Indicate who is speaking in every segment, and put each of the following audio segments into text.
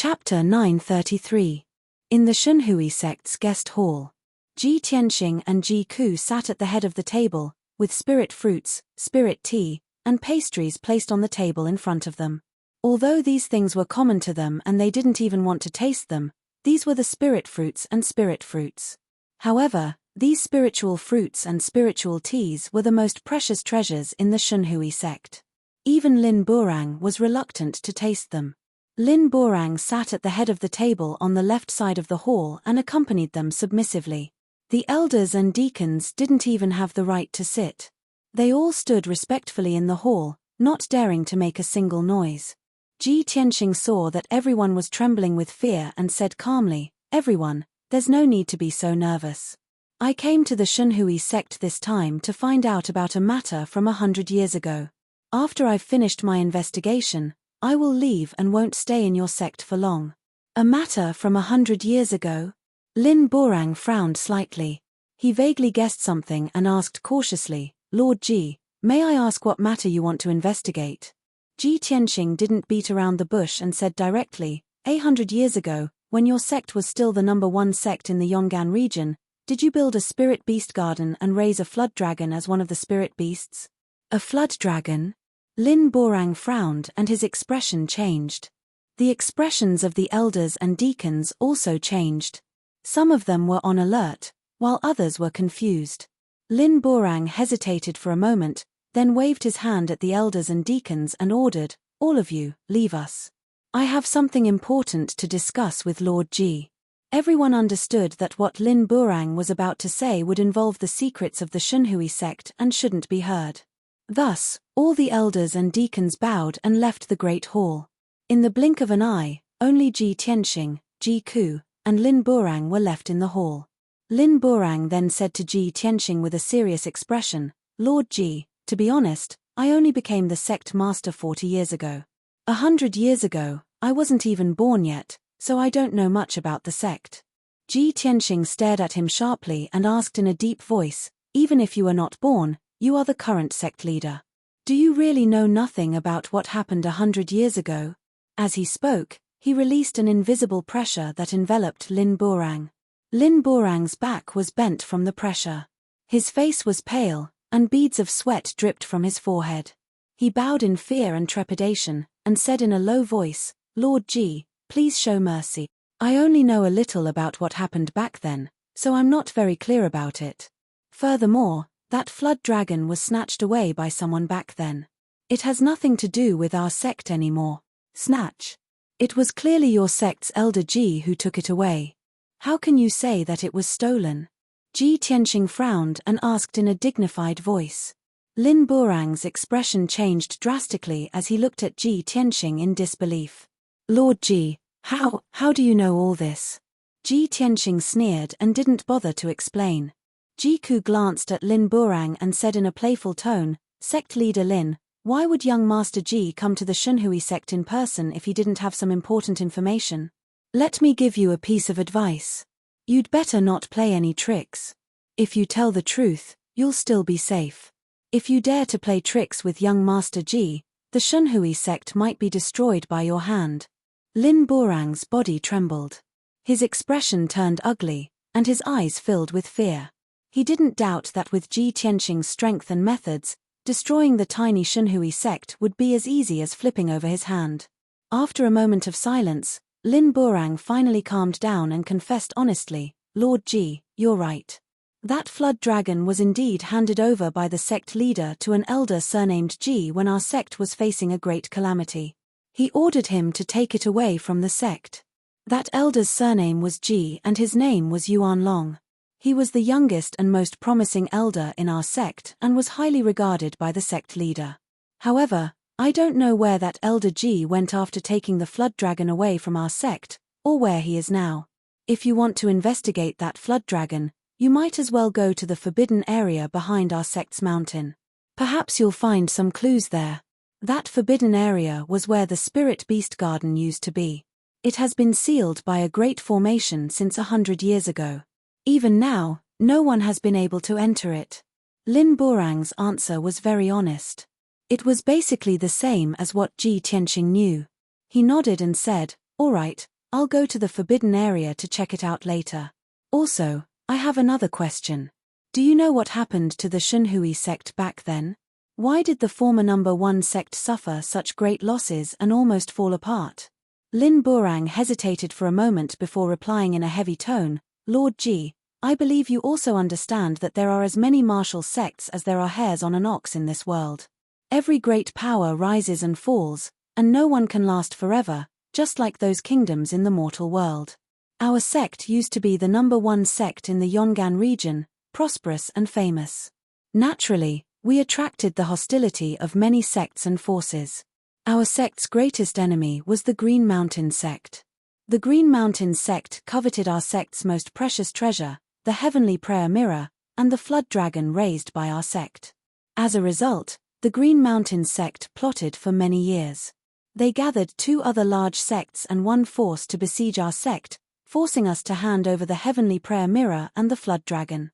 Speaker 1: Chapter 933. In the Shunhui sect's guest hall. Ji Tianxing and Ji Ku sat at the head of the table, with spirit fruits, spirit tea, and pastries placed on the table in front of them. Although these things were common to them and they didn't even want to taste them, these were the spirit fruits and spirit fruits. However, these spiritual fruits and spiritual teas were the most precious treasures in the Shunhui sect. Even Lin Burang was reluctant to taste them. Lin Burang sat at the head of the table on the left side of the hall and accompanied them submissively. The elders and deacons didn't even have the right to sit. They all stood respectfully in the hall, not daring to make a single noise. Ji Tianxing saw that everyone was trembling with fear and said calmly, "Everyone, there's no need to be so nervous. I came to the Shunhui sect this time to find out about a matter from 100 years ago. After I've finished my investigation, I will leave and won't stay in your sect for long." A matter from 100 years ago? Lin Burang frowned slightly. He vaguely guessed something and asked cautiously, "Lord Ji, may I ask what matter you want to investigate?" Ji Tianxing didn't beat around the bush and said directly, 100 years ago, when your sect was still the #1 sect in the Yonggan region, did you build a spirit beast garden and raise a flood dragon as one of the spirit beasts?" A flood dragon? Lin Burang frowned and his expression changed. The expressions of the elders and deacons also changed. Some of them were on alert, while others were confused. Lin Burang hesitated for a moment, then waved his hand at the elders and deacons and ordered, "All of you, leave us. I have something important to discuss with Lord Ji." Everyone understood that what Lin Burang was about to say would involve the secrets of the Shunhui sect and shouldn't be heard. Thus, all the elders and deacons bowed and left the great hall. In the blink of an eye, only Ji Tianxing, Ji Ku, and Lin Burang were left in the hall. Lin Burang then said to Ji Tianxing with a serious expression, "Lord Ji, to be honest, I only became the sect master 40 years ago. 100 years ago, I wasn't even born yet, so I don't know much about the sect." Ji Tianxing stared at him sharply and asked in a deep voice, "Even if you are not born, you are the current sect leader. Do you really know nothing about what happened 100 years ago?" As he spoke, he released an invisible pressure that enveloped Lin Burang. Lin Burang's back was bent from the pressure. His face was pale, and beads of sweat dripped from his forehead. He bowed in fear and trepidation, and said in a low voice, "Lord Ji, please show mercy. I only know a little about what happened back then, so I'm not very clear about it. Furthermore, that flood dragon was snatched away by someone back then. It has nothing to do with our sect anymore." Snatch? It was clearly your sect's elder Ji who took it away. How can you say that it was stolen? Ji Tianxing frowned and asked in a dignified voice. Lin Burang's expression changed drastically as he looked at Ji Tianxing in disbelief. "Lord Ji, how do you know all this?" Ji Tianxing sneered and didn't bother to explain. Ji Ku glanced at Lin Burang and said in a playful tone, "Sect leader Lin, why would young Master Ji come to the Shunhui sect in person if he didn't have some important information? Let me give you a piece of advice. You'd better not play any tricks. If you tell the truth, you'll still be safe. If you dare to play tricks with young Master Ji, the Shunhui sect might be destroyed by your hand." Lin Burang's body trembled. His expression turned ugly, and his eyes filled with fear. He didn't doubt that with Ji Tianxing's strength and methods, destroying the tiny Shunhui sect would be as easy as flipping over his hand. After a moment of silence, Lin Burang finally calmed down and confessed honestly, "Lord Ji, you're right. That flood dragon was indeed handed over by the sect leader to an elder surnamed Ji when our sect was facing a great calamity. He ordered him to take it away from the sect. That elder's surname was Ji and his name was Yuan Long. He was the youngest and most promising elder in our sect and was highly regarded by the sect leader. However, I don't know where that elder Ji went after taking the flood dragon away from our sect, or where he is now. If you want to investigate that flood dragon, you might as well go to the forbidden area behind our sect's mountain. Perhaps you'll find some clues there. That forbidden area was where the spirit beast garden used to be. It has been sealed by a great formation since 100 years ago. Even now, no one has been able to enter it." Lin Burang's answer was very honest. It was basically the same as what Ji Tianxing knew. He nodded and said, "All right, I'll go to the forbidden area to check it out later. Also, I have another question. Do you know what happened to the Shunhui sect back then? Why did the former number 1 sect suffer such great losses and almost fall apart? Lin Burang hesitated for a moment before replying in a heavy tone, Lord Ji, I believe you also understand that there are as many martial sects as there are hairs on an ox in this world. Every great power rises and falls, and no one can last forever, just like those kingdoms in the mortal world. Our sect used to be the number 1 sect in the Yongan region, prosperous and famous. Naturally, we attracted the hostility of many sects and forces. Our sect's greatest enemy was the Green Mountain sect. The Green Mountain sect coveted our sect's most precious treasure, the heavenly prayer mirror, and the flood dragon raised by our sect. As a result, the Green Mountain sect plotted for many years. They gathered 2 other large sects and 1 force to besiege our sect, forcing us to hand over the heavenly prayer mirror and the flood dragon.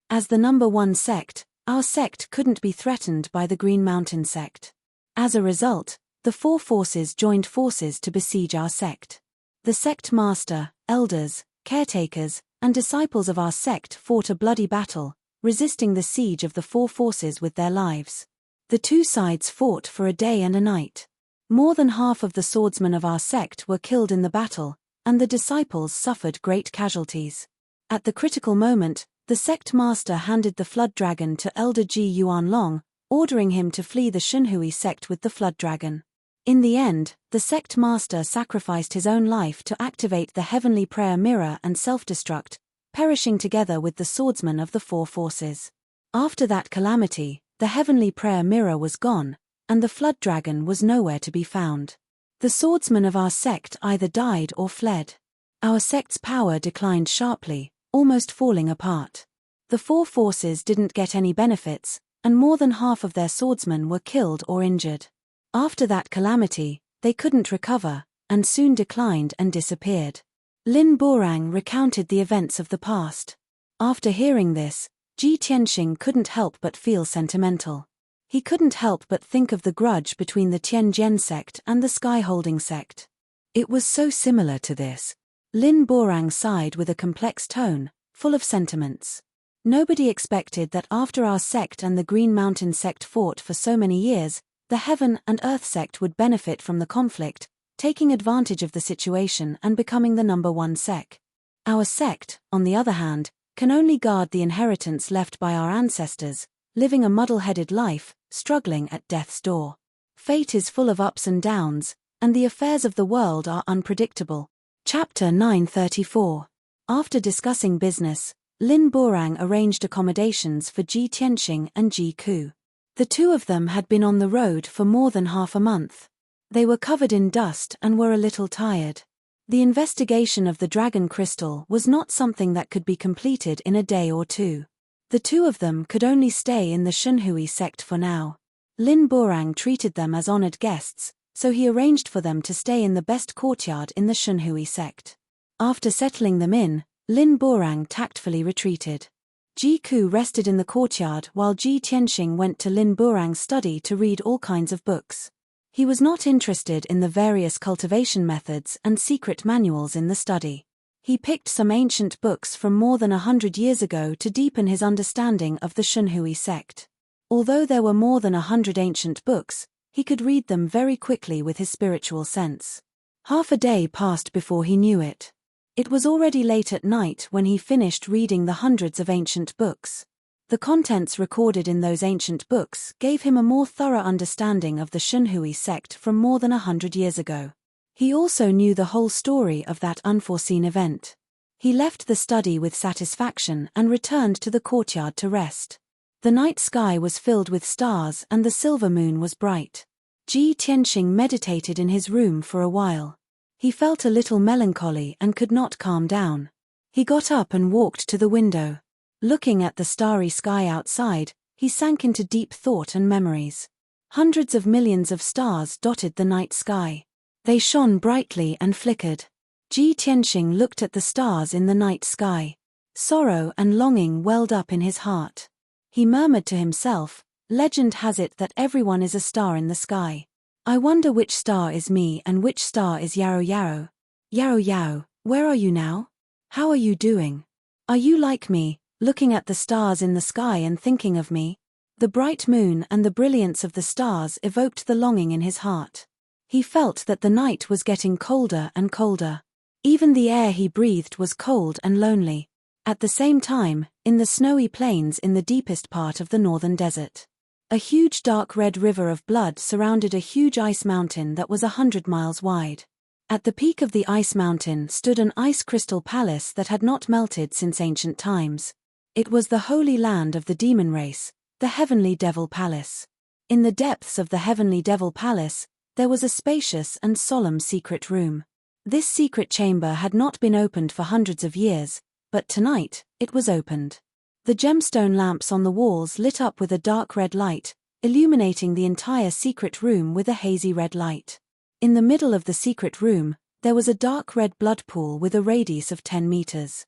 Speaker 1: As the number 1 sect, our sect couldn't be threatened by the Green Mountain sect. As a result, the 4 forces joined forces to besiege our sect. The sect master, elders, caretakers, and disciples of our sect fought a bloody battle, resisting the siege of the 4 forces with their lives. The 2 sides fought for a day and a night. More than half of the swordsmen of our sect were killed in the battle, and the disciples suffered great casualties. At the critical moment, the sect master handed the flood dragon to Elder Ji Yuanlong, ordering him to flee the Shunhui sect with the flood dragon. In the end, the sect master sacrificed his own life to activate the heavenly prayer mirror and self-destruct, perishing together with the swordsmen of the 4 forces. After that calamity, the heavenly prayer mirror was gone, and the flood dragon was nowhere to be found. The swordsmen of our sect either died or fled. Our sect's power declined sharply, almost falling apart. The 4 forces didn't get any benefits, and more than half of their swordsmen were killed or injured. After that calamity, they couldn't recover, and soon declined and disappeared. Lin Burang recounted the events of the past. After hearing this, Ji Tianxing couldn't help but feel sentimental. He couldn't help but think of the grudge between the Tianjian sect and the Sky-holding sect. It was so similar to this. Lin Burang sighed with a complex tone, full of sentiments. Nobody expected that after our sect and the Green Mountain sect fought for so many years, the Heaven and Earth sect would benefit from the conflict, taking advantage of the situation and becoming the number 1 sect. Our sect, on the other hand, can only guard the inheritance left by our ancestors, living a muddle-headed life, struggling at death's door. Fate is full of ups and downs, and the affairs of the world are unpredictable. Chapter 934. After discussing business, Lin Burang arranged accommodations for Ji Tianxing and Ji Ku. The 2 of them had been on the road for more than half a month. They were covered in dust and were a little tired. The investigation of the dragon crystal was not something that could be completed in a day or 2. The 2 of them could only stay in the Shunhui sect for now. Lin Burang treated them as honored guests, so he arranged for them to stay in the best courtyard in the Shunhui sect. After settling them in, Lin Burang tactfully retreated. Ji Ku rested in the courtyard while Ji Tianxing went to Lin Burang's study to read all kinds of books. He was not interested in the various cultivation methods and secret manuals in the study. He picked some ancient books from more than 100 years ago to deepen his understanding of the Shunhui sect. Although there were more than 100 ancient books, he could read them very quickly with his spiritual sense. Half a day passed before he knew it. It was already late at night when he finished reading the hundreds of ancient books. The contents recorded in those ancient books gave him a more thorough understanding of the Shunhui sect from more than 100 years ago. He also knew the whole story of that unforeseen event. He left the study with satisfaction and returned to the courtyard to rest. The night sky was filled with stars and the silver moon was bright. Ji Tianxing meditated in his room for a while. He felt a little melancholy and could not calm down. He got up and walked to the window. Looking at the starry sky outside, he sank into deep thought and memories. Hundreds of millions of stars dotted the night sky. They shone brightly and flickered. Ji Tianxing looked at the stars in the night sky. Sorrow and longing welled up in his heart. He murmured to himself, "Legend has it that everyone is a star in the sky. I wonder which star is me and which star is Yarrow Yarrow." Yao Yao, where are you now? How are you doing? Are you like me, looking at the stars in the sky and thinking of me? The bright moon and the brilliance of the stars evoked the longing in his heart. He felt that the night was getting colder and colder. Even the air he breathed was cold and lonely. At the same time, in the snowy plains in the deepest part of the northern desert, a huge dark red river of blood surrounded a huge ice mountain that was 100 miles wide. At the peak of the ice mountain stood an ice crystal palace that had not melted since ancient times. It was the holy land of the demon race, the Heavenly Devil Palace. In the depths of the Heavenly Devil Palace, there was a spacious and solemn secret room. This secret chamber had not been opened for hundreds of years, but tonight, it was opened. The gemstone lamps on the walls lit up with a dark red light, illuminating the entire secret room with a hazy red light. In the middle of the secret room, there was a dark red blood pool with a radius of 10 meters.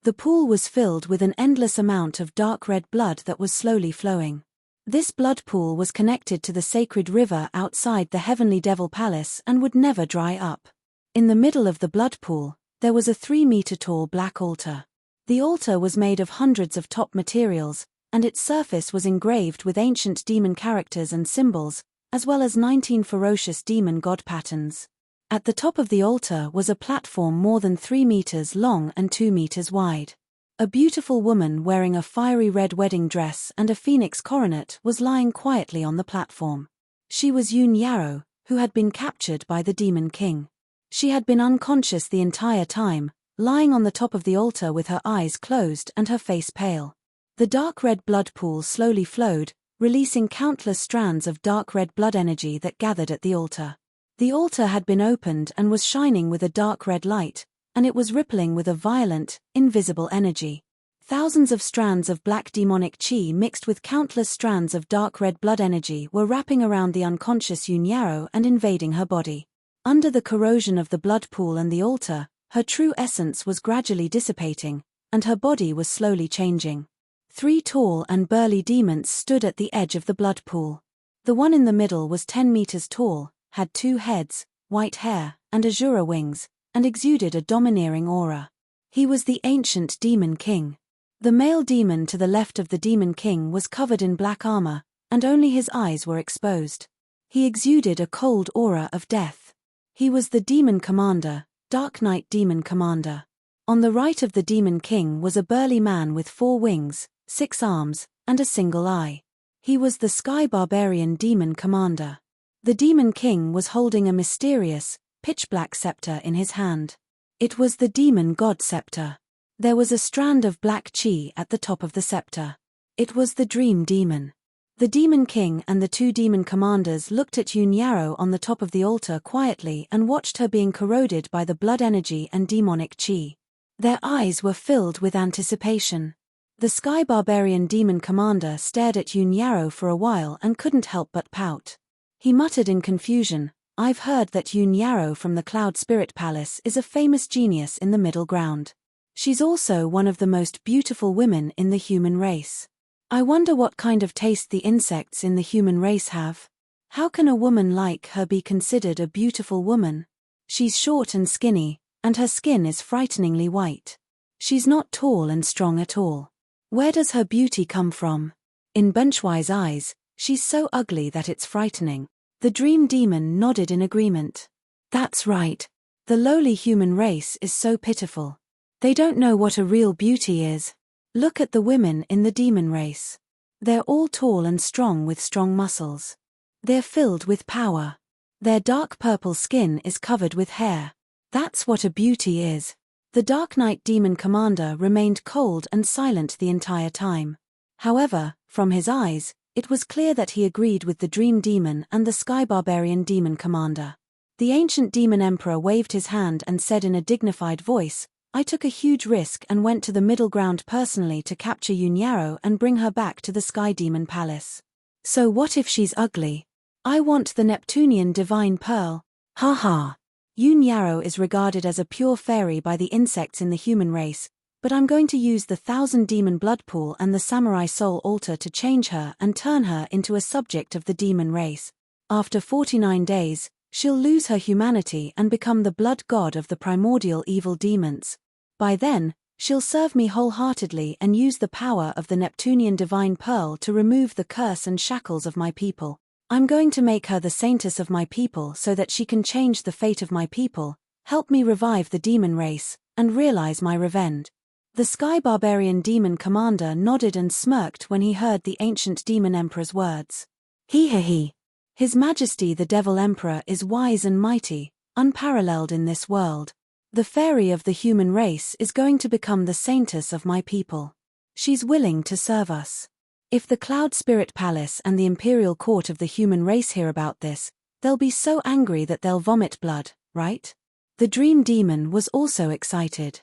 Speaker 1: The pool was filled with an endless amount of dark red blood that was slowly flowing. This blood pool was connected to the sacred river outside the Heavenly Devil Palace and would never dry up. In the middle of the blood pool, there was a 3-meter-tall black altar. The altar was made of hundreds of top materials, and its surface was engraved with ancient demon characters and symbols, as well as 19 ferocious demon god patterns. At the top of the altar was a platform more than 3 meters long and 2 meters wide. A beautiful woman wearing a fiery red wedding dress and a phoenix coronet was lying quietly on the platform. She was Yun Yarrow, who had been captured by the Demon King. She had been unconscious the entire time, lying on the top of the altar with her eyes closed and her face pale. The dark red blood pool slowly flowed, releasing countless strands of dark red blood energy that gathered at the altar. The altar had been opened and was shining with a dark red light, and it was rippling with a violent, invisible energy. Thousands of strands of black demonic chi mixed with countless strands of dark red blood energy were wrapping around the unconscious Yun Yarrow and invading her body. Under the corrosion of the blood pool and the altar, her true essence was gradually dissipating, and her body was slowly changing. 3 tall and burly demons stood at the edge of the blood pool. The one in the middle was 10 meters tall, had 2 heads, white hair, and azure wings, and exuded a domineering aura. He was the ancient Demon King. The male demon to the left of the Demon King was covered in black armor, and only his eyes were exposed. He exuded a cold aura of death. He was the Demon Commander, Dark Knight Demon Commander. On the right of the Demon King was a burly man with 4 wings, 6 arms, and a single eye. He was the Sky Barbarian Demon Commander. The Demon King was holding a mysterious, pitch-black scepter in his hand. It was the Demon God Scepter. There was a strand of black chi at the top of the scepter. It was the Dream Demon. The Demon King and the 2 demon commanders looked at Yun Yarrow on the top of the altar quietly and watched her being corroded by the blood energy and demonic chi. Their eyes were filled with anticipation. The Sky Barbarian Demon Commander stared at Yun Yarrow for a while and couldn't help but pout. He muttered in confusion, "I've heard that Yun Yarrow from the Cloud Spirit Palace is a famous genius in the middle ground. She's also one of the most beautiful women in the human race. I wonder what kind of taste the insects in the human race have. How can a woman like her be considered a beautiful woman? She's short and skinny, and her skin is frighteningly white. She's not tall and strong at all. Where does her beauty come from? In Bunchwai's eyes, she's so ugly that it's frightening." The Dream Demon nodded in agreement. "That's right. The lowly human race is so pitiful. They don't know what a real beauty is. Look at the women in the demon race. They're all tall and strong with strong muscles. They're filled with power. Their dark purple skin is covered with hair. That's what a beauty is." The Dark Knight Demon Commander remained cold and silent the entire time. However, from his eyes, it was clear that he agreed with the Dream Demon and the Sky Barbarian Demon Commander. The ancient Demon Emperor waved his hand and said in a dignified voice, "I took a huge risk and went to the middle ground personally to capture Yun Yarrow and bring her back to the Sky Demon Palace. So what if she's ugly? I want the Neptunian Divine Pearl. Ha ha. Yun Yarrow is regarded as a pure fairy by the insects in the human race, but I'm going to use the 1,000 demon blood pool and the samurai soul altar to change her and turn her into a subject of the demon race. After 49 days, she'll lose her humanity and become the blood god of the primordial evil demons. By then, she'll serve me wholeheartedly and use the power of the Neptunian divine pearl to remove the curse and shackles of my people. I'm going to make her the saintess of my people so that she can change the fate of my people, help me revive the demon race, and realize my revenge. The Sky Barbarian Demon Commander nodded and smirked when he heard the ancient Demon Emperor's words. He. His Majesty the Devil Emperor is wise and mighty, unparalleled in this world. The fairy of the human race is going to become the saintess of my people. She's willing to serve us. If the Cloud Spirit Palace and the Imperial Court of the human race hear about this, they'll be so angry that they'll vomit blood, right? The Dream Demon was also excited.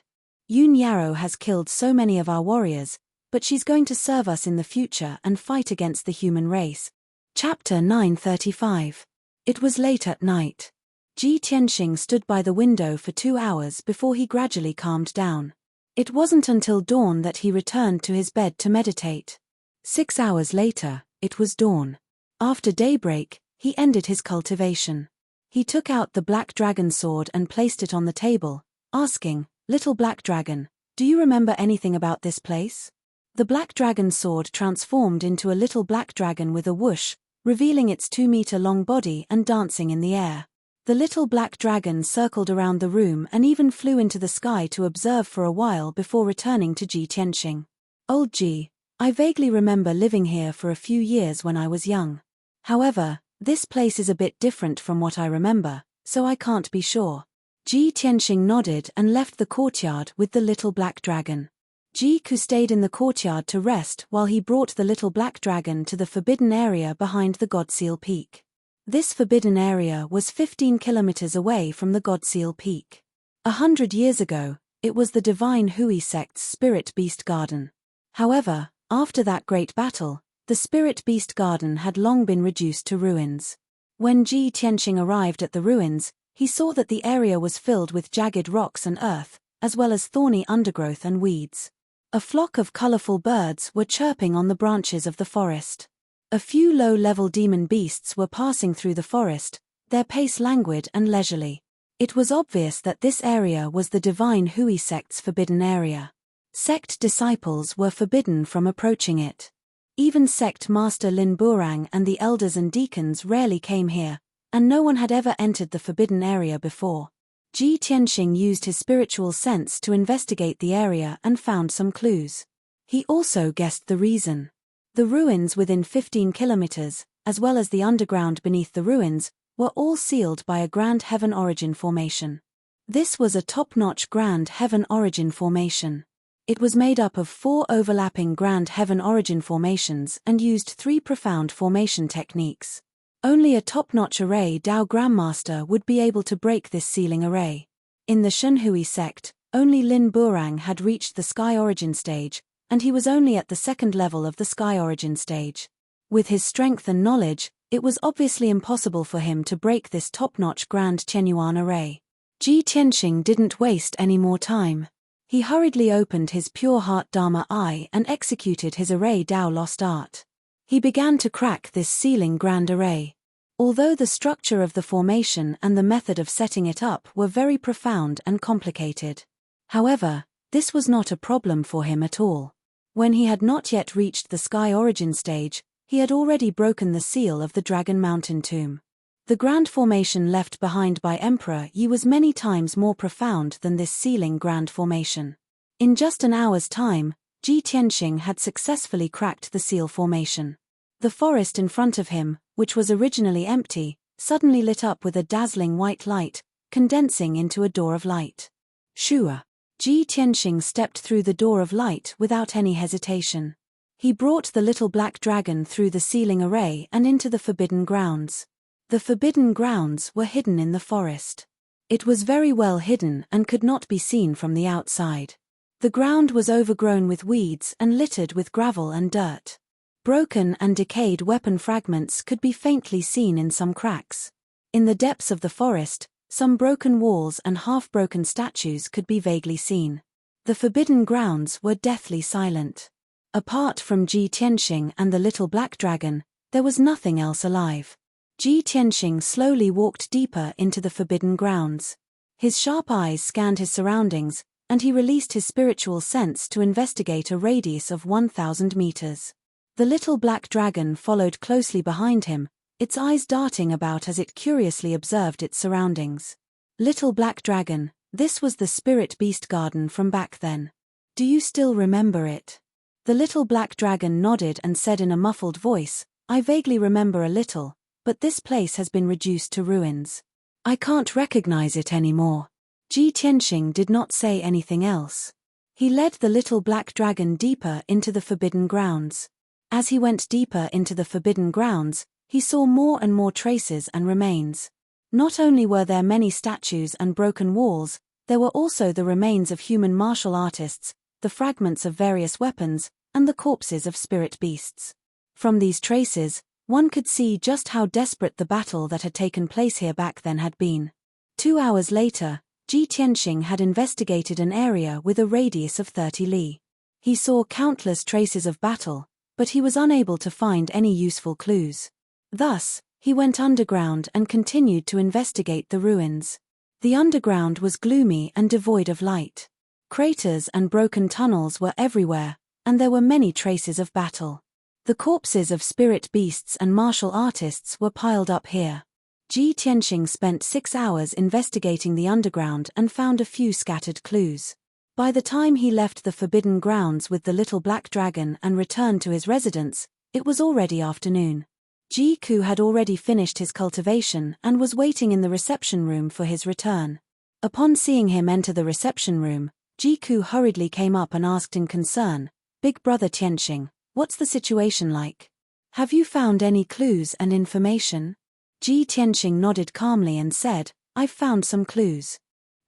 Speaker 1: Yoon Yarrow has killed so many of our warriors, but she's going to serve us in the future and fight against the human race. Chapter 935. It was late at night. Ji Tianxing stood by the window for 2 hours before he gradually calmed down. It wasn't until dawn that he returned to his bed to meditate. 6 hours later, it was dawn. After daybreak, he ended his cultivation. He took out the black dragon sword and placed it on the table, asking, "Little black dragon, do you remember anything about this place?" The black dragon sword transformed into a little black dragon with a whoosh, revealing its 2-meter-long body and dancing in the air. The little black dragon circled around the room and even flew into the sky to observe for a while before returning to Ji Tianxing. "Old Ji, I vaguely remember living here for a few years when I was young. However, this place is a bit different from what I remember, so I can't be sure." Ji Tianxing nodded and left the courtyard with the little black dragon. Ji Ku stayed in the courtyard to rest while he brought the little black dragon to the forbidden area behind the Godseal Peak. This forbidden area was 15 kilometers away from the Godseal Peak. 100 years ago, it was the Divine Hui sect's Spirit Beast Garden. However, after that great battle, the Spirit Beast Garden had long been reduced to ruins. When Ji Tianxing arrived at the ruins, he saw that the area was filled with jagged rocks and earth, as well as thorny undergrowth and weeds. A flock of colorful birds were chirping on the branches of the forest. A few low-level demon beasts were passing through the forest, their pace languid and leisurely. It was obvious that this area was the Divine Hui sect's forbidden area. Sect disciples were forbidden from approaching it. Even sect master Lin Burang and the elders and deacons rarely came here, and no one had ever entered the forbidden area before. Ji Tianxing used his spiritual sense to investigate the area and found some clues. He also guessed the reason. The ruins within 15 kilometers, as well as the underground beneath the ruins, were all sealed by a Grand Heaven Origin formation. This was a top-notch Grand Heaven Origin formation. It was made up of 4 overlapping Grand Heaven Origin formations and used 3 profound formation techniques. Only a top-notch array Dao Grandmaster would be able to break this sealing array. In the Shunhui sect, only Lin Burang had reached the Sky Origin stage, and he was only at the 2nd level of the Sky Origin stage. With his strength and knowledge, it was obviously impossible for him to break this top-notch Grand Chenyuan array. Ji Tianxing didn't waste any more time. He hurriedly opened his Pure Heart Dharma Eye and executed his Array Dao Lost Art. He began to crack this sealing grand array. Although the structure of the formation and the method of setting it up were very profound and complicated. However, this was not a problem for him at all. When he had not yet reached the Sky Origin stage, he had already broken the seal of the Dragon Mountain Tomb. The grand formation left behind by Emperor Yi was many times more profound than this sealing grand formation. In just an hour's time, Ji Tianxing had successfully cracked the seal formation. The forest in front of him, which was originally empty, suddenly lit up with a dazzling white light, condensing into a door of light. Shua. Ji Tianxing stepped through the door of light without any hesitation. He brought the little black dragon through the sealing array and into the forbidden grounds. The forbidden grounds were hidden in the forest. It was very well hidden and could not be seen from the outside. The ground was overgrown with weeds and littered with gravel and dirt. Broken and decayed weapon fragments could be faintly seen in some cracks. In the depths of the forest, some broken walls and half-broken statues could be vaguely seen. The forbidden grounds were deathly silent. Apart from Ji Tianxing and the little black dragon, there was nothing else alive. Ji Tianxing slowly walked deeper into the forbidden grounds. His sharp eyes scanned his surroundings, and he released his spiritual sense to investigate a radius of 1,000 meters. The little black dragon followed closely behind him, its eyes darting about as it curiously observed its surroundings. Little black dragon, this was the spirit beast garden from back then. Do you still remember it? The little black dragon nodded and said in a muffled voice, I vaguely remember a little, but this place has been reduced to ruins. I can't recognize it anymore. Ji Tianxing did not say anything else. He led the little black dragon deeper into the forbidden grounds. As he went deeper into the forbidden grounds, he saw more and more traces and remains. Not only were there many statues and broken walls, there were also the remains of human martial artists, the fragments of various weapons, and the corpses of spirit beasts. From these traces, one could see just how desperate the battle that had taken place here back then had been. 2 hours later, Ji Tianxing had investigated an area with a radius of 30 li. He saw countless traces of battle, but he was unable to find any useful clues. Thus, he went underground and continued to investigate the ruins. The underground was gloomy and devoid of light. Craters and broken tunnels were everywhere, and there were many traces of battle. The corpses of spirit beasts and martial artists were piled up here. Ji Tianxing spent 6 hours investigating the underground and found a few scattered clues. By the time he left the forbidden grounds with the little black dragon and returned to his residence, it was already afternoon. Ji Ku had already finished his cultivation and was waiting in the reception room for his return. Upon seeing him enter the reception room, Ji Ku hurriedly came up and asked in concern, Big brother Tianxing, what's the situation like? Have you found any clues and information? Ji Tianxing nodded calmly and said, I've found some clues.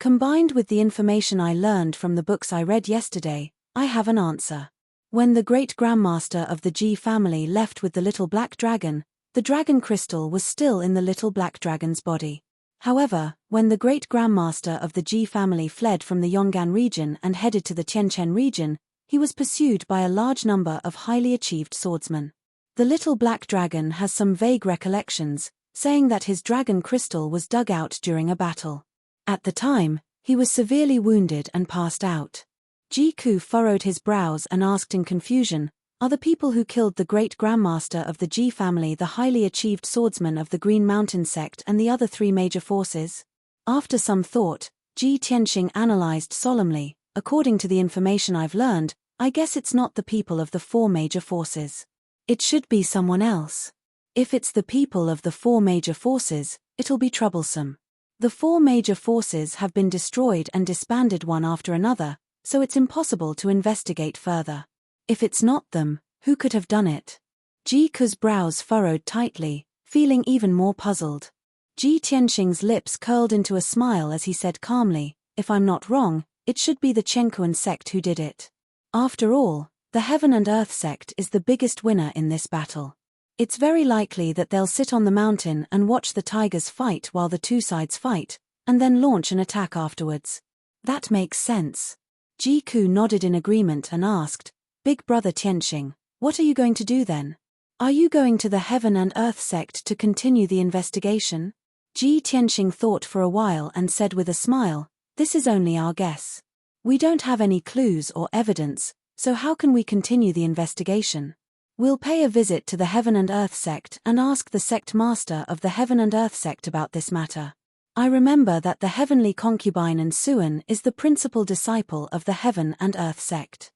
Speaker 1: Combined with the information I learned from the books I read yesterday, I have an answer. When the great grandmaster of the Ji family left with the little black dragon, the dragon crystal was still in the little black dragon's body. However, when the great grandmaster of the Ji family fled from the Yonggan region and headed to the Tianchen region, he was pursued by a large number of highly achieved swordsmen. The little black dragon has some vague recollections, saying that his dragon crystal was dug out during a battle. At the time, he was severely wounded and passed out. Ji Ku furrowed his brows and asked in confusion, are the people who killed the great grandmaster of the Ji family the highly achieved swordsmen of the Green Mountain sect and the other 3 major forces? After some thought, Ji Tianxing analyzed solemnly, according to the information I've learned, I guess it's not the people of the 4 major forces. It should be someone else. If it's the people of the 4 major forces, it'll be troublesome. The 4 major forces have been destroyed and disbanded one after another, so it's impossible to investigate further. If it's not them, who could have done it? Ji Ku's brows furrowed tightly, feeling even more puzzled. Ji Tianxing's lips curled into a smile as he said calmly, if I'm not wrong, it should be the Chenkuan sect who did it. After all, the Heaven and Earth sect is the biggest winner in this battle. It's very likely that they'll sit on the mountain and watch the tigers fight while the 2 sides fight, and then launch an attack afterwards. That makes sense. Ji Ku nodded in agreement and asked, Big brother Tianxing, what are you going to do then? Are you going to the Heaven and Earth sect to continue the investigation? Ji Tianxing thought for a while and said with a smile, this is only our guess. We don't have any clues or evidence, so how can we continue the investigation? We'll pay a visit to the Heaven and Earth sect and ask the sect master of the Heaven and Earth sect about this matter. I remember that the heavenly concubine and Suan is the principal disciple of the Heaven and Earth sect.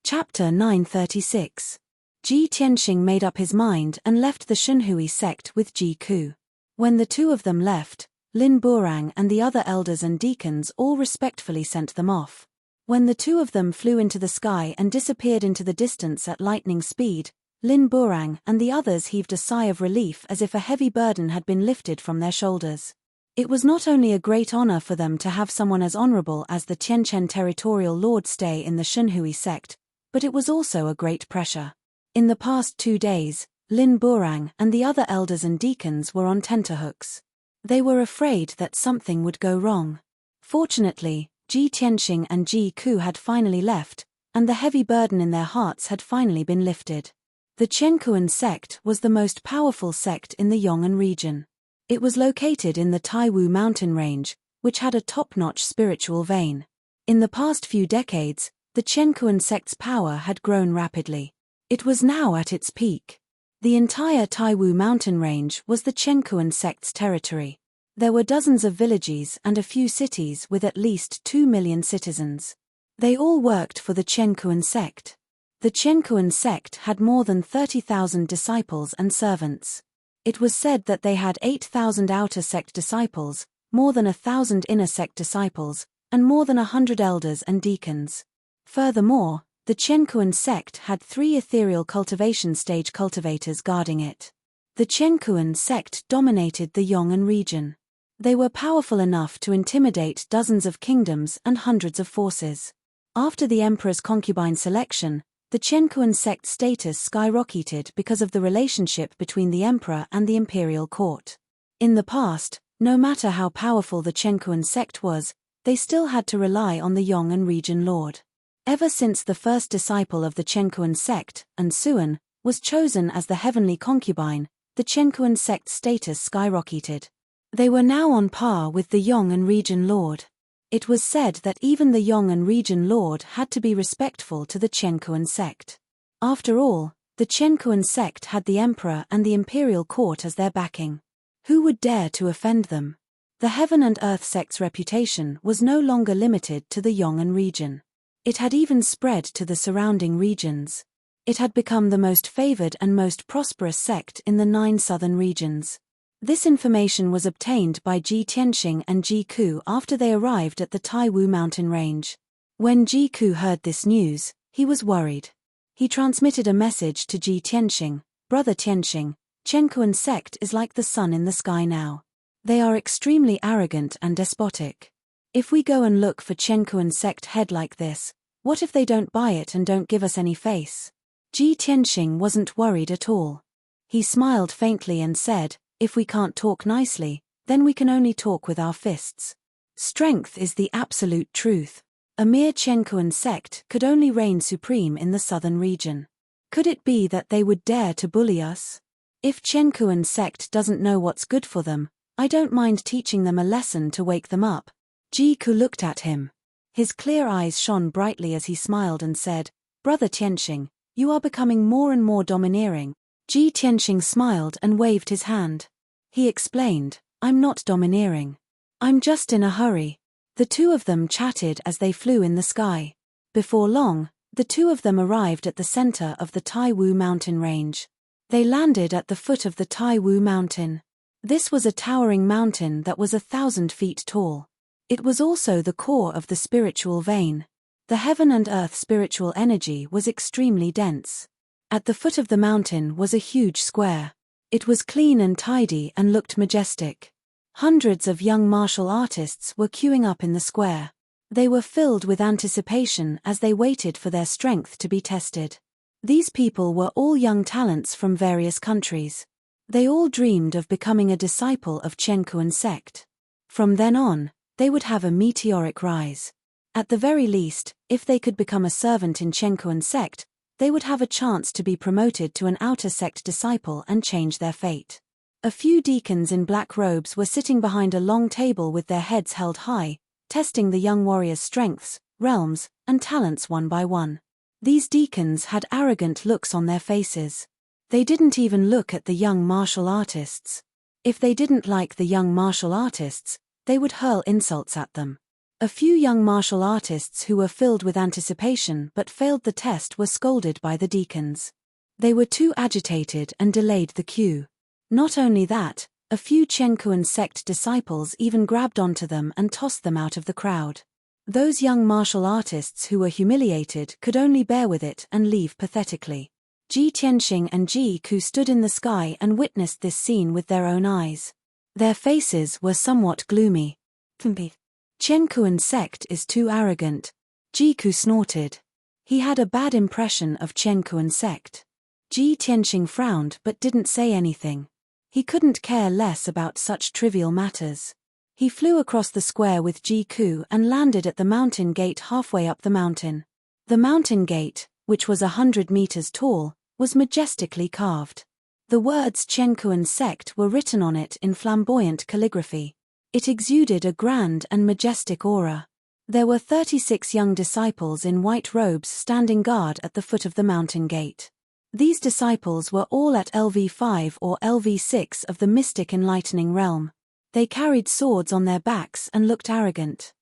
Speaker 1: Chapter 936. Ji Tianxing made up his mind and left the Shunhui sect with Ji Ku. When the 2 of them left, Lin Burang and the other elders and deacons all respectfully sent them off. When the 2 of them flew into the sky and disappeared into the distance at lightning speed, Lin Burang and the others heaved a sigh of relief as if a heavy burden had been lifted from their shoulders. It was not only a great honor for them to have someone as honorable as the Tianchen territorial lord stay in the Shunhui sect, but it was also a great pressure. In the past 2 days, Lin Burang and the other elders and deacons were on tenterhooks. They were afraid that something would go wrong. Fortunately, Ji Tianxing and Ji Ku had finally left, and the heavy burden in their hearts had finally been lifted. The Chenkuan sect was the most powerful sect in the Yong'an region. It was located in the Taiwu mountain range, which had a top-notch spiritual vein. In the past few decades, the Chenkuan sect's power had grown rapidly. It was now at its peak. The entire Taiwu mountain range was the Chenkuan sect's territory. There were dozens of villages and a few cities with at least 2 million citizens. They all worked for the Chenkuan sect. The Chenkuan sect had more than 30,000 disciples and servants. It was said that they had 8,000 outer sect disciples, more than 1,000 inner sect disciples, and more than 100 elders and deacons. Furthermore, the Chenkuan sect had 3 ethereal cultivation stage cultivators guarding it. The Chenkuan sect dominated the Yong'an region. They were powerful enough to intimidate dozens of kingdoms and hundreds of forces. After the emperor's concubine selection, the Chenkuan sect's status skyrocketed because of the relationship between the emperor and the imperial court. In the past, no matter how powerful the Chenkuan sect was, they still had to rely on the Yong'an region lord. Ever since the first disciple of the Chenkuan sect, Suan, was chosen as the heavenly concubine, the Chenkuan sect's status skyrocketed. They were now on par with the Yong'an region lord. It was said that even the Yong'an region lord had to be respectful to the Chenkuan sect. After all, the Chenkuan sect had the emperor and the imperial court as their backing. Who would dare to offend them? The Heaven and Earth sect's reputation was no longer limited to the Yong'an region. It had even spread to the surrounding regions. It had become the most favored and most prosperous sect in the 9 southern regions. This information was obtained by Ji Tianxing and Ji Ku after they arrived at the Taiwu mountain range. When Ji Ku heard this news, he was worried. He transmitted a message to Ji Tianxing, "Brother Tianxing, Chenkuan sect is like the sun in the sky now. They are extremely arrogant and despotic. If we go and look for Chenkuan sect head like this, what if they don't buy it and don't give us any face?" Ji Tianxing wasn't worried at all. He smiled faintly and said, "If we can't talk nicely, then we can only talk with our fists. Strength is the absolute truth. A mere Chenkuan sect could only reign supreme in the southern region. Could it be that they would dare to bully us? If Chenkuan sect doesn't know what's good for them, I don't mind teaching them a lesson to wake them up." Ji Ku looked at him. His clear eyes shone brightly as he smiled and said, "Brother Tianxing, you are becoming more and more domineering." Ji Tianxing smiled and waved his hand. He explained, "I'm not domineering. I'm just in a hurry." The two of them chatted as they flew in the sky. Before long, the two of them arrived at the center of the Taiwu mountain range. They landed at the foot of the Taiwu mountain. This was a towering mountain that was 1,000 feet tall. It was also the core of the spiritual vein. The heaven and earth spiritual energy was extremely dense. At the foot of the mountain was a huge square. It was clean and tidy and looked majestic. Hundreds of young martial artists were queuing up in the square. They were filled with anticipation as they waited for their strength to be tested. These people were all young talents from various countries. They all dreamed of becoming a disciple of Chenkuan sect. From then on, they would have a meteoric rise. At the very least, if they could become a servant in Chenkuan sect, they would have a chance to be promoted to an outer sect disciple and change their fate. A few deacons in black robes were sitting behind a long table with their heads held high, testing the young warriors' strengths, realms, and talents one by one. These deacons had arrogant looks on their faces. They didn't even look at the young martial artists. If they didn't like the young martial artists, they would hurl insults at them. A few young martial artists who were filled with anticipation but failed the test were scolded by the deacons. They were too agitated and delayed the queue. Not only that, a few Chenkuan sect disciples even grabbed onto them and tossed them out of the crowd. Those young martial artists who were humiliated could only bear with it and leave pathetically. Ji Tianxing and Ji Ku stood in the sky and witnessed this scene with their own eyes. Their faces were somewhat gloomy. Chenkuan sect is too arrogant. Ji Ku snorted. He had a bad impression of Chenkuan sect. Ji Tianxing frowned but didn't say anything. He couldn't care less about such trivial matters. He flew across the square with Ji Ku and landed at the mountain gate halfway up the mountain. The mountain gate, which was 100 meters tall, was majestically carved. The words Chenkuan sect were written on it in flamboyant calligraphy. It exuded a grand and majestic aura. There were 36 young disciples in white robes standing guard at the foot of the mountain gate. These disciples were all at LV5 or LV6 of the mystic enlightening realm. They carried swords on their backs and looked arrogant.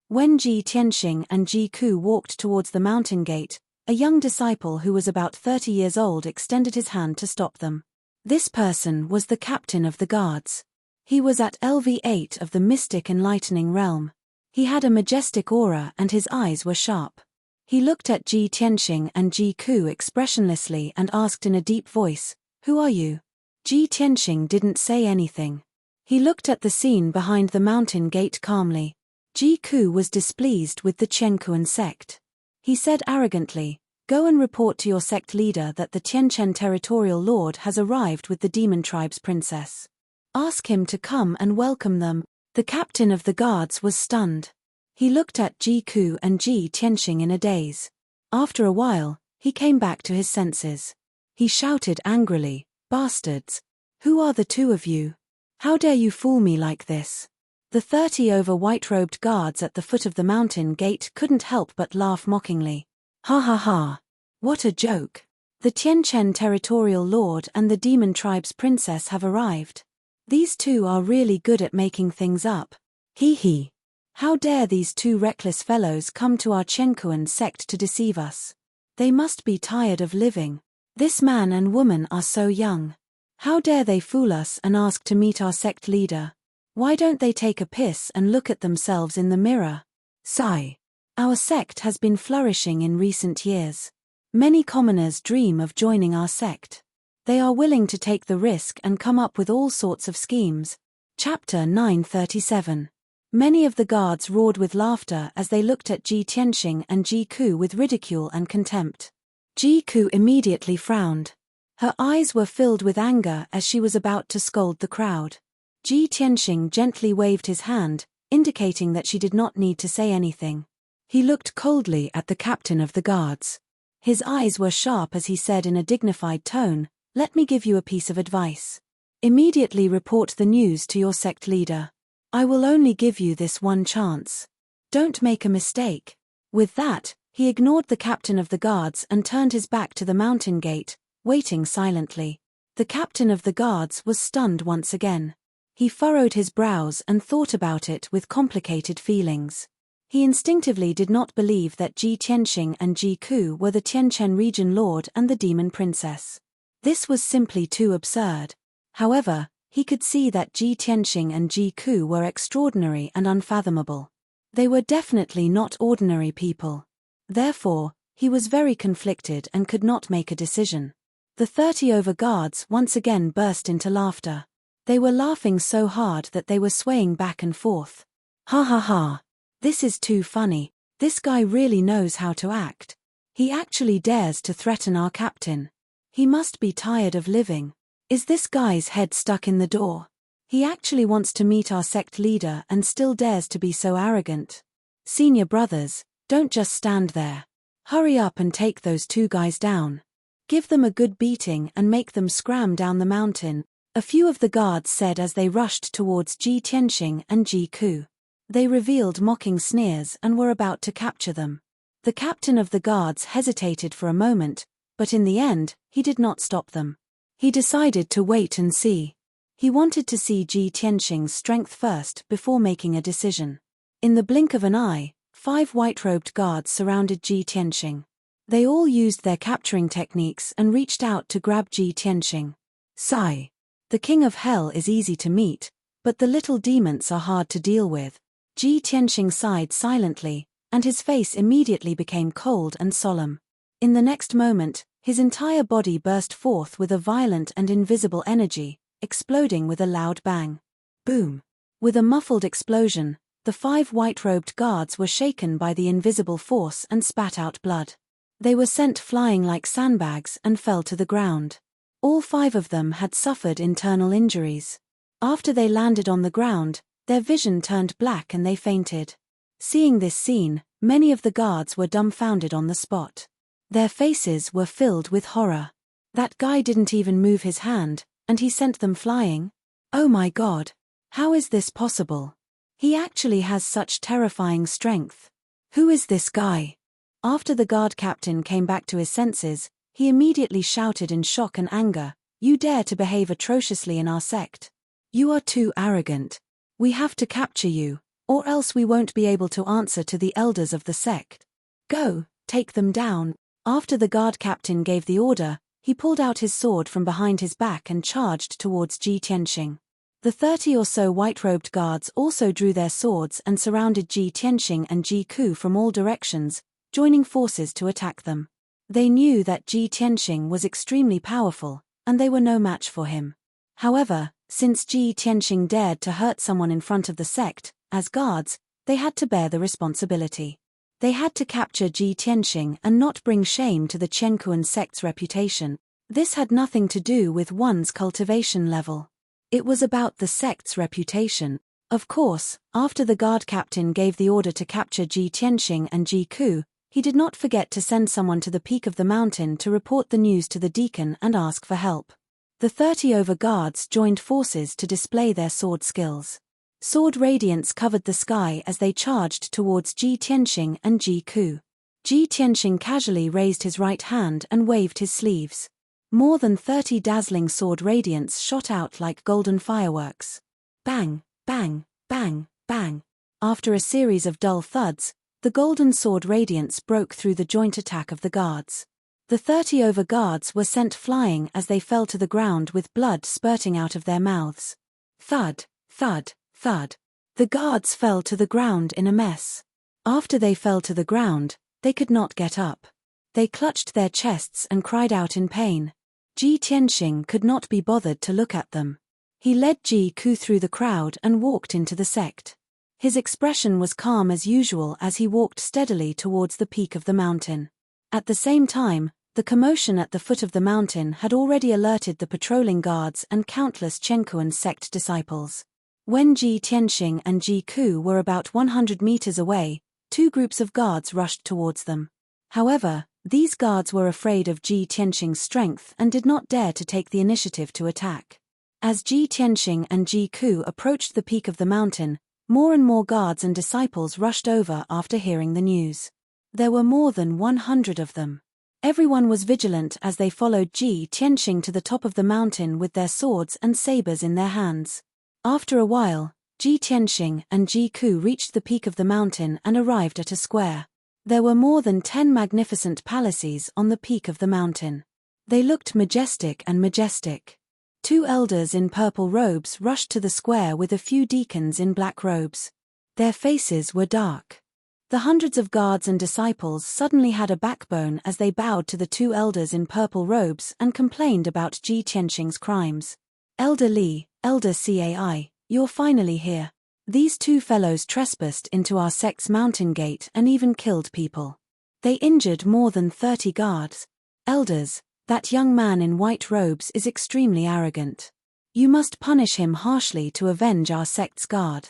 Speaker 1: When Ji Tianxing and Ji Ku walked towards the mountain gate, a young disciple who was about 30 years old extended his hand to stop them. This person was the captain of the guards. He was at LV8 of the mystic enlightening realm. He had a majestic aura and his eyes were sharp. He looked at Ji Tianxing and Ji Ku expressionlessly and asked in a deep voice, "Who are you?" Ji Tianxing didn't say anything. He looked at the scene behind the mountain gate calmly. Ji Ku was displeased with the Chenkuan sect. He said arrogantly, "Go and report to your sect leader that the Tianchen territorial lord has arrived with the demon tribe's princess. Ask him to come and welcome them." The captain of the guards was stunned. He looked at Ji Ku and Ji Tianxing in a daze. After a while, he came back to his senses. He shouted angrily, "Bastards! Who are the two of you? How dare you fool me like this?" The 30 over white-robed guards at the foot of the mountain gate couldn't help but laugh mockingly. "Ha ha ha! What a joke! The Tianchen territorial lord and the demon tribe's princess have arrived. These two are really good at making things up. Hee hee. How dare these two reckless fellows come to our Chenkuan sect to deceive us? They must be tired of living. This man and woman are so young. How dare they fool us and ask to meet our sect leader? Why don't they take a piss and look at themselves in the mirror? Sigh. Our sect has been flourishing in recent years. Many commoners dream of joining our sect. They are willing to take the risk and come up with all sorts of schemes." Chapter 937. Many of the guards roared with laughter as they looked at Ji Tianxing and Ji Ku with ridicule and contempt. Ji Ku immediately frowned. Her eyes were filled with anger as she was about to scold the crowd. Ji Tianxing gently waved his hand, indicating that she did not need to say anything. He looked coldly at the captain of the guards. His eyes were sharp as he said in a dignified tone, "Let me give you a piece of advice. Immediately report the news to your sect leader. I will only give you this one chance. Don't make a mistake." With that, he ignored the captain of the guards and turned his back to the mountain gate, waiting silently. The captain of the guards was stunned once again. He furrowed his brows and thought about it with complicated feelings. He instinctively did not believe that Ji Tianxing and Ji Ku were the Tianchen region lord and the demon princess. This was simply too absurd. However, he could see that Ji Tianxing and Ji Ku were extraordinary and unfathomable. They were definitely not ordinary people. Therefore, he was very conflicted and could not make a decision. The 30 over guards once again burst into laughter. They were laughing so hard that they were swaying back and forth. "Ha ha ha! This is too funny. This guy really knows how to act. He actually dares to threaten our captain. He must be tired of living. Is this guy's head stuck in the door? He actually wants to meet our sect leader and still dares to be so arrogant. Senior brothers, don't just stand there. Hurry up and take those two guys down. Give them a good beating and make them scram down the mountain," a few of the guards said as they rushed towards Ji Tianxing and Ji Ku. They revealed mocking sneers and were about to capture them. The captain of the guards hesitated for a moment, but in the end, he did not stop them. He decided to wait and see. He wanted to see Ji Tianxing's strength first before making a decision. In the blink of an eye, 5 white-robed guards surrounded Ji Tianxing. They all used their capturing techniques and reached out to grab Ji Tianxing. Sigh. The king of hell is easy to meet, but the little demons are hard to deal with. Ji Tianxing sighed silently, and his face immediately became cold and solemn. In the next moment, his entire body burst forth with a violent and invisible energy, exploding with a loud bang. Boom! With a muffled explosion, the 5 white-robed guards were shaken by the invisible force and spat out blood. They were sent flying like sandbags and fell to the ground. All 5 of them had suffered internal injuries. After they landed on the ground, their vision turned black and they fainted. Seeing this scene, many of the guards were dumbfounded on the spot. Their faces were filled with horror. That guy didn't even move his hand, and he sent them flying? Oh my God! How is this possible? He actually has such terrifying strength. Who is this guy? After the guard captain came back to his senses, he immediately shouted in shock and anger, "You dare to behave atrociously in our sect? You are too arrogant. We have to capture you, or else we won't be able to answer to the elders of the sect. Go, take them down." After the guard captain gave the order, he pulled out his sword from behind his back and charged towards Ji Tianxing. The 30 or so white-robed guards also drew their swords and surrounded Ji Tianxing and Ji Ku from all directions, joining forces to attack them. They knew that Ji Tianxing was extremely powerful, and they were no match for him. However, since Ji Tianxing dared to hurt someone in front of the sect, as guards, they had to bear the responsibility. They had to capture Ji Tianxing and not bring shame to the Qiankuan sect's reputation. This had nothing to do with one's cultivation level. It was about the sect's reputation. Of course, after the guard captain gave the order to capture Ji Tianxing and Ji Ku, he did not forget to send someone to the peak of the mountain to report the news to the deacon and ask for help. The 30 over guards joined forces to display their sword skills. Sword radiance covered the sky as they charged towards Ji Tianxing and Ji Ku. Ji Tianxing casually raised his right hand and waved his sleeves. More than 30 dazzling sword radiance shot out like golden fireworks. Bang, bang, bang, bang. After a series of dull thuds, the golden sword radiance broke through the joint attack of the guards. The 30 over guards were sent flying as they fell to the ground with blood spurting out of their mouths. Thud, thud, thud. The guards fell to the ground in a mess. After they fell to the ground, they could not get up. They clutched their chests and cried out in pain. Ji Tianxing could not be bothered to look at them. He led Ji Ku through the crowd and walked into the sect. His expression was calm as usual as he walked steadily towards the peak of the mountain. At the same time, the commotion at the foot of the mountain had already alerted the patrolling guards and countless Qiankuan sect disciples. When Ji Tianxing and Ji Ku were about 100 meters away, two groups of guards rushed towards them. However, these guards were afraid of Ji Tianxing's strength and did not dare to take the initiative to attack. As Ji Tianxing and Ji Ku approached the peak of the mountain, more and more guards and disciples rushed over after hearing the news. There were more than 100 of them. Everyone was vigilant as they followed Ji Tianxing to the top of the mountain with their swords and sabers in their hands. After a while, Ji Tianxing and Ji Ku reached the peak of the mountain and arrived at a square. There were more than 10 magnificent palaces on the peak of the mountain. They looked majestic and majestic. Two elders in purple robes rushed to the square with a few deacons in black robes. Their faces were dark. The hundreds of guards and disciples suddenly had a backbone as they bowed to the two elders in purple robes and complained about Ji Tianxing's crimes. "Elder Li, Elder Cai, you're finally here. These two fellows trespassed into our sect's mountain gate and even killed people. They injured more than 30 guards. Elders, that young man in white robes is extremely arrogant. You must punish him harshly to avenge our sect's guard."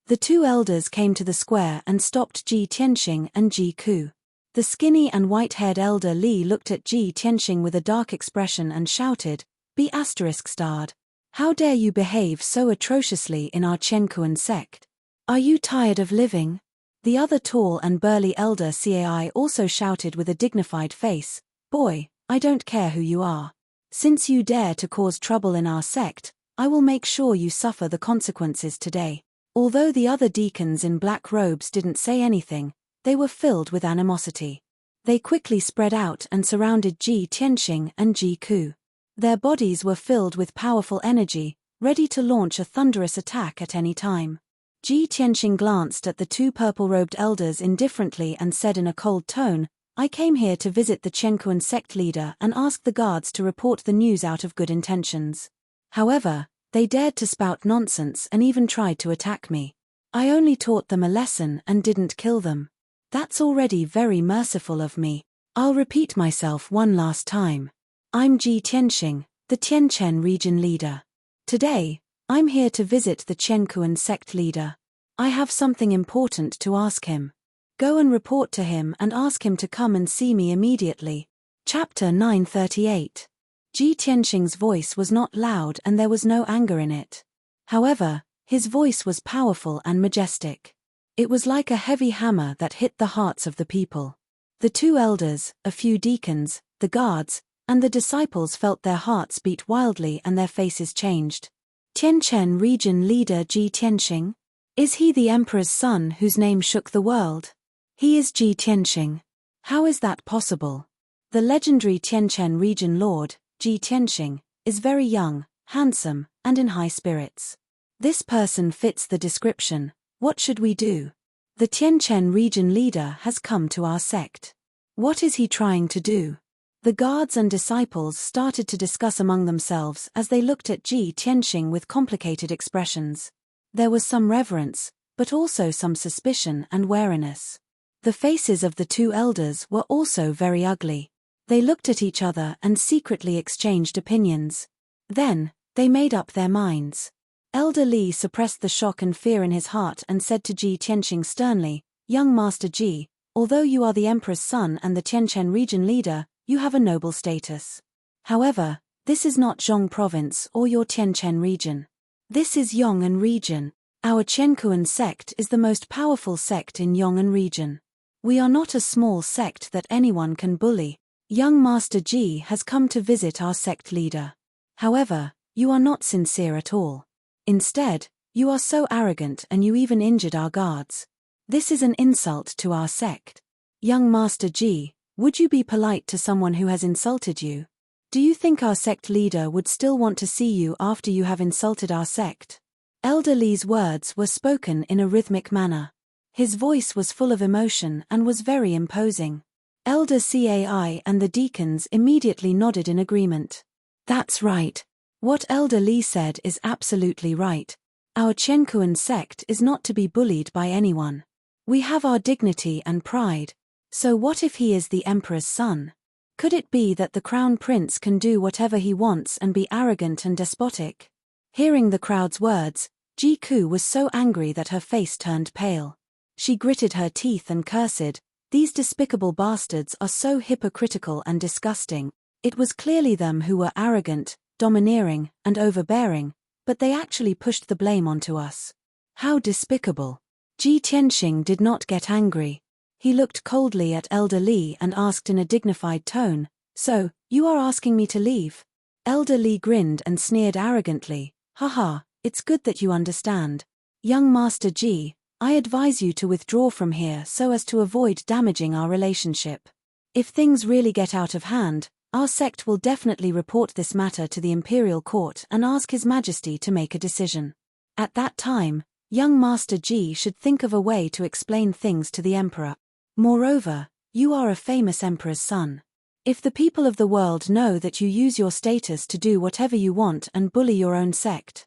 Speaker 1: The two elders came to the square and stopped Ji Tianxing and Ji Ku. The skinny and white-haired elder Li looked at Ji Tianxing with a dark expression and shouted, "Be ****, how dare you behave so atrociously in our Qiankuan sect? Are you tired of living?" The other tall and burly elder Cai also shouted with a dignified face, "Boy, I don't care who you are. Since you dare to cause trouble in our sect, I will make sure you suffer the consequences today." Although the other deacons in black robes didn't say anything, they were filled with animosity. They quickly spread out and surrounded Ji Tianxing and Ji Ku. Their bodies were filled with powerful energy, ready to launch a thunderous attack at any time. Ji Tianxing glanced at the two purple-robed elders indifferently and said in a cold tone, "I came here to visit the Qiankuan sect leader and ask the guards to report the news out of good intentions. However, they dared to spout nonsense and even tried to attack me. I only taught them a lesson and didn't kill them. That's already very merciful of me. I'll repeat myself one last time. I'm Ji Tianxing, the Tianquan region leader. Today, I'm here to visit the Qiankuan sect leader. I have something important to ask him. Go and report to him and ask him to come and see me immediately." Chapter 938. Ji Tianxing's voice was not loud and there was no anger in it. However, his voice was powerful and majestic. It was like a heavy hammer that hit the hearts of the people. The two elders, a few deacons, the guards, and the disciples felt their hearts beat wildly and their faces changed. Tianchen region leader Ji Tianxing? Is he the emperor's son whose name shook the world? He is Ji Tianxing. How is that possible? The legendary Tianchen region lord, Ji Tianxing, is very young, handsome, and in high spirits. This person fits the description. What should we do? The Tianchen region leader has come to our sect. What is he trying to do? The guards and disciples started to discuss among themselves as they looked at Ji Tianxing with complicated expressions. There was some reverence, but also some suspicion and wariness. The faces of the two elders were also very ugly. They looked at each other and secretly exchanged opinions. Then, they made up their minds. Elder Li suppressed the shock and fear in his heart and said to Ji Tianxing sternly, "Young Master Ji, although you are the emperor's son and the Tianchen region leader, you have a noble status. However, this is not Zhong province or your Tianchen region. This is Yong'an region. Our Qiankuan sect is the most powerful sect in Yong'an region. We are not a small sect that anyone can bully. Young Master Ji has come to visit our sect leader. However, you are not sincere at all. Instead, you are so arrogant and you even injured our guards. This is an insult to our sect. Young Master Ji, would you be polite to someone who has insulted you? Do you think our sect leader would still want to see you after you have insulted our sect?" Elder Li's words were spoken in a rhythmic manner. His voice was full of emotion and was very imposing. Elder Cai and the deacons immediately nodded in agreement. That's right. What Elder Li said is absolutely right. Our Qiankuan sect is not to be bullied by anyone. We have our dignity and pride. So what if he is the emperor's son? Could it be that the crown prince can do whatever he wants and be arrogant and despotic? Hearing the crowd's words, Ji Ku was so angry that her face turned pale. She gritted her teeth and cursed, "These despicable bastards are so hypocritical and disgusting. It was clearly them who were arrogant, domineering, and overbearing, but they actually pushed the blame onto us. How despicable." Ji Tianxing did not get angry. He looked coldly at Elder Li and asked in a dignified tone, "So, you are asking me to leave?" Elder Li grinned and sneered arrogantly, "Haha, it's good that you understand. Young Master Ji, I advise you to withdraw from here so as to avoid damaging our relationship. If things really get out of hand, our sect will definitely report this matter to the imperial court and ask His Majesty to make a decision. At that time, young Master Ji should think of a way to explain things to the emperor. Moreover, you are a famous emperor's son. If the people of the world know that you use your status to do whatever you want and bully your own sect."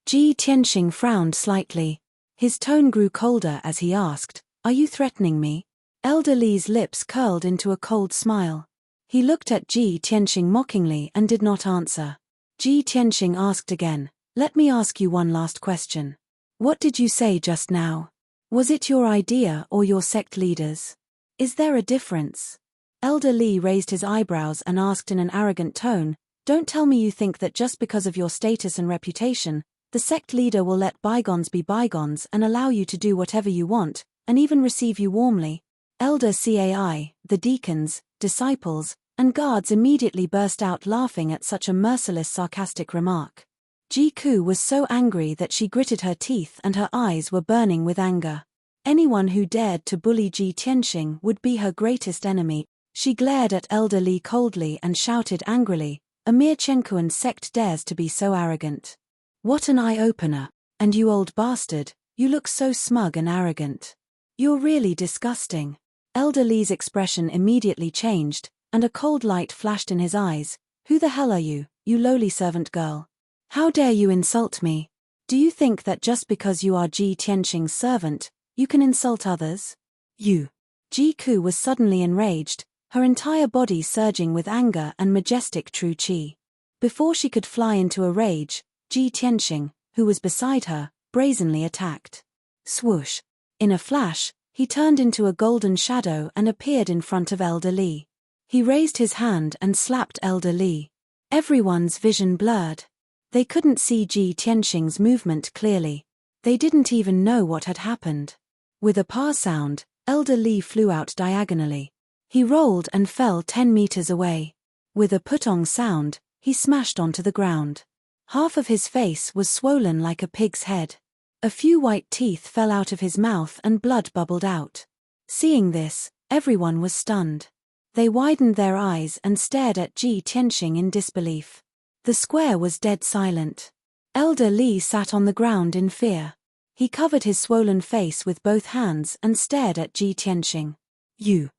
Speaker 1: Ji Tianxing frowned slightly. His tone grew colder as he asked, "Are you threatening me?" Elder Li's lips curled into a cold smile. He looked at Ji Tianxing mockingly and did not answer. Ji Tianxing asked again, "Let me ask you one last question. What did you say just now? Was it your idea or your sect leader's? Is there a difference?" Elder Li raised his eyebrows and asked in an arrogant tone, "Don't tell me you think that just because of your status and reputation, the sect leader will let bygones be bygones and allow you to do whatever you want, and even receive you warmly?" Elder Cai, the deacons, disciples, and guards immediately burst out laughing at such a merciless sarcastic remark. Ji Ku was so angry that she gritted her teeth and her eyes were burning with anger. Anyone who dared to bully Ji Tianxing would be her greatest enemy. She glared at Elder Li coldly and shouted angrily, "A mere Qiankuan sect dares to be so arrogant. What an eye-opener, and you old bastard, you look so smug and arrogant. You're really disgusting." Elder Li's expression immediately changed, and a cold light flashed in his eyes. "Who the hell are you, you lowly servant girl? How dare you insult me? Do you think that just because you are Ji Tianxing's servant, you can insult others? You." Ji Ku was suddenly enraged, her entire body surging with anger and majestic true qi. Before she could fly into a rage, Ji Tianxing, who was beside her, brazenly attacked. Swoosh! In a flash, he turned into a golden shadow and appeared in front of Elder Li. He raised his hand and slapped Elder Li. Everyone's vision blurred. They couldn't see Ji Tianxing's movement clearly. They didn't even know what had happened. With a pa sound, Elder Li flew out diagonally. He rolled and fell 10 meters away. With a putong sound, he smashed onto the ground. Half of his face was swollen like a pig's head. A few white teeth fell out of his mouth and blood bubbled out. Seeing this, everyone was stunned. They widened their eyes and stared at Ji Tianxing in disbelief. The square was dead silent. Elder Li sat on the ground in fear. He covered his swollen face with both hands and stared at Ji Tianxing. You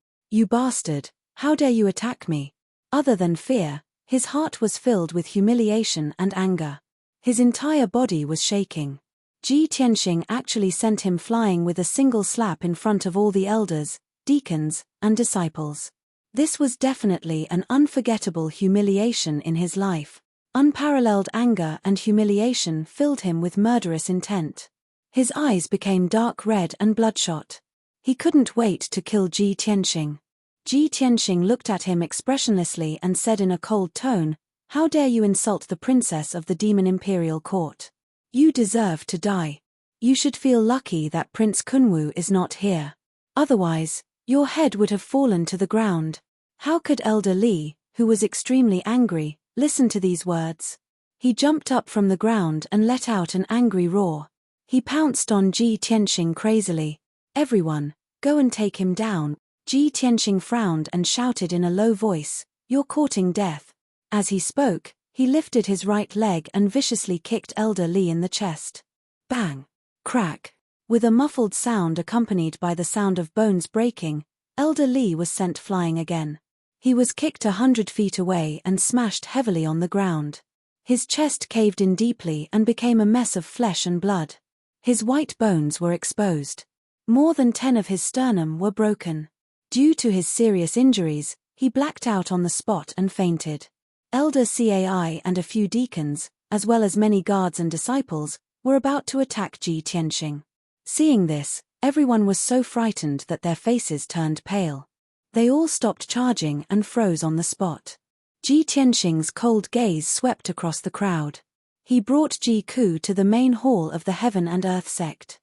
Speaker 1: bastard, how dare you attack me? Other than fear, his heart was filled with humiliation and anger. His entire body was shaking. Ji Tianxing actually sent him flying with a single slap in front of all the elders, deacons, and disciples. This was definitely an unforgettable humiliation in his life. Unparalleled anger and humiliation filled him with murderous intent. His eyes became dark red and bloodshot. He couldn't wait to kill Ji Tianxing. Ji Tianxing looked at him expressionlessly and said in a cold tone, "How dare you insult the princess of the demon imperial court? You deserve to die. You should feel lucky that Prince Kunwu is not here. Otherwise, your head would have fallen to the ground." How could Elder Li, who was extremely angry, listen to these words? He jumped up from the ground and let out an angry roar. He pounced on Ji Tianxing crazily. "Everyone, go and take him down." Ji Tianxing frowned and shouted in a low voice, "You're courting death." As he spoke, he lifted his right leg and viciously kicked Elder Li in the chest. Bang! Crack! With a muffled sound accompanied by the sound of bones breaking, Elder Li was sent flying again. He was kicked 100 feet away and smashed heavily on the ground. His chest caved in deeply and became a mess of flesh and blood. His white bones were exposed. More than 10 of his sternum were broken. Due to his serious injuries, he blacked out on the spot and fainted. Elder Cai and a few deacons, as well as many guards and disciples, were about to attack Ji Tianxing. Seeing this, everyone was so frightened that their faces turned pale. They all stopped charging and froze on the spot. Ji Tianxing's cold gaze swept across the crowd. He brought Ji Ku to the main hall of the Heaven and Earth sect.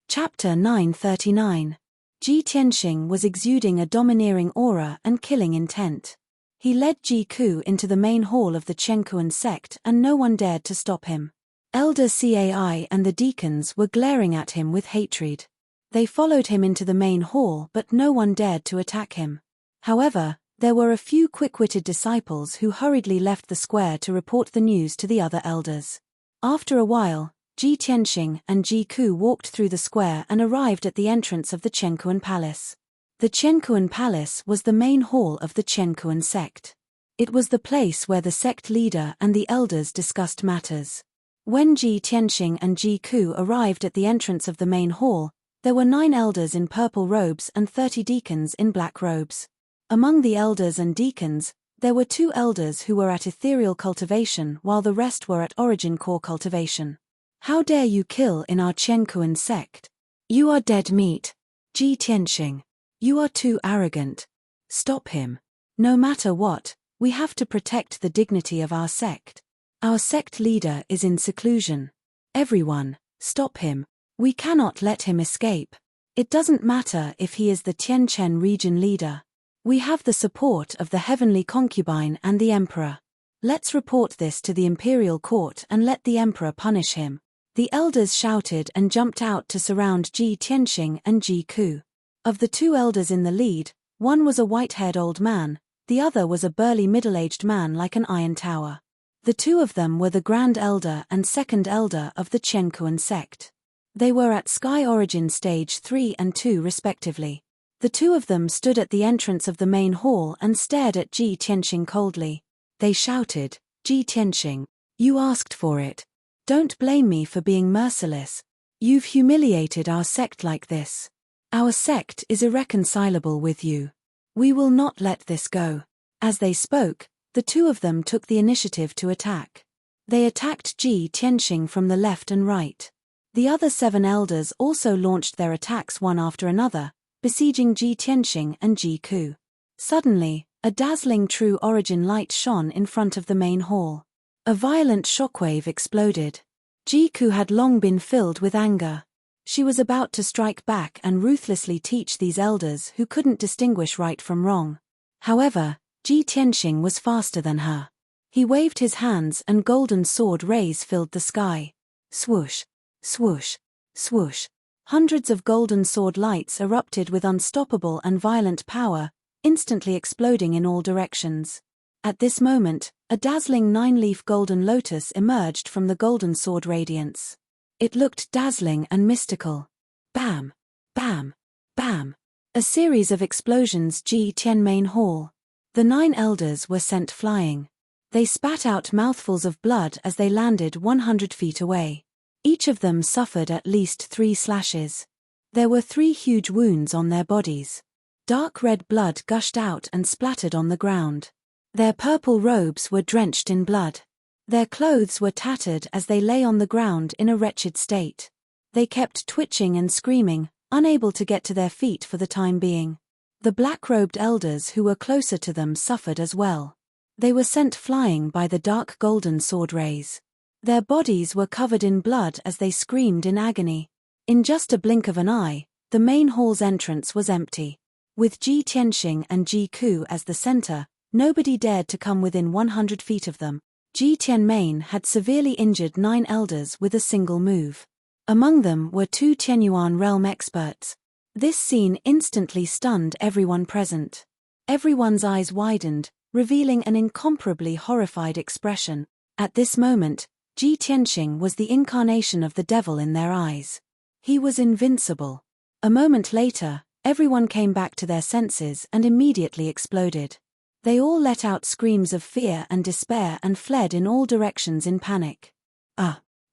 Speaker 1: Chapter 939. Ji Tianxing was exuding a domineering aura and killing intent. He led Ji Ku into the main hall of the Chenkuan sect and no one dared to stop him. Elder Cai and the deacons were glaring at him with hatred. They followed him into the main hall but no one dared to attack him. However, there were a few quick-witted disciples who hurriedly left the square to report the news to the other elders. After a while, Ji Tianxing and Ji Ku walked through the square and arrived at the entrance of the Chenkuan Palace. The Chenkuan Palace was the main hall of the Chenkuan sect. It was the place where the sect leader and the elders discussed matters. When Ji Tianxing and Ji Ku arrived at the entrance of the main hall, there were 9 elders in purple robes and 30 deacons in black robes. Among the elders and deacons, there were 2 elders who were at ethereal cultivation while the rest were at origin core cultivation. "How dare you kill in our Chenkuan sect? You are dead meat. Ji Tianxing. You are too arrogant. Stop him. No matter what, we have to protect the dignity of our sect. Our sect leader is in seclusion. Everyone, stop him. We cannot let him escape. It doesn't matter if he is the Tianchen region leader. We have the support of the heavenly concubine and the emperor. Let's report this to the imperial court and let the emperor punish him." The elders shouted and jumped out to surround Ji Tianxing and Ji Ku. Of the 2 elders in the lead, one was a white-haired old man, the other was a burly middle-aged man like an iron tower. The 2 of them were the Grand Elder and Second Elder of the Chenkuan sect. They were at Sky Origin Stage 3 and 2 respectively. The 2 of them stood at the entrance of the main hall and stared at Ji Tianxing coldly. They shouted, "Ji Tianxing, you asked for it. Don't blame me for being merciless. You've humiliated our sect like this. Our sect is irreconcilable with you. We will not let this go." As they spoke, the 2 of them took the initiative to attack. They attacked Ji Tianxing from the left and right. The other 7 elders also launched their attacks one after another, besieging Ji Tianxing and Ji Ku. Suddenly, A dazzling true origin light shone in front of the main hall. A violent shockwave exploded. Jiku had long been filled with anger. She was about to strike back and ruthlessly teach these elders who couldn't distinguish right from wrong. However, Ji Tianxing was faster than her. He waved his hands and golden sword rays filled the sky. Swoosh, swoosh, swoosh. Hundreds of golden sword lights erupted with unstoppable and violent power, instantly exploding in all directions. At this moment, a dazzling 9-leaf golden lotus emerged from the golden sword radiance. It looked dazzling and mystical. Bam! Bam! Bam! A series of explosions Ji Tian main hall. The 9 elders were sent flying. They spat out mouthfuls of blood as they landed 100 feet away. Each of them suffered at least 3 slashes. There were 3 huge wounds on their bodies. Dark red blood gushed out and splattered on the ground. Their purple robes were drenched in blood. Their clothes were tattered as they lay on the ground in a wretched state. They kept twitching and screaming, unable to get to their feet for the time being. The black-robed elders who were closer to them suffered as well. They were sent flying by the dark golden sword rays. Their bodies were covered in blood as they screamed in agony. In just a blink of an eye, the main hall's entrance was empty. With Ji Tianxing and Ji Ku as the center, nobody dared to come within 100 feet of them. Ji Tianmain had severely injured 9 elders with a single move. Among them were 2 Tianyuan realm experts. This scene instantly stunned everyone present. Everyone's eyes widened, revealing an incomparably horrified expression. At this moment, Ji Tianxing was the incarnation of the devil in their eyes. He was invincible. A moment later, everyone came back to their senses and immediately exploded. They all let out screams of fear and despair and fled in all directions in panic.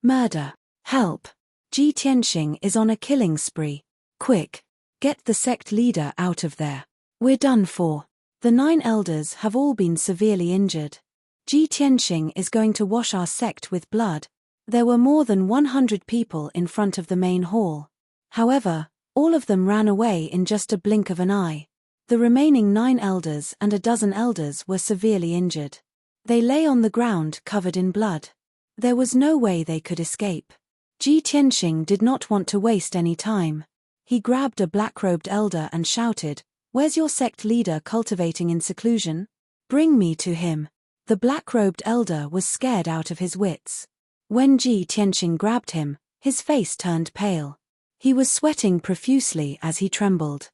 Speaker 1: Murder! Help! Ji Tianxing is on a killing spree. Quick! Get the sect leader out of there. We're done for. The 9 elders have all been severely injured. Ji Tianxing is going to wash our sect with blood. There were more than 100 people in front of the main hall. However, all of them ran away in just a blink of an eye. The remaining 9 elders and a dozen elders were severely injured. They lay on the ground covered in blood. There was no way they could escape. Ji Tianxing did not want to waste any time. He grabbed a black-robed elder and shouted, "Where's your sect leader cultivating in seclusion? Bring me to him." The black-robed elder was scared out of his wits. When Ji Tianxing grabbed him, his face turned pale. He was sweating profusely as he trembled.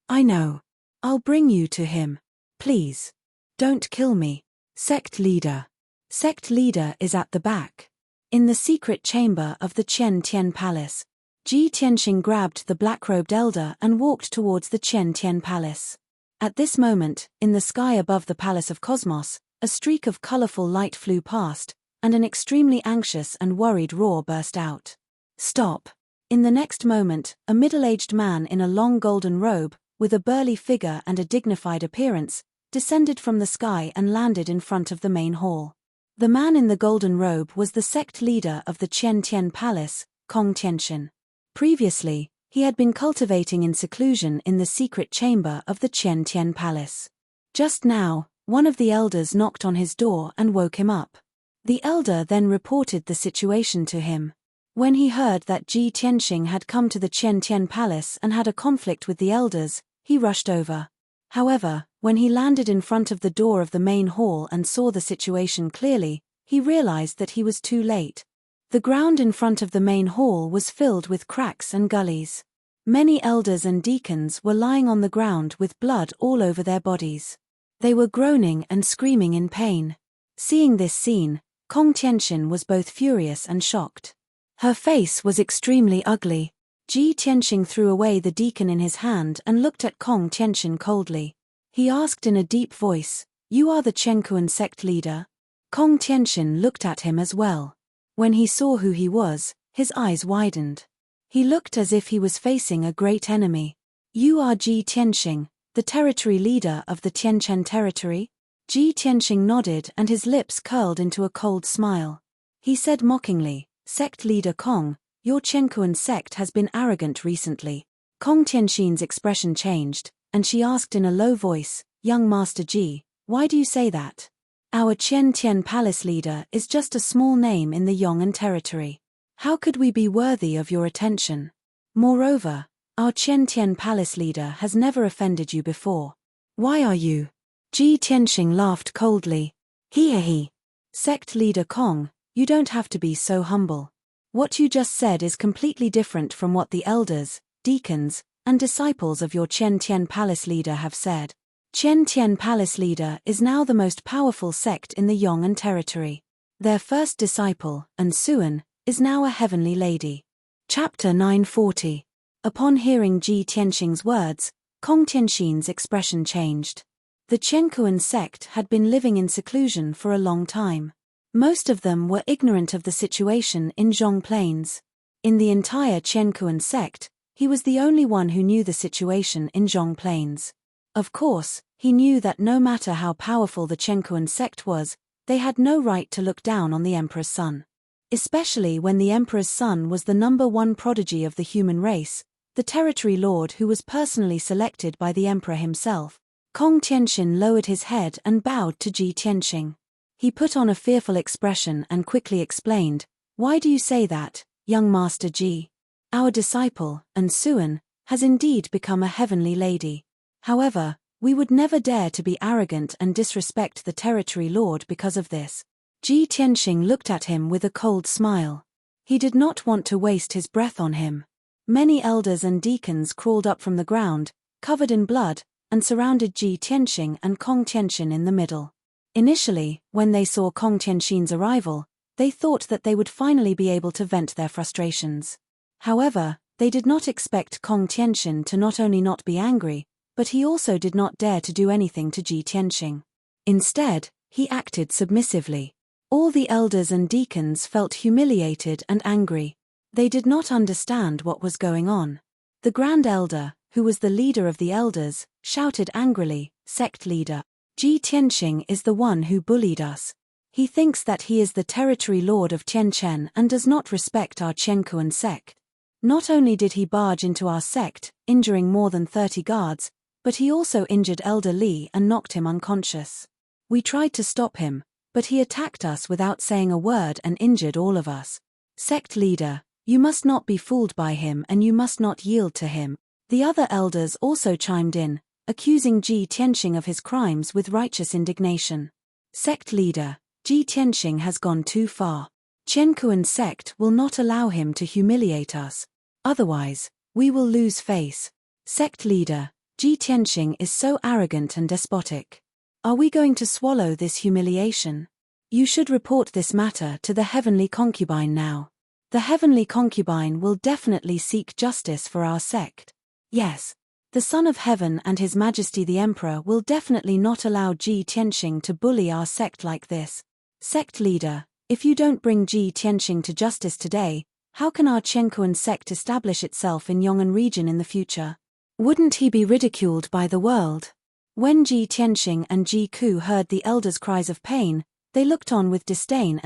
Speaker 1: I know. I'll bring you to him. Please. Don't kill me. Sect leader. Sect leader is at the back. In the secret chamber of the Qian Tian Palace. Ji Tianxing grabbed the black-robed elder and walked towards the Qian Tian Palace. At this moment, in the sky above the Palace of Cosmos, a streak of colorful light flew past, and an extremely anxious and worried roar burst out. Stop! In the next moment, a middle-aged man in a long golden robe, with a burly figure and a dignified appearance, descended from the sky and landed in front of the main hall. The man in the golden robe was the sect leader of the Qian Tian Palace, Kong Tianxin. Previously, he had been cultivating in seclusion in the secret chamber of the Qian Tian Palace. Just now, one of the elders knocked on his door and woke him up. The elder then reported the situation to him. When he heard that Ji Tianxing had come to the Qian Tian Palace and had a conflict with the elders, he rushed over. However, when he landed in front of the door of the main hall and saw the situation clearly, he realized that he was too late. The ground in front of the main hall was filled with cracks and gullies. Many elders and deacons were lying on the ground with blood all over their bodies. They were groaning and screaming in pain. Seeing this scene, Kong Tianxin was both furious and shocked. Her face was extremely ugly. Ji Tianxing threw away the deacon in his hand and looked at Kong Tianxin coldly. He asked in a deep voice, "You are the Chenkuan sect leader?" Kong Tianxin looked at him as well. When he saw who he was, his eyes widened. He looked as if he was facing a great enemy. "You are Ji Tianxing, the territory leader of the Tianchen territory?" Ji Tianxing nodded and his lips curled into a cold smile. He said mockingly, "Sect leader Kong, your Chenkuan sect has been arrogant recently." Kong Tianxin's expression changed, and she asked in a low voice, young Master Ji, why do you say that? Our Qian Tian Palace leader is just a small name in the Yong'an territory. How could we be worthy of your attention? Moreover, our Qian Tian Palace leader has never offended you before. Why are you? Ji Tianxing laughed coldly. He. Sect leader Kong, you don't have to be so humble. What you just said is completely different from what the elders, deacons, and disciples of your Qian Tian Palace leader have said. Qian Tian Palace leader is now the most powerful sect in the Yong'an territory. Their first disciple, An Suan, is now a heavenly lady. Chapter 940. Upon hearing Ji Tianxing's words, Kong Tianxin's expression changed. The Qiankuan sect had been living in seclusion for a long time. Most of them were ignorant of the situation in Zhong Plains. In the entire Qiankuan sect, he was the only one who knew the situation in Zhong Plains. Of course, he knew that no matter how powerful the Qiankuan sect was, they had no right to look down on the emperor's son. Especially when the emperor's son was the #1 prodigy of the human race, the territory lord who was personally selected by the emperor himself. Kong Tianxin lowered his head and bowed to Ji Tianxing. He put on a fearful expression and quickly explained, "Why do you say that, young Master Ji? Our disciple, An Suan, has indeed become a heavenly lady. However, we would never dare to be arrogant and disrespect the territory lord because of this." Ji Tianxing looked at him with a cold smile. He did not want to waste his breath on him. Many elders and deacons crawled up from the ground, covered in blood, and surrounded Ji Tianxing and Kong Tianxin in the middle. Initially, when they saw Kong Tianxin's arrival, they thought that they would finally be able to vent their frustrations. However, they did not expect Kong Tianxin to not only not be angry, but he also did not dare to do anything to Ji Tianxing. Instead, he acted submissively. All the elders and deacons felt humiliated and angry. They did not understand what was going on. The Grand Elder, who was the leader of the elders, shouted angrily, "Sect leader, Ji Tianxing is the one who bullied us. He thinks that he is the territory lord of Tianchen and does not respect our Qiankuan sect. Not only did he barge into our sect, injuring more than 30 guards, but he also injured Elder Li and knocked him unconscious. We tried to stop him, but he attacked us without saying a word and injured all of us. Sect leader, you must not be fooled by him and you must not yield to him." The other elders also chimed in, accusing Ji Tianxing of his crimes with righteous indignation. "Sect leader, Ji Tianxing has gone too far. Qiankuan sect will not allow him to humiliate us. Otherwise, we will lose face. Sect leader, Ji Tianxing is so arrogant and despotic. Are we going to swallow this humiliation? You should report this matter to the heavenly concubine now. The heavenly concubine will definitely seek justice for our sect. Yes, the Son of Heaven and His Majesty the Emperor will definitely not allow Ji Tianxing to bully our sect like this. Sect leader, if you don't bring Ji Tianxing to justice today, how can our Qiankuan sect establish itself in Yong'an region in the future? Wouldn't he be ridiculed by the world?" When Ji Tianxing and Ji Ku heard the elders' cries of pain, they looked on with disdain.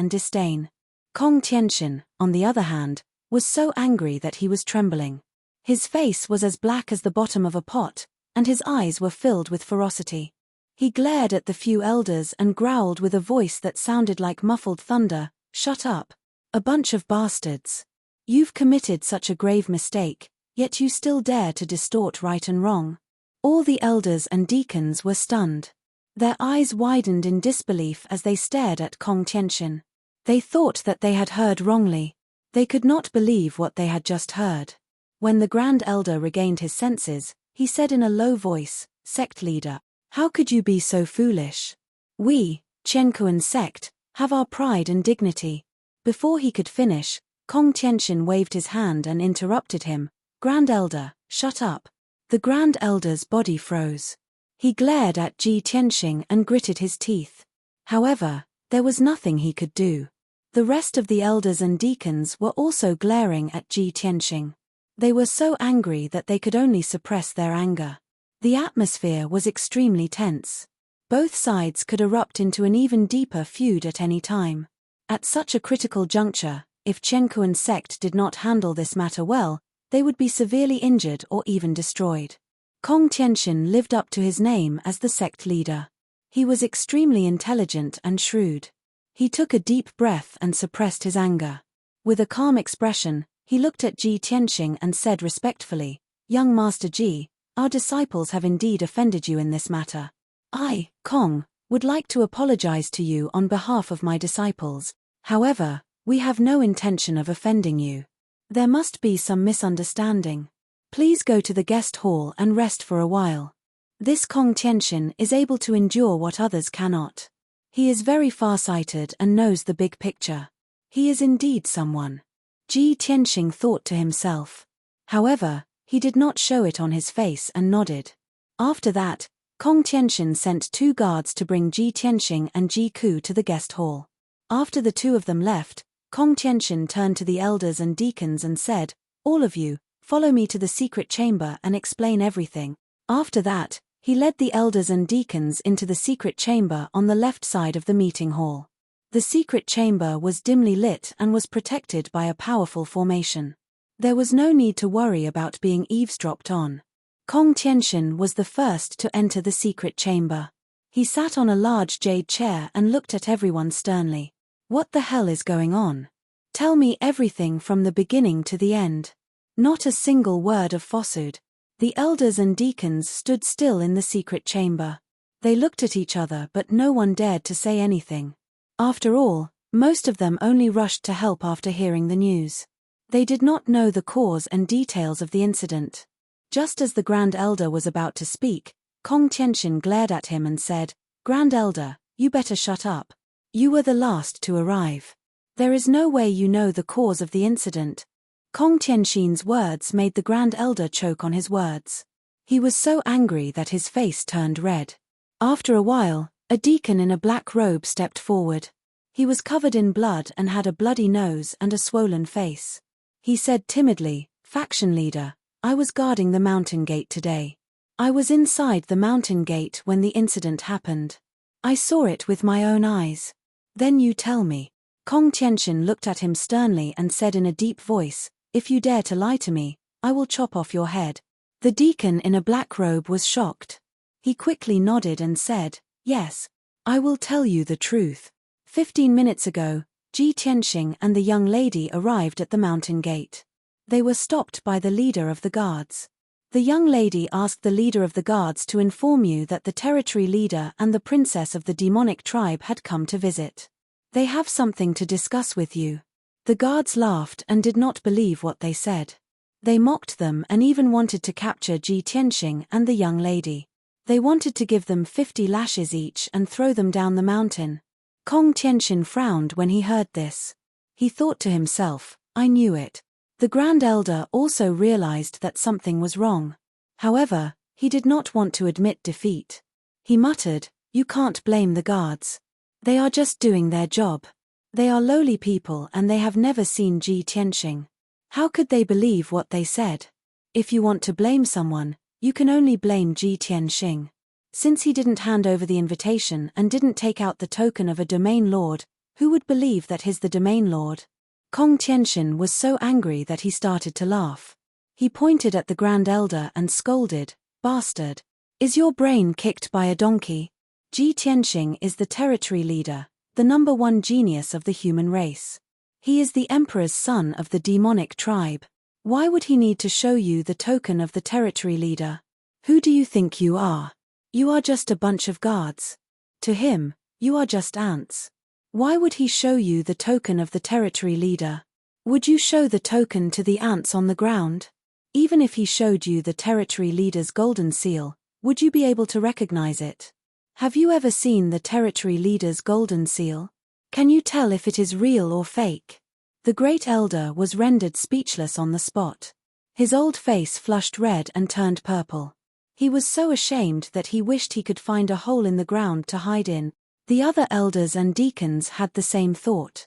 Speaker 1: Kong Tianxin, on the other hand, was so angry that he was trembling. His face was as black as the bottom of a pot, and his eyes were filled with ferocity. He glared at the few elders and growled with a voice that sounded like muffled thunder, "Shut up. A bunch of bastards. You've committed such a grave mistake, yet you still dare to distort right and wrong." All the elders and deacons were stunned. Their eyes widened in disbelief as they stared at Kong Tianxin. They thought that they had heard wrongly. They could not believe what they had just heard. When the Grand Elder regained his senses, he said in a low voice, "Sect leader, how could you be so foolish? We, Qiankuan sect, have our pride and dignity." Before he could finish, Kong Tianxin waved his hand and interrupted him, "Grand Elder, shut up." The Grand Elder's body froze. He glared at Ji Tianxing and gritted his teeth. However, there was nothing he could do. The rest of the elders and deacons were also glaring at Ji Tianxing. They were so angry that they could only suppress their anger. The atmosphere was extremely tense. Both sides could erupt into an even deeper feud at any time. At such a critical juncture, if Qiankuan sect did not handle this matter well, they would be severely injured or even destroyed. Kong Tianxin lived up to his name as the sect leader. He was extremely intelligent and shrewd. He took a deep breath and suppressed his anger. With a calm expression, he looked at Ji Tianxing and said respectfully, "Young Master Ji, our disciples have indeed offended you in this matter. I, Kong, would like to apologize to you on behalf of my disciples. However, we have no intention of offending you. There must be some misunderstanding. Please go to the guest hall and rest for a while." This Kong Tianxin is able to endure what others cannot. He is very far-sighted and knows the big picture. He is indeed someone. Ji Tianxing thought to himself. However, he did not show it on his face and nodded. After that, Kong Tianxin sent 2 guards to bring Ji Tianxing and Ji Ku to the guest hall. After the 2 of them left, Kong Tianxin turned to the elders and deacons and said, "All of you, follow me to the secret chamber and explain everything." After that, he led the elders and deacons into the secret chamber on the left side of the meeting hall. The secret chamber was dimly lit and was protected by a powerful formation. There was no need to worry about being eavesdropped on. Kong Tianxin was the first to enter the secret chamber. He sat on a large jade chair and looked at everyone sternly. "What the hell is going on? Tell me everything from the beginning to the end." Not a single word of falsehood. The elders and deacons stood still in the secret chamber. They looked at each other but no one dared to say anything. After all, most of them only rushed to help after hearing the news. They did not know the cause and details of the incident. Just as the Grand Elder was about to speak, Kong Tianxin glared at him and said, "Grand Elder, you better shut up. You were the last to arrive. There is no way you know the cause of the incident." Kong Tianxin's words made the Grand Elder choke on his words. He was so angry that his face turned red. After a while, a deacon in a black robe stepped forward. He was covered in blood and had a bloody nose and a swollen face. He said timidly, "Faction leader, I was guarding the mountain gate today. I was inside the mountain gate when the incident happened. I saw it with my own eyes. Then you tell me." Kong Tianxin looked at him sternly and said in a deep voice, "If you dare to lie to me, I will chop off your head." The deacon in a black robe was shocked. He quickly nodded and said, "Yes, I will tell you the truth. 15 minutes ago, Ji Tianxing and the young lady arrived at the mountain gate. They were stopped by the leader of the guards. The young lady asked the leader of the guards to inform you that the territory leader and the princess of the demonic tribe had come to visit. They have something to discuss with you." The guards laughed and did not believe what they said. They mocked them and even wanted to capture Ji Tianxing and the young lady. They wanted to give them 50 lashes each and throw them down the mountain. Kong Tianxin frowned when he heard this. He thought to himself, "I knew it." The Grand Elder also realized that something was wrong. However, he did not want to admit defeat. He muttered, "You can't blame the guards. They are just doing their job. They are lowly people and they have never seen Ji Tianxing. How could they believe what they said? If you want to blame someone, you can only blame Ji Tianxing. Since he didn't hand over the invitation and didn't take out the token of a domain lord, who would believe that he's the domain lord?" Kong Tianxin was so angry that he started to laugh. He pointed at the Grand Elder and scolded, "Bastard! Is your brain kicked by a donkey? Ji Tianxing is the territory leader, the #1 genius of the human race. He is the emperor's son of the demonic tribe. Why would he need to show you the token of the territory leader? Who do you think you are? You are just a bunch of guards. To him, you are just ants. Why would he show you the token of the territory leader? Would you show the token to the ants on the ground? Even if he showed you the territory leader's golden seal, would you be able to recognize it? Have you ever seen the territory leader's golden seal? Can you tell if it is real or fake?" The Great Elder was rendered speechless on the spot. His old face flushed red and turned purple. He was so ashamed that he wished he could find a hole in the ground to hide in. The other elders and deacons had the same thought.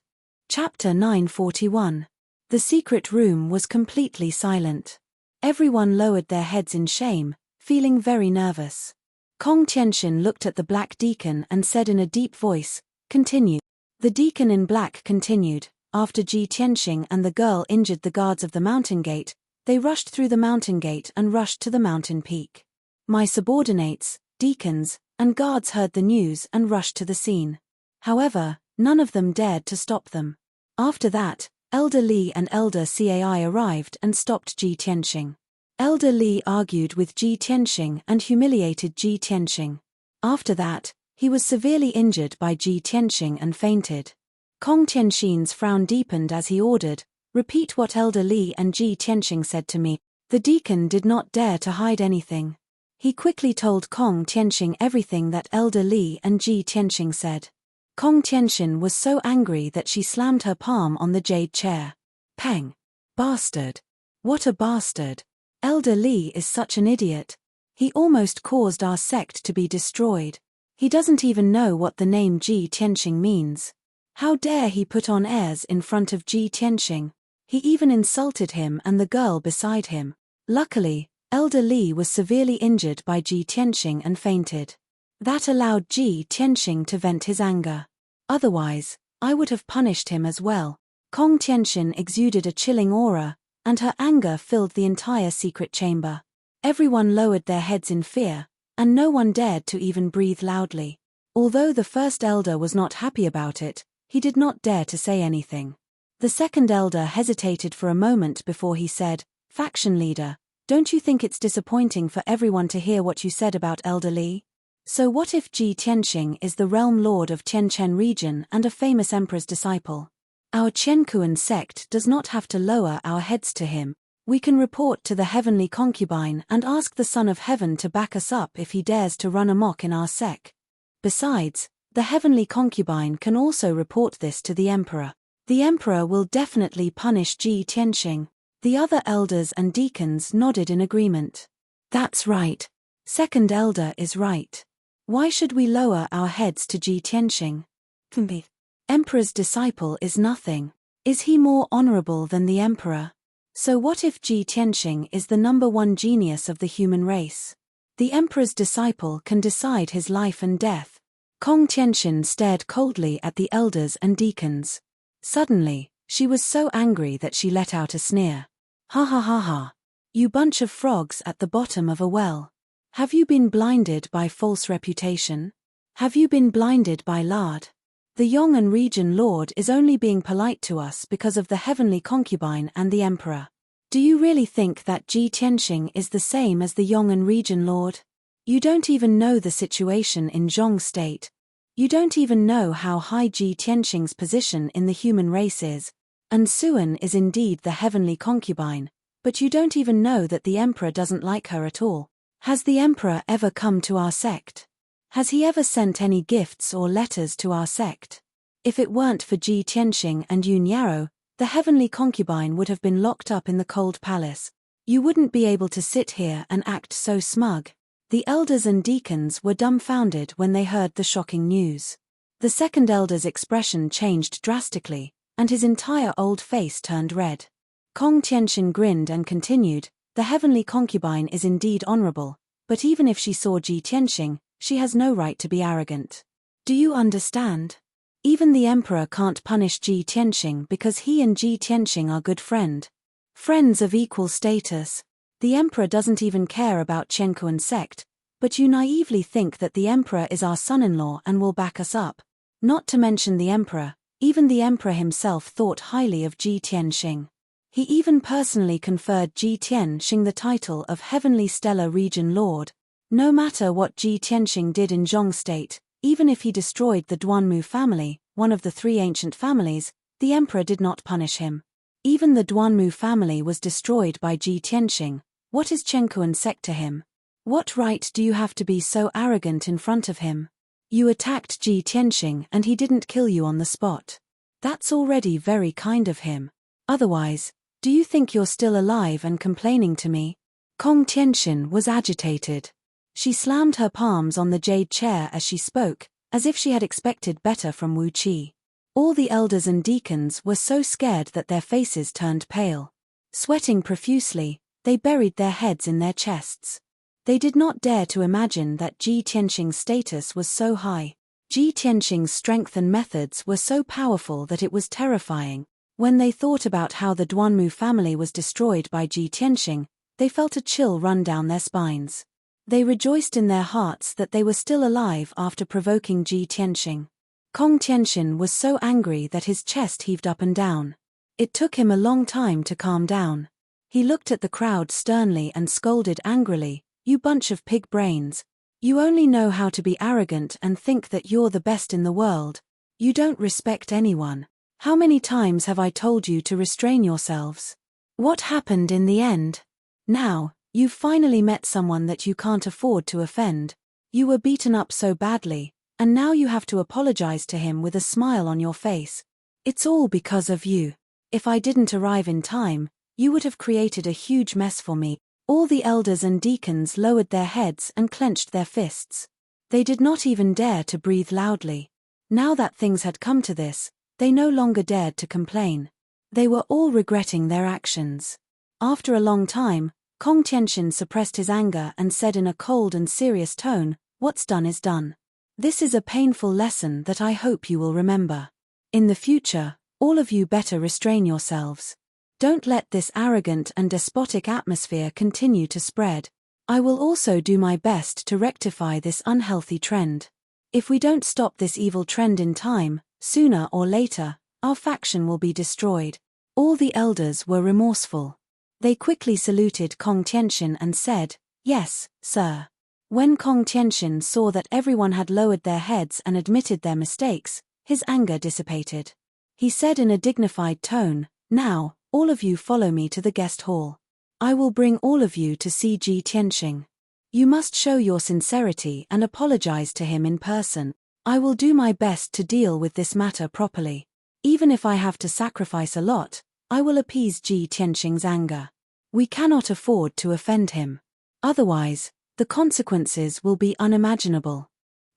Speaker 1: Chapter 941. The secret room was completely silent. Everyone lowered their heads in shame, feeling very nervous. Kong Tianxin looked at the black deacon and said in a deep voice, "Continue." The deacon in black continued, "After Ji Tianxing and the girl injured the guards of the mountain gate, they rushed through the mountain gate and rushed to the mountain peak. My subordinates, deacons, and guards heard the news and rushed to the scene. However, none of them dared to stop them. After that, Elder Li and Elder Cai arrived and stopped Ji Tianxing. Elder Li argued with Ji Tianxing and humiliated Ji Tianxing. After that, he was severely injured by Ji Tianxing and fainted. Kong Tianxin's frown deepened as he ordered, "Repeat what Elder Li and Ji Tianxing said to me." The deacon did not dare to hide anything. He quickly told Kong Tianxing everything that Elder Li and Ji Tianxing said. Kong Tianxin was so angry that she slammed her palm on the jade chair. Peng! Bastard! What a bastard! Elder Li is such an idiot. He almost caused our sect to be destroyed. He doesn't even know what the name Ji Tianxing means. How dare he put on airs in front of Ji Tianxing? He even insulted him and the girl beside him. Luckily, Elder Li was severely injured by Ji Tianxing and fainted. That allowed Ji Tianxing to vent his anger. Otherwise, I would have punished him as well. Kong Tianxin exuded a chilling aura, and her anger filled the entire secret chamber. Everyone lowered their heads in fear, and no one dared to even breathe loudly. Although the first elder was not happy about it, he did not dare to say anything. The second elder hesitated for a moment before he said, "Faction leader, don't you think it's disappointing for everyone to hear what you said about Elder Li? So what if Ji Tianxing is the realm lord of Tianchen region and a famous emperor's disciple? Our Qiankuan sect does not have to lower our heads to him. We can report to the heavenly concubine and ask the Son of Heaven to back us up if he dares to run amok in our sect. Besides, the heavenly concubine can also report this to the emperor. The emperor will definitely punish Ji Tianxing." The other elders and deacons nodded in agreement. "That's right. Second elder is right. Why should we lower our heads to Ji Tianxing? The emperor's disciple is nothing. Is he more honorable than the emperor? So what if Ji Tianxing is the #1 genius of the human race? The emperor's disciple can decide his life and death." Kong Tianxin stared coldly at the elders and deacons. Suddenly, she was so angry that she let out a sneer. "Ha ha ha ha. You bunch of frogs at the bottom of a well. Have you been blinded by false reputation? Have you been blinded by lard? The Yong'an region lord is only being polite to us because of the heavenly concubine and the emperor. Do you really think that Ji Tianxing is the same as the Yong'an region lord? You don't even know the situation in Zhong state. You don't even know how high Ji Tianxing's position in the human race is. And Suan is indeed the heavenly concubine, but you don't even know that the emperor doesn't like her at all. Has the emperor ever come to our sect? Has he ever sent any gifts or letters to our sect? If it weren't for Ji Tianxing and Yun Yarrow, the heavenly concubine would have been locked up in the cold palace. You wouldn't be able to sit here and act so smug." The elders and deacons were dumbfounded when they heard the shocking news. The second elder's expression changed drastically, and his entire old face turned red. Kong Tianxin grinned and continued, "The heavenly concubine is indeed honorable, but even if she saw Ji Tianxing, she has no right to be arrogant. Do you understand? Even the emperor can't punish Ji Tianxing because he and Ji Tianxing are good friends of equal status. The emperor doesn't even care about Qiankuan sect, but you naively think that the emperor is our son-in-law and will back us up. Not to mention the emperor, even the emperor himself thought highly of Ji Tianxing. He even personally conferred Ji Tianxing the title of Heavenly Stellar Region Lord. No matter what Ji Tianxing did in Zhong state, even if he destroyed the Duanmu family, one of the 3 ancient families, the emperor did not punish him. Even the Duanmu family was destroyed by Ji Tianxing. What is Qiankuan sect to him? What right do you have to be so arrogant in front of him? You attacked Ji Tianxing and he didn't kill you on the spot. That's already very kind of him. Otherwise, do you think you're still alive and complaining to me?" Kong Tianxin was agitated. She slammed her palms on the jade chair as she spoke, as if she had expected better from Wu Qi. All the elders and deacons were so scared that their faces turned pale. Sweating profusely, they buried their heads in their chests. They did not dare to imagine that Ji Tianxing's status was so high. Ji Tianxing's strength and methods were so powerful that it was terrifying. When they thought about how the Duanmu family was destroyed by Ji Tianxing, they felt a chill run down their spines. They rejoiced in their hearts that they were still alive after provoking Ji Tianxing. Kong Tianxin was so angry that his chest heaved up and down. It took him a long time to calm down. He looked at the crowd sternly and scolded angrily, "You bunch of pig brains. You only know how to be arrogant and think that you're the best in the world. You don't respect anyone. How many times have I told you to restrain yourselves? What happened in the end? Now, you've finally met someone that you can't afford to offend. You were beaten up so badly, and now you have to apologize to him with a smile on your face. It's all because of you. If I didn't arrive in time, you would have created a huge mess for me." All the elders and deacons lowered their heads and clenched their fists. They did not even dare to breathe loudly. Now that things had come to this, they no longer dared to complain. They were all regretting their actions. After a long time, Kong Tianxin suppressed his anger and said in a cold and serious tone, "What's done is done. This is a painful lesson that I hope you will remember. In the future, all of you better restrain yourselves. Don't let this arrogant and despotic atmosphere continue to spread. I will also do my best to rectify this unhealthy trend. If we don't stop this evil trend in time, sooner or later, our faction will be destroyed." All the elders were remorseful. They quickly saluted Kong Tianxin and said, "Yes, sir." When Kong Tianxin saw that everyone had lowered their heads and admitted their mistakes, his anger dissipated. He said in a dignified tone, "Now, all of you follow me to the guest hall. I will bring all of you to see Ji Tianxing. You must show your sincerity and apologize to him in person. I will do my best to deal with this matter properly. Even if I have to sacrifice a lot, I will appease Ji Tianxing's anger. We cannot afford to offend him. Otherwise, the consequences will be unimaginable."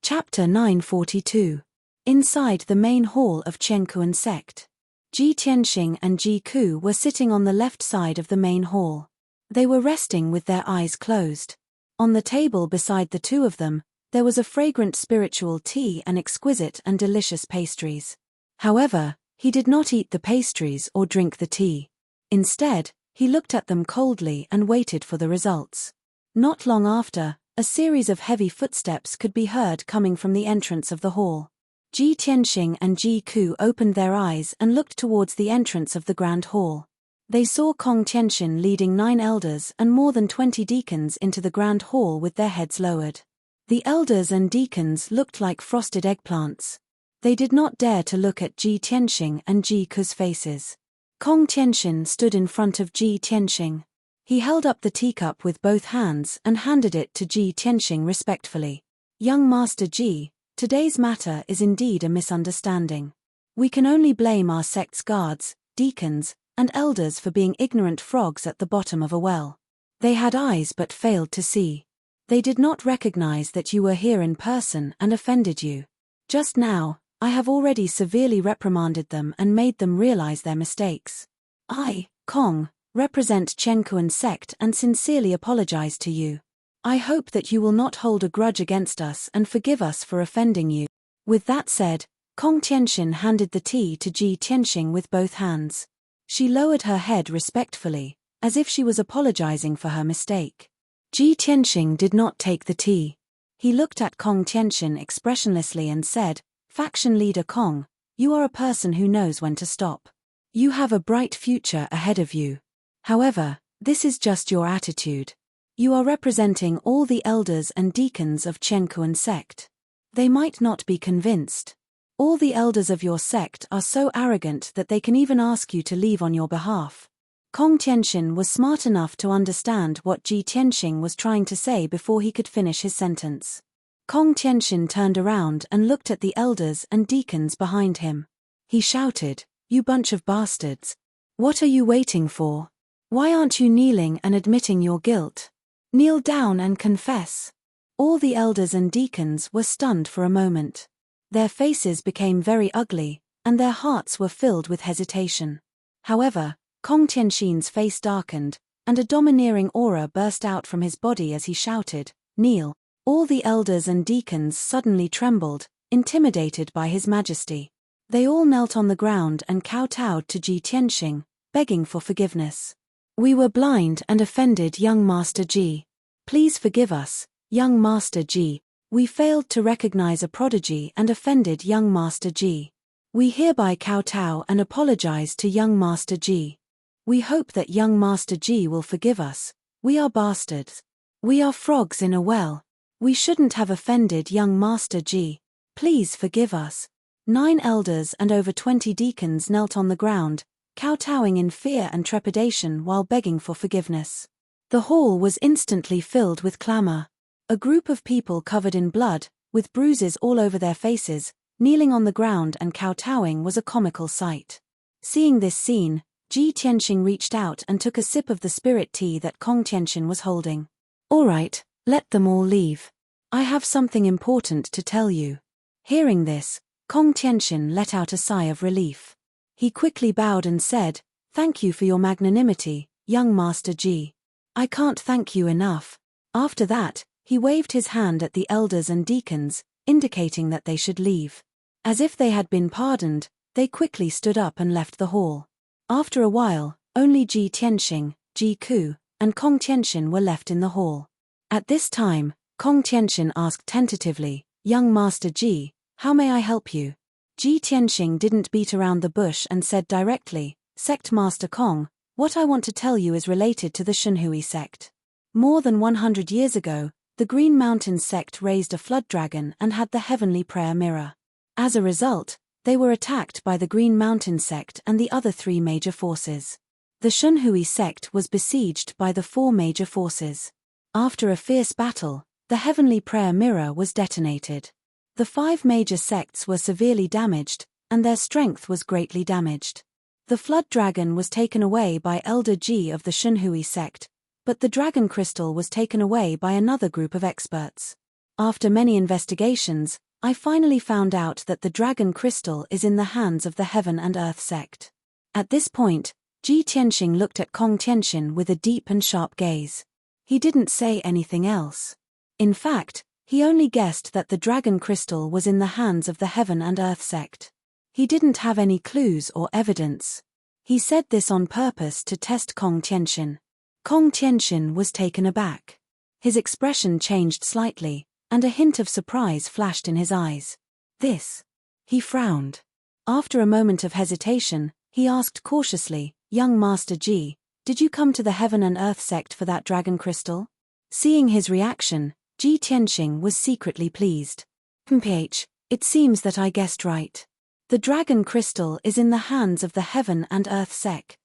Speaker 1: Chapter 942. Inside the main hall of Qiankuan sect. Ji Tianxing and Ji Ku were sitting on the left side of the main hall. They were resting with their eyes closed. On the table beside the two of them, there was a fragrant spiritual tea and exquisite and delicious pastries. However, he did not eat the pastries or drink the tea. Instead, he looked at them coldly and waited for the results. Not long after, a series of heavy footsteps could be heard coming from the entrance of the hall. Ji Tianxing and Ji Ku opened their eyes and looked towards the entrance of the grand hall. They saw Kong Tianxin leading 9 elders and more than 20 deacons into the grand hall with their heads lowered. The elders and deacons looked like frosted eggplants. They did not dare to look at Ji Tianxing and Ji Ku's faces. Kong Tianxin stood in front of Ji Tianxing. He held up the teacup with both hands and handed it to Ji Tianxing respectfully. "Young Master Ji, today's matter is indeed a misunderstanding. We can only blame our sect's guards, deacons, and elders for being ignorant frogs at the bottom of a well. They had eyes but failed to see. They did not recognize that you were here in person and offended you. Just now, I have already severely reprimanded them and made them realize their mistakes. I, Kong, represent Qiankuan sect and sincerely apologize to you. I hope that you will not hold a grudge against us and forgive us for offending you." With that said, Kong Tianxin handed the tea to Ji Tianxing with both hands. She lowered her head respectfully, as if she was apologizing for her mistake. Ji Tianxing did not take the tea. He looked at Kong Tianxin expressionlessly and said, "Faction leader Kong, you are a person who knows when to stop. You have a bright future ahead of you. However, this is just your attitude. You are representing all the elders and deacons of Qiankuan sect. They might not be convinced. All the elders of your sect are so arrogant that they can even ask you to leave on your behalf." Kong Tianxin was smart enough to understand what Ji Tianxing was trying to say before he could finish his sentence. Kong Tianxin turned around and looked at the elders and deacons behind him. He shouted, "You bunch of bastards. What are you waiting for? Why aren't you kneeling and admitting your guilt? Kneel down and confess." All the elders and deacons were stunned for a moment. Their faces became very ugly, and their hearts were filled with hesitation. However, Kong Tianxin's face darkened, and a domineering aura burst out from his body as he shouted, "Kneel." All the elders and deacons suddenly trembled, intimidated by his majesty. They all knelt on the ground and kowtowed to Ji Tianxing, begging for forgiveness. "We were blind and offended young Master Ji. Please forgive us, Young Master G. We failed to recognize a prodigy and offended young Master G. We hereby kowtow and apologize to young Master G. We hope that young Master G will forgive us. We are bastards. We are frogs in a well. We shouldn't have offended young Master G. Please forgive us. 9 elders and over 20 deacons knelt on the ground, kowtowing in fear and trepidation while begging for forgiveness. The hall was instantly filled with clamor. A group of people covered in blood, with bruises all over their faces, kneeling on the ground and kowtowing was a comical sight. Seeing this scene, Ji Tianxing reached out and took a sip of the spirit tea that Kong Tianxin was holding. All right, let them all leave. I have something important to tell you. Hearing this, Kong Tianxin let out a sigh of relief. He quickly bowed and said, "Thank you for your magnanimity, young Master Ji. I can't thank you enough." After that, he waved his hand at the elders and deacons, indicating that they should leave. As if they had been pardoned, they quickly stood up and left the hall. After a while, only Ji Tianxing, Ji Ku, and Kong Tianxin were left in the hall. At this time, Kong Tianxin asked tentatively, "Young Master Ji, how may I help you?" Ji Tianxing didn't beat around the bush and said directly, "Sect Master Kong, what I want to tell you is related to the Shunhui sect. More than 100 years ago, the Green Mountain sect raised a flood dragon and had the heavenly prayer mirror. As a result, they were attacked by the Green Mountain sect and the other 3 major forces. The Shunhui sect was besieged by the 4 major forces. After a fierce battle, the heavenly prayer mirror was detonated. The 5 major sects were severely damaged, and their strength was greatly damaged. The flood dragon was taken away by Elder Ji of the Shunhui sect, but the dragon crystal was taken away by another group of experts. After many investigations, I finally found out that the dragon crystal is in the hands of the Heaven and Earth sect." At this point, Ji Tianxing looked at Kong Tianxin with a deep and sharp gaze. He didn't say anything else. In fact, he only guessed that the dragon crystal was in the hands of the Heaven and Earth sect. He didn't have any clues or evidence. He said this on purpose to test Kong Tianxin. Kong Tianxin was taken aback. His expression changed slightly, and a hint of surprise flashed in his eyes. "This?" He frowned. After a moment of hesitation, he asked cautiously, "Young Master Ji, did you come to the Heaven and Earth sect for that dragon crystal?" Seeing his reaction, Ji Tianxing was secretly pleased. It seems that I guessed right. The dragon crystal is in the hands of the Heaven and Earth sect.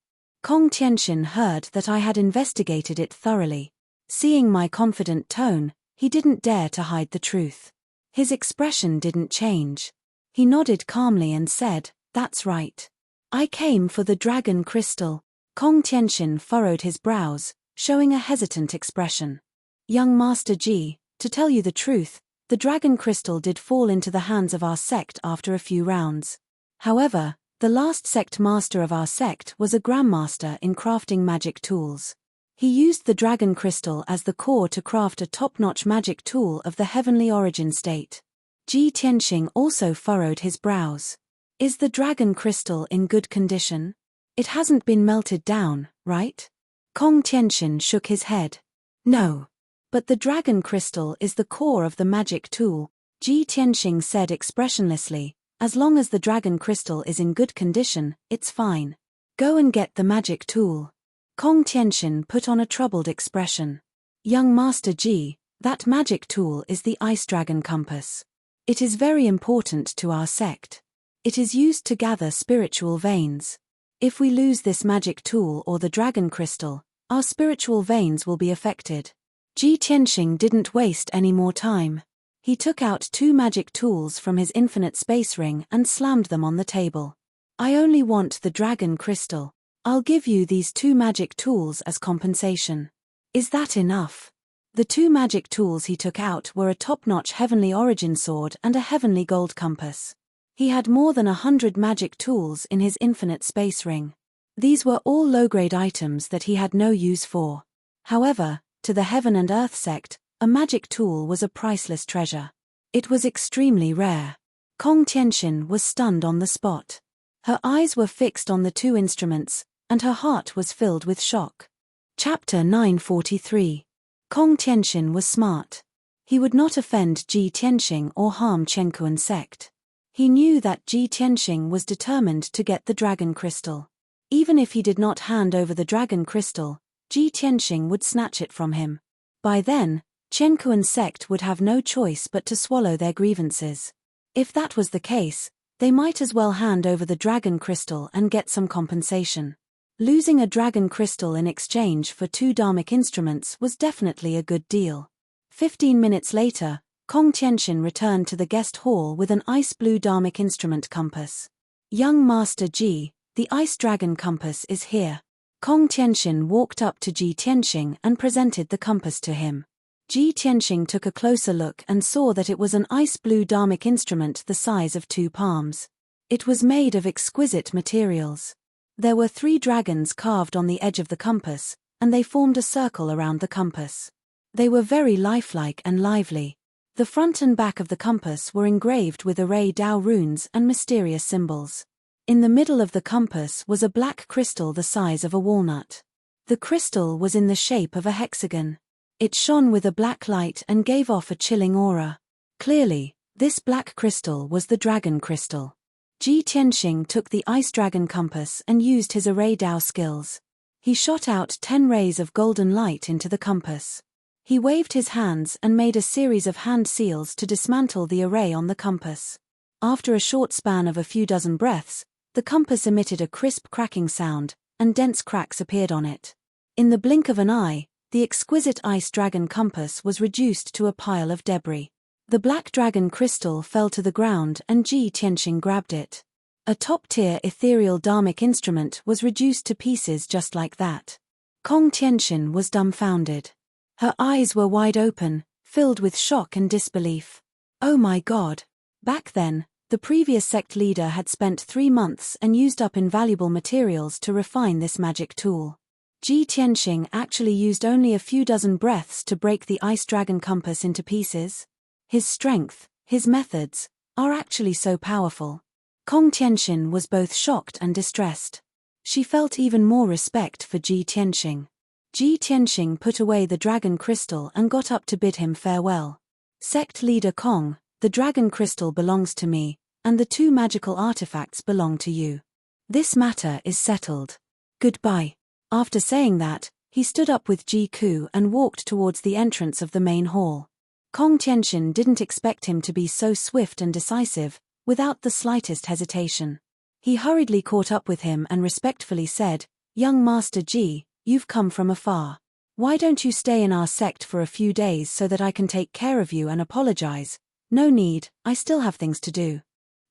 Speaker 1: Kong Tianxin heard that I had investigated it thoroughly. Seeing my confident tone, he didn't dare to hide the truth. His expression didn't change. He nodded calmly and said, "That's right. I came for the dragon crystal." Kong Tianxin furrowed his brows, showing a hesitant expression. "Young Master Ji, to tell you the truth, the dragon crystal did fall into the hands of our sect after a few rounds. However, the last sect master of our sect was a grandmaster in crafting magic tools. He used the dragon crystal as the core to craft a top-notch magic tool of the heavenly origin state." Ji Tianxing also furrowed his brows. "Is the dragon crystal in good condition? It hasn't been melted down, right?" Kong Tianxin shook his head. "No. But the dragon crystal is the core of the magic tool," Ji Tianxing said expressionlessly. "As long as the dragon crystal is in good condition, it's fine. Go and get the magic tool." Kong Tianxin put on a troubled expression. "Young Master Ji, that magic tool is the Ice Dragon Compass. It is very important to our sect. It is used to gather spiritual veins. If we lose this magic tool or the dragon crystal, our spiritual veins will be affected." Ji Tianxing didn't waste any more time. He took out 2 magic tools from his infinite space ring and slammed them on the table. "I only want the dragon crystal. I'll give you these 2 magic tools as compensation. Is that enough?" The 2 magic tools he took out were a top-notch heavenly origin sword and a heavenly gold compass. He had more than 100 magic tools in his infinite space ring. These were all low-grade items that he had no use for. However, to the Heaven and Earth sect, a magic tool was a priceless treasure. It was extremely rare. Kong Tianxin was stunned on the spot. Her eyes were fixed on the 2 instruments, and her heart was filled with shock. Chapter 943. Kong Tianxin was smart. He would not offend Ji Tianxing or harm Chen sect. He knew that Ji Tianxing was determined to get the dragon crystal. Even if he did not hand over the dragon crystal, Ji Tianxing would snatch it from him. By then, Chen sect would have no choice but to swallow their grievances. If that was the case, they might as well hand over the dragon crystal and get some compensation. Losing a dragon crystal in exchange for 2 dharmic instruments was definitely a good deal. 15 minutes later, Kong Tianxin returned to the guest hall with an ice blue dharmic instrument compass. Young Master Ji, the ice dragon compass is here. Kong Tianxin walked up to Ji Tianxing and presented the compass to him. Ji Tianxing took a closer look and saw that it was an ice blue dharmic instrument the size of 2 palms. It was made of exquisite materials. There were 3 dragons carved on the edge of the compass, and they formed a circle around the compass. They were very lifelike and lively. The front and back of the compass were engraved with array Dao runes and mysterious symbols. In the middle of the compass was a black crystal the size of a walnut. The crystal was in the shape of a hexagon. It shone with a black light and gave off a chilling aura. Clearly, this black crystal was the dragon crystal. Ji Tianxing took the ice dragon compass and used his array Dao skills. He shot out 10 rays of golden light into the compass. He waved his hands and made a series of hand seals to dismantle the array on the compass. After a short span of a few dozen breaths, the compass emitted a crisp cracking sound, and dense cracks appeared on it. In the blink of an eye, the exquisite ice dragon compass was reduced to a pile of debris. The black dragon crystal fell to the ground and Ji Tianxing grabbed it. A top-tier ethereal dharmic instrument was reduced to pieces just like that. Kong Tianxin was dumbfounded. Her eyes were wide open, filled with shock and disbelief. Oh my God! Back then, the previous sect leader had spent 3 months and used up invaluable materials to refine this magic tool. Ji Tianxing actually used only a few dozen breaths to break the ice dragon compass into pieces. His strength, his methods, are actually so powerful. Kong Tianxin was both shocked and distressed. She felt even more respect for Ji Tianxing. Ji Tianxing put away the dragon crystal and got up to bid him farewell. Sect leader Kong, the dragon crystal belongs to me, and the 2 magical artifacts belong to you. This matter is settled. Goodbye. After saying that, he stood up with Ji Ku and walked towards the entrance of the main hall. Kong Tianxin didn't expect him to be so swift and decisive, without the slightest hesitation. He hurriedly caught up with him and respectfully said, "Young Master Ji, you've come from afar. Why don't you stay in our sect for a few days so that I can take care of you and apologize?" "No need, I still have things to do."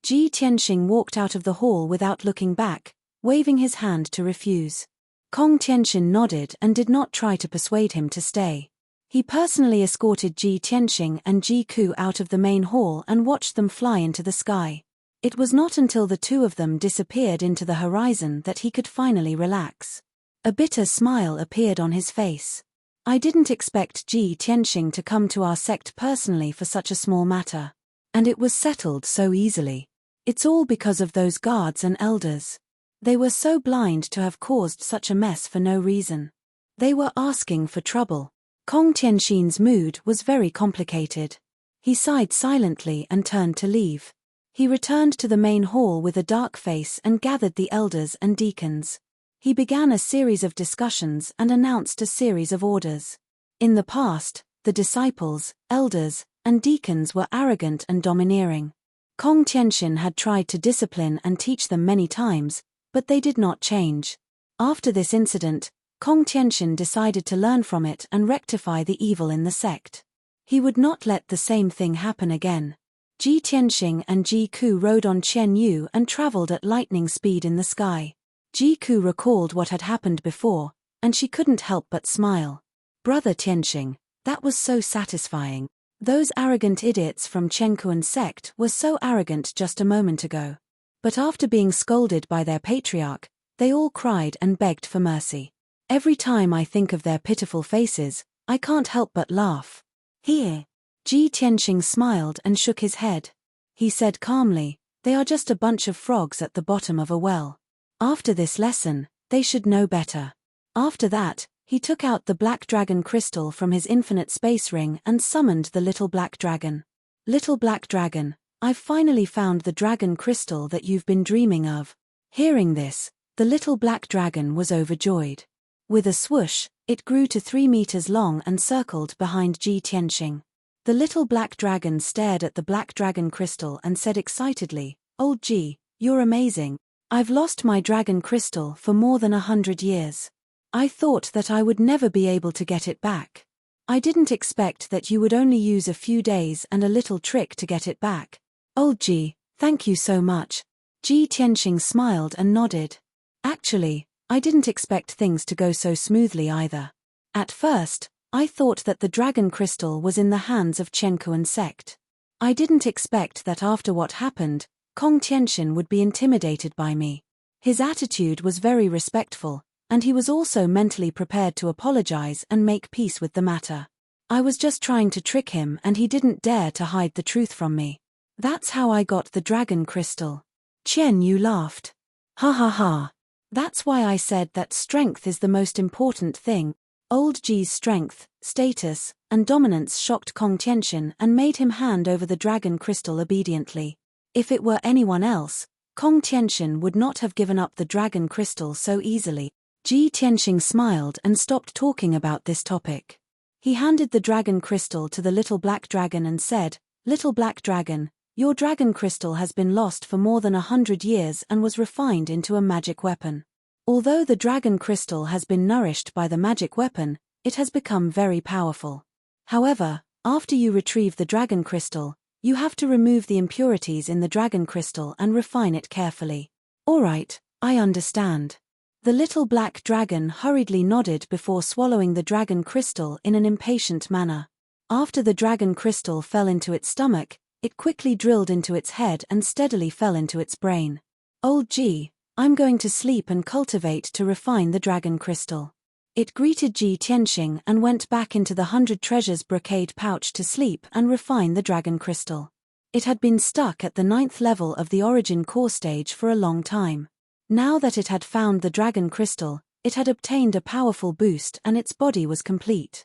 Speaker 1: Ji Tianxing walked out of the hall without looking back, waving his hand to refuse. Kong Tianxin nodded and did not try to persuade him to stay. He personally escorted Ji Tianxing and Ji Ku out of the main hall and watched them fly into the sky. It was not until the 2 of them disappeared into the horizon that he could finally relax. A bitter smile appeared on his face. "I didn't expect Ji Tianxing to come to our sect personally for such a small matter. And it was settled so easily. It's all because of those guards and elders. They were so blind to have caused such a mess for no reason. They were asking for trouble." Kong Tianxin's mood was very complicated. He sighed silently and turned to leave. He returned to the main hall with a dark face and gathered the elders and deacons. He began a series of discussions and announced a series of orders. In the past, the disciples, elders, and deacons were arrogant and domineering. Kong Tianxin had tried to discipline and teach them many times, but they did not change. After this incident, Kong Tianxin decided to learn from it and rectify the evil in the sect. He would not let the same thing happen again. Ji Tianxing and Ji Ku rode on Qian Yu and traveled at lightning speed in the sky. Ji Ku recalled what had happened before, and she couldn't help but smile. "Brother Tianxing, that was so satisfying. Those arrogant idiots from Chen sect were so arrogant just a moment ago. But after being scolded by their patriarch, they all cried and begged for mercy. Every time I think of their pitiful faces, I can't help but laugh." "Here." Ji Tianxing smiled and shook his head. He said calmly, "They are just a bunch of frogs at the bottom of a well. After this lesson, they should know better." After that, He took out the black dragon crystal from his infinite space ring and summoned the little black dragon. Little black dragon, I've finally found the dragon crystal that you've been dreaming of. Hearing this, the little black dragon was overjoyed. With a swoosh, it grew to 3 meters long and circled behind Ji Tianxing. The little black dragon stared at the black dragon crystal and said excitedly, "Old Ji, you're amazing. I've lost my dragon crystal for more than 100 years. I thought that I would never be able to get it back. I didn't expect that you would only use a few days and a little trick to get it back. Old Ji, thank you so much." Ji Tianxing smiled and nodded. Actually, I didn't expect things to go so smoothly either. At first, I thought that the dragon crystal was in the hands of Qiankuan sect. I didn't expect that after what happened, Kong Tianxin would be intimidated by me. His attitude was very respectful, and he was also mentally prepared to apologize and make peace with the matter. I was just trying to trick him and he didn't dare to hide the truth from me. That's how I got the dragon crystal. Qian Yu laughed. Ha ha ha. That's why I said that strength is the most important thing. Old Ji's strength, status, and dominance shocked Kong Tianxin and made him hand over the dragon crystal obediently. If it were anyone else, Kong Tianxin would not have given up the dragon crystal so easily. Ji Tianxing smiled and stopped talking about this topic. He handed the dragon crystal to the little black dragon and said, "Little black dragon, your dragon crystal has been lost for more than 100 years and was refined into a magic weapon. Although the dragon crystal has been nourished by the magic weapon, it has become very powerful. However, after you retrieve the dragon crystal, you have to remove the impurities in the dragon crystal and refine it carefully." "Alright, I understand." The little black dragon hurriedly nodded before swallowing the dragon crystal in an impatient manner. After the dragon crystal fell into its stomach, it quickly drilled into its head and steadily fell into its brain. "Old Ji, I'm going to sleep and cultivate to refine the dragon crystal." It greeted Ji Tianxing and went back into the 100 treasures brocade pouch to sleep and refine the dragon crystal. It had been stuck at the 9th level of the origin core stage for a long time. Now that it had found the dragon crystal, it had obtained a powerful boost and its body was complete.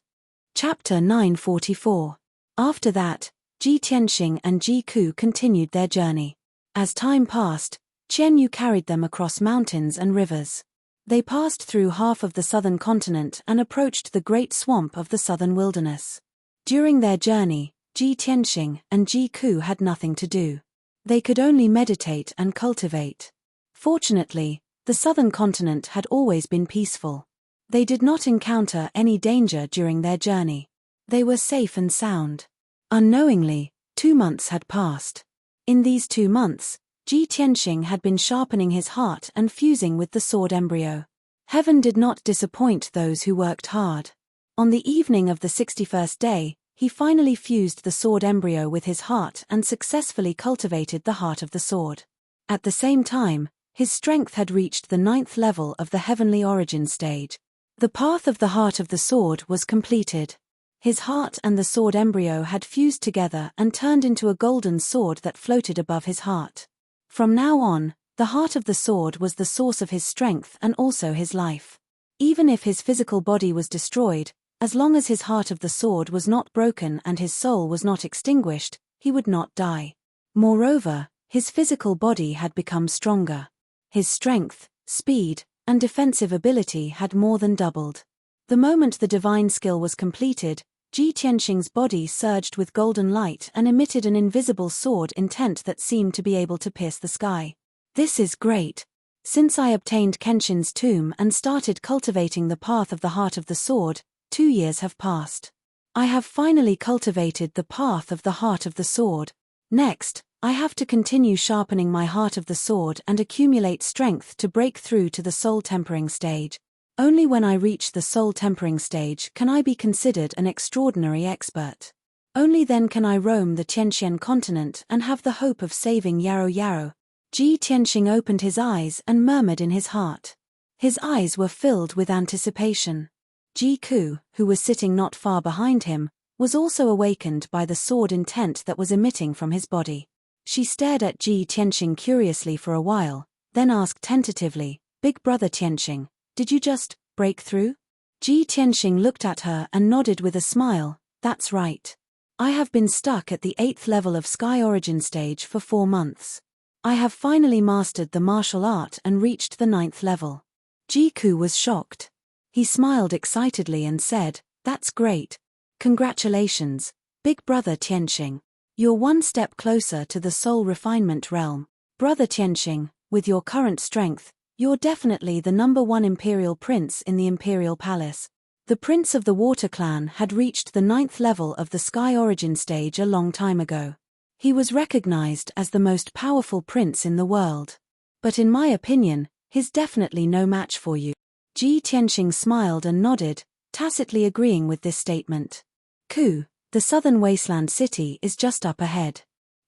Speaker 1: Chapter 944. After that, Ji Tianxing and Ji Ku continued their journey. As time passed, Qian Yu carried them across mountains and rivers. They passed through half of the southern continent and approached the great swamp of the southern wilderness. During their journey, Ji Tianxing and Ji Ku had nothing to do. They could only meditate and cultivate. Fortunately, the southern continent had always been peaceful. They did not encounter any danger during their journey. They were safe and sound. Unknowingly, 2 months had passed. In these 2 months, Ji Tianxing had been sharpening his heart and fusing with the sword embryo. Heaven did not disappoint those who worked hard. On the evening of the 61st day, he finally fused the sword embryo with his heart and successfully cultivated the heart of the sword. At the same time, his strength had reached the 9th level of the heavenly origin stage. The path of the heart of the sword was completed. His heart and the sword embryo had fused together and turned into a golden sword that floated above his heart. From now on, the heart of the sword was the source of his strength and also his life. Even if his physical body was destroyed, as long as his heart of the sword was not broken and his soul was not extinguished, he would not die. Moreover, his physical body had become stronger. His strength, speed, and defensive ability had more than doubled. The moment the divine skill was completed, Ji Tianxing's body surged with golden light and emitted an invisible sword intent that seemed to be able to pierce the sky. "This is great. Since I obtained Kenshin's tomb and started cultivating the path of the heart of the sword, 2 years have passed. I have finally cultivated the path of the heart of the sword. Next, I have to continue sharpening my heart of the sword and accumulate strength to break through to the soul tempering stage. Only when I reach the soul tempering stage can I be considered an extraordinary expert. Only then can I roam the Tianxian continent and have the hope of saving Yarrow Yarrow." Ji Tianxing opened his eyes and murmured in his heart. His eyes were filled with anticipation. Ji Ku, who was sitting not far behind him, was also awakened by the sword intent that was emitting from his body. She stared at Ji Tianxing curiously for a while, then asked tentatively, "Big brother Tianxing, did you just break through?" Ji Tianxing looked at her and nodded with a smile. That's right. I have been stuck at the 8th level of Sky Origin stage for 4 months. I have finally mastered the martial art and reached the 9th level. Ji Ku was shocked. He smiled excitedly and said, That's great. Congratulations, big brother Tianxing. You're one step closer to the soul refinement realm. Brother Tianxing, with your current strength, you're definitely the #1 imperial prince in the imperial palace. The prince of the water clan had reached the 9th level of the Sky Origin stage a long time ago. He was recognized as the most powerful prince in the world. But in my opinion, he's definitely no match for you. Ji Tianxing smiled and nodded, tacitly agreeing with this statement. Ku, the southern wasteland city is just up ahead.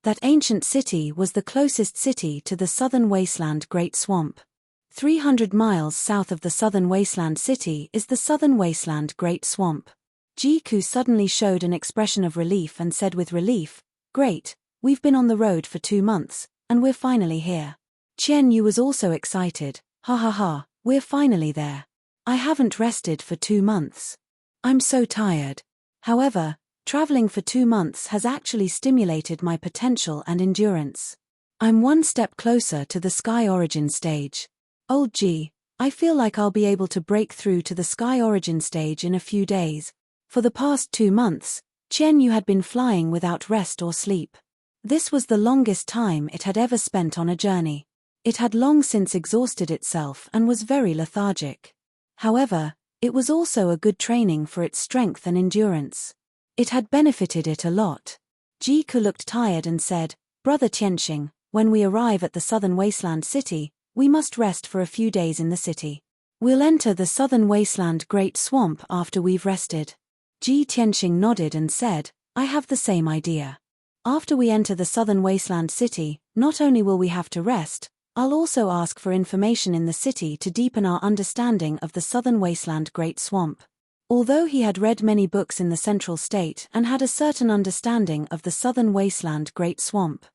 Speaker 1: That ancient city was the closest city to the southern wasteland Great Swamp. 300 miles south of the southern wasteland city is the southern wasteland Great Swamp. Ji Ku suddenly showed an expression of relief and said with relief, Great, we've been on the road for 2 months, and we're finally here. Qian Yu was also excited, ha ha ha, we're finally there. I haven't rested for 2 months. I'm so tired. However, traveling for 2 months has actually stimulated my potential and endurance. I'm one step closer to the Sky Origin stage. Old G, I feel like I'll be able to break through to the Sky Origin stage in a few days. For the past 2 months, Qian Yu had been flying without rest or sleep. This was the longest time it had ever spent on a journey. It had long since exhausted itself and was very lethargic. However, it was also a good training for its strength and endurance. It had benefited it a lot. Ji Ku looked tired and said, Brother Tianxing, when we arrive at the southern wasteland city, we must rest for a few days in the city. We'll enter the southern wasteland Great Swamp after we've rested. Ji Tianxing nodded and said, I have the same idea. After we enter the southern wasteland city, not only will we have to rest, I'll also ask for information in the city to deepen our understanding of the southern wasteland Great Swamp. Although he had read many books in the central state and had a certain understanding of the southern wasteland Great Swamp,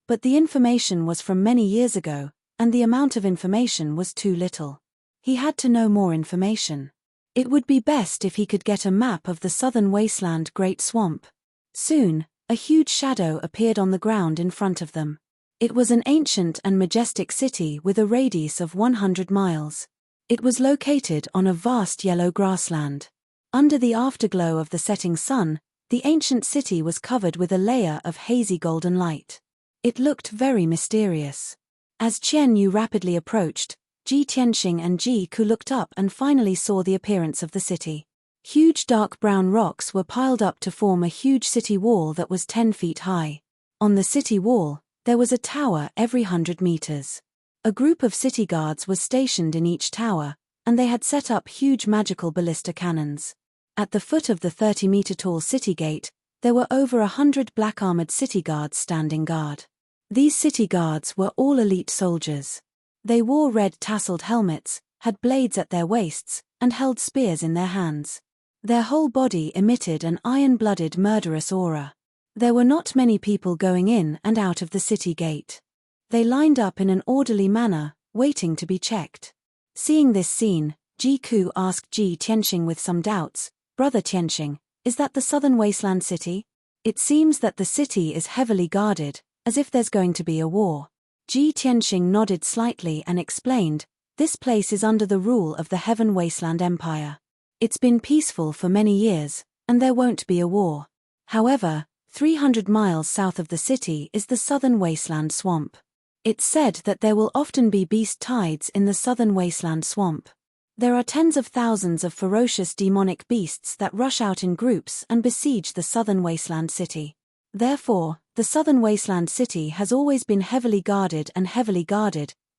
Speaker 1: but the information was from many years ago, and the amount of information was too little. He had to know more information. It would be best if he could get a map of the southern wasteland Great Swamp. Soon, a huge shadow appeared on the ground in front of them. It was an ancient and majestic city with a radius of 100 miles. It was located on a vast yellow grassland. Under the afterglow of the setting sun, the ancient city was covered with a layer of hazy golden light. It looked very mysterious. As Qian Yu rapidly approached, Ji Tianxing and Ji Ku looked up and finally saw the appearance of the city. Huge dark brown rocks were piled up to form a huge city wall that was 10 feet high. On the city wall, there was a tower every 100 meters. A group of city guards was stationed in each tower, and they had set up huge magical ballista cannons. At the foot of the 30-meter-tall city gate, there were over 100 black-armored city guards standing guard. These city guards were all elite soldiers. They wore red tasseled helmets, had blades at their waists, and held spears in their hands. Their whole body emitted an iron-blooded murderous aura. There were not many people going in and out of the city gate. They lined up in an orderly manner, waiting to be checked. Seeing this scene, Ji Ku asked Ji Tianxing with some doubts, Brother Tianxing, is that the southern wasteland city? It seems that the city is heavily guarded, as if there's going to be a war. Ji Tianxing nodded slightly and explained, this place is under the rule of the Heaven Wasteland Empire. It's been peaceful for many years, and there won't be a war. However, 300 miles south of the city is the southern wasteland swamp. It's said that there will often be beast tides in the southern wasteland swamp. There are tens of thousands of ferocious demonic beasts that rush out in groups and besiege the southern wasteland city. Therefore, the southern wasteland city has always been heavily guarded,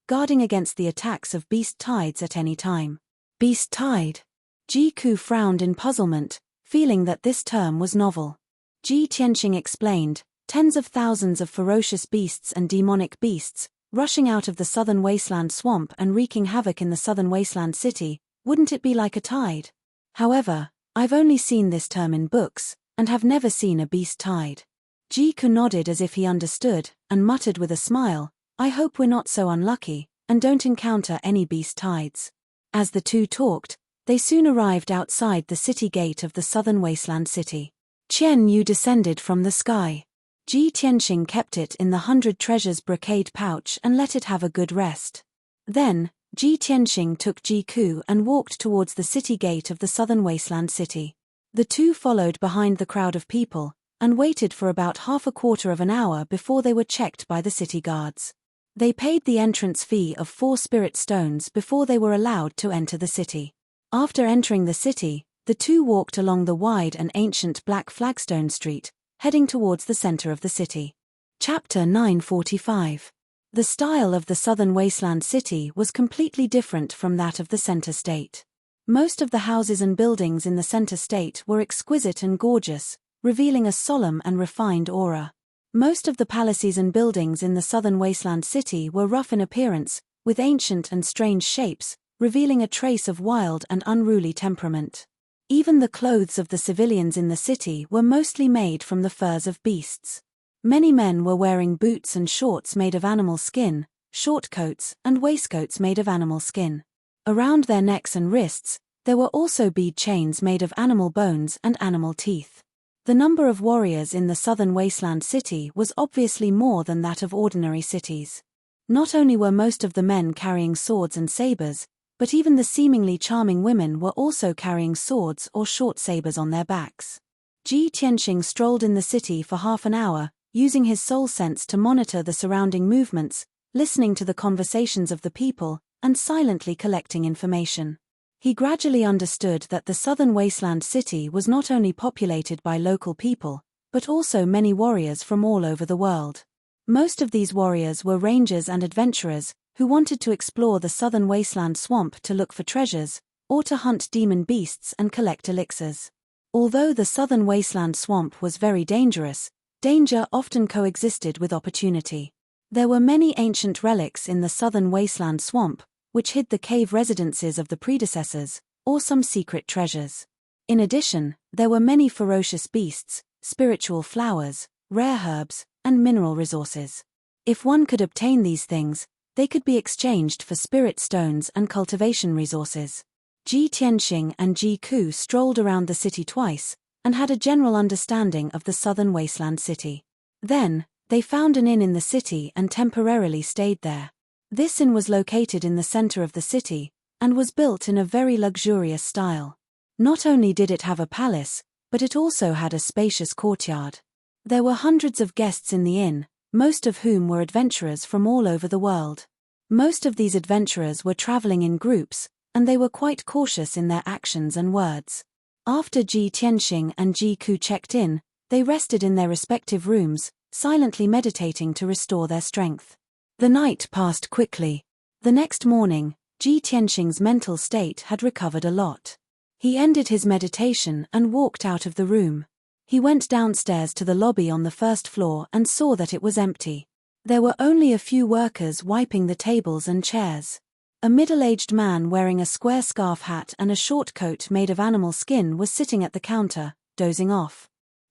Speaker 1: guarding against the attacks of beast tides at any time. Beast tide? Ji Ku frowned in puzzlement, feeling that this term was novel. Ji Tianxing explained, tens of thousands of ferocious beasts and demonic beasts, rushing out of the southern wasteland swamp and wreaking havoc in the southern wasteland city, wouldn't it be like a tide? However, I've only seen this term in books, and have never seen a beast tide. Ji Ku nodded as if he understood, and muttered with a smile, I hope we're not so unlucky, and don't encounter any beast tides. As the two talked, They soon arrived outside the city gate of the southern wasteland city. Qian Yu descended from the sky. Ji Tianxing kept it in the 100 treasures brocade pouch and let it have a good rest. Then, Ji Tianxing took Ji Ku and walked towards the city gate of the southern wasteland city. The two followed behind the crowd of people, and waited for about half a quarter of an hour before they were checked by the city guards. They paid the entrance fee of 4 spirit stones before they were allowed to enter the city. After entering the city, the two walked along the wide and ancient black flagstone street, heading towards the center of the city. Chapter 945. The style of the southern wasteland city was completely different from that of the center state. Most of the houses and buildings in the center state were exquisite and gorgeous, revealing a solemn and refined aura. Most of the palaces and buildings in the southern wasteland city were rough in appearance, with ancient and strange shapes, revealing a trace of wild and unruly temperament. Even the clothes of the civilians in the city were mostly made from the furs of beasts. Many men were wearing boots and shorts made of animal skin, short coats and waistcoats made of animal skin. Around their necks and wrists, there were also bead chains made of animal bones and animal teeth. The number of warriors in the southern wasteland city was obviously more than that of ordinary cities. Not only were most of the men carrying swords and sabers, but even the seemingly charming women were also carrying swords or short sabers on their backs. Ji Tianxing strolled in the city for half an hour, using his soul sense to monitor the surrounding movements, listening to the conversations of the people, and silently collecting information. He gradually understood that the southern wasteland city was not only populated by local people, but also many warriors from all over the world. Most of these warriors were rangers and adventurers, who wanted to explore the southern wasteland swamp to look for treasures, or to hunt demon beasts and collect elixirs. Although the southern wasteland swamp was very dangerous, danger often coexisted with opportunity. There were many ancient relics in the southern wasteland swamp, which hid the cave residences of the predecessors, or some secret treasures. In addition, there were many ferocious beasts, spiritual flowers, rare herbs, and mineral resources. If one could obtain these things, they could be exchanged for spirit stones and cultivation resources. Ji Tianxing and Ji Ku strolled around the city twice, and had a general understanding of the southern wasteland city. Then, they found an inn in the city and temporarily stayed there. This inn was located in the center of the city, and was built in a very luxurious style. Not only did it have a palace, but it also had a spacious courtyard. There were hundreds of guests in the inn, most of whom were adventurers from all over the world. Most of these adventurers were traveling in groups, and they were quite cautious in their actions and words. After Ji Tianxing and Ji Ku checked in, they rested in their respective rooms, silently meditating to restore their strength. The night passed quickly. The next morning, Ji Tianxing's mental state had recovered a lot. He ended his meditation and walked out of the room. He went downstairs to the lobby on the first floor and saw that it was empty. There were only a few workers wiping the tables and chairs. A middle-aged man wearing a square scarf hat and a short coat made of animal skin was sitting at the counter, dozing off.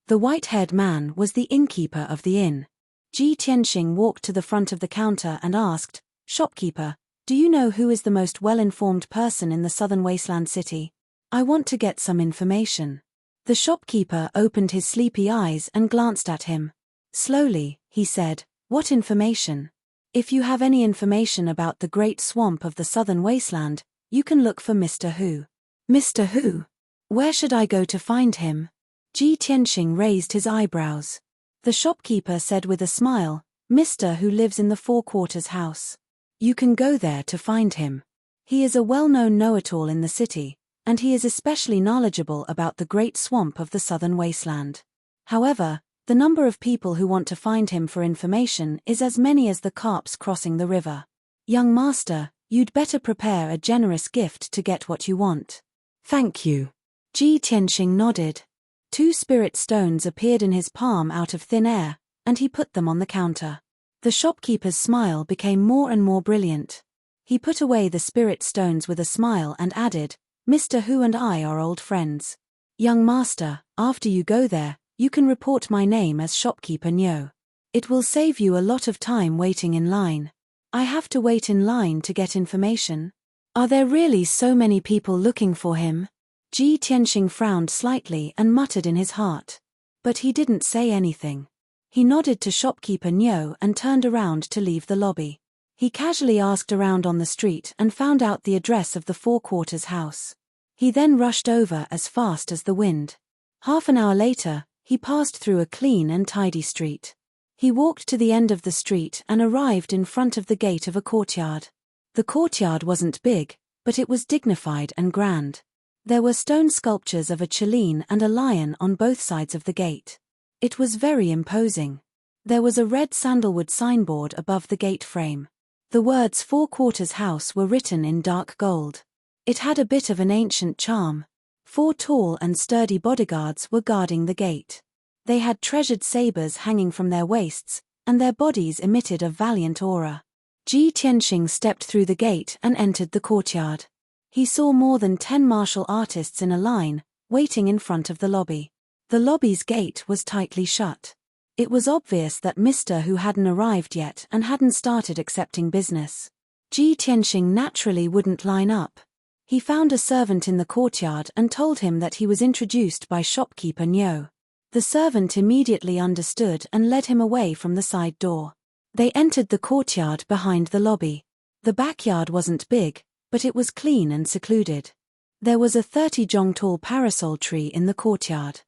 Speaker 1: The white-haired man was the innkeeper of the inn. Ji Tianxing walked to the front of the counter and asked, "Shopkeeper, do you know who is the most well-informed person in the southern wasteland city? I want to get some information." The shopkeeper opened his sleepy eyes and glanced at him. Slowly, he said, "What information? If you have any information about the great swamp of the southern wasteland, you can look for Mr. Hu." "Mr. Hu? Where should I go to find him?" Ji Tianxing raised his eyebrows. The shopkeeper said with a smile, "Mr. Hu lives in the Four Quarters house. You can go there to find him. He is a well-known know-it-all in the city, and he is especially knowledgeable about the great swamp of the southern wasteland. However, the number of people who want to find him for information is as many as the carps crossing the river. Young master, you'd better prepare a generous gift to get what you want." "Thank you." Ji Tianxing nodded. 2 spirit stones appeared in his palm out of thin air, and he put them on the counter. The shopkeeper's smile became more and more brilliant. He put away the spirit stones with a smile and added, "Mr. Hu and I are old friends. Young master, after you go there, you can report my name as shopkeeper Nyo. It will save you a lot of time waiting in line." "I have to wait in line to get information?" Are there really so many people looking for him? Ji Tianxing frowned slightly and muttered in his heart. But he didn't say anything. He nodded to shopkeeper Niu and turned around to leave the lobby. He casually asked around on the street and found out the address of the Four Quarters house. He then rushed over as fast as the wind. Half an hour later, he passed through a clean and tidy street. He walked to the end of the street and arrived in front of the gate of a courtyard. The courtyard wasn't big, but it was dignified and grand. There were stone sculptures of a chileen and a lion on both sides of the gate. It was very imposing. There was a red sandalwood signboard above the gate frame. The words Four Quarters House were written in dark gold. It had a bit of an ancient charm. 4 tall and sturdy bodyguards were guarding the gate. They had treasured sabers hanging from their waists, and their bodies emitted a valiant aura. Ji Tianxing stepped through the gate and entered the courtyard. He saw more than 10 martial artists in a line, waiting in front of the lobby. The lobby's gate was tightly shut. It was obvious that Mr. Hu hadn't arrived yet and hadn't started accepting business. Ji Tianxing naturally wouldn't line up. He found a servant in the courtyard and told him that he was introduced by shopkeeper Niu. The servant immediately understood and led him away from the side door. They entered the courtyard behind the lobby. The backyard wasn't big, but it was clean and secluded. There was a 30-jong tall parasol tree in the courtyard.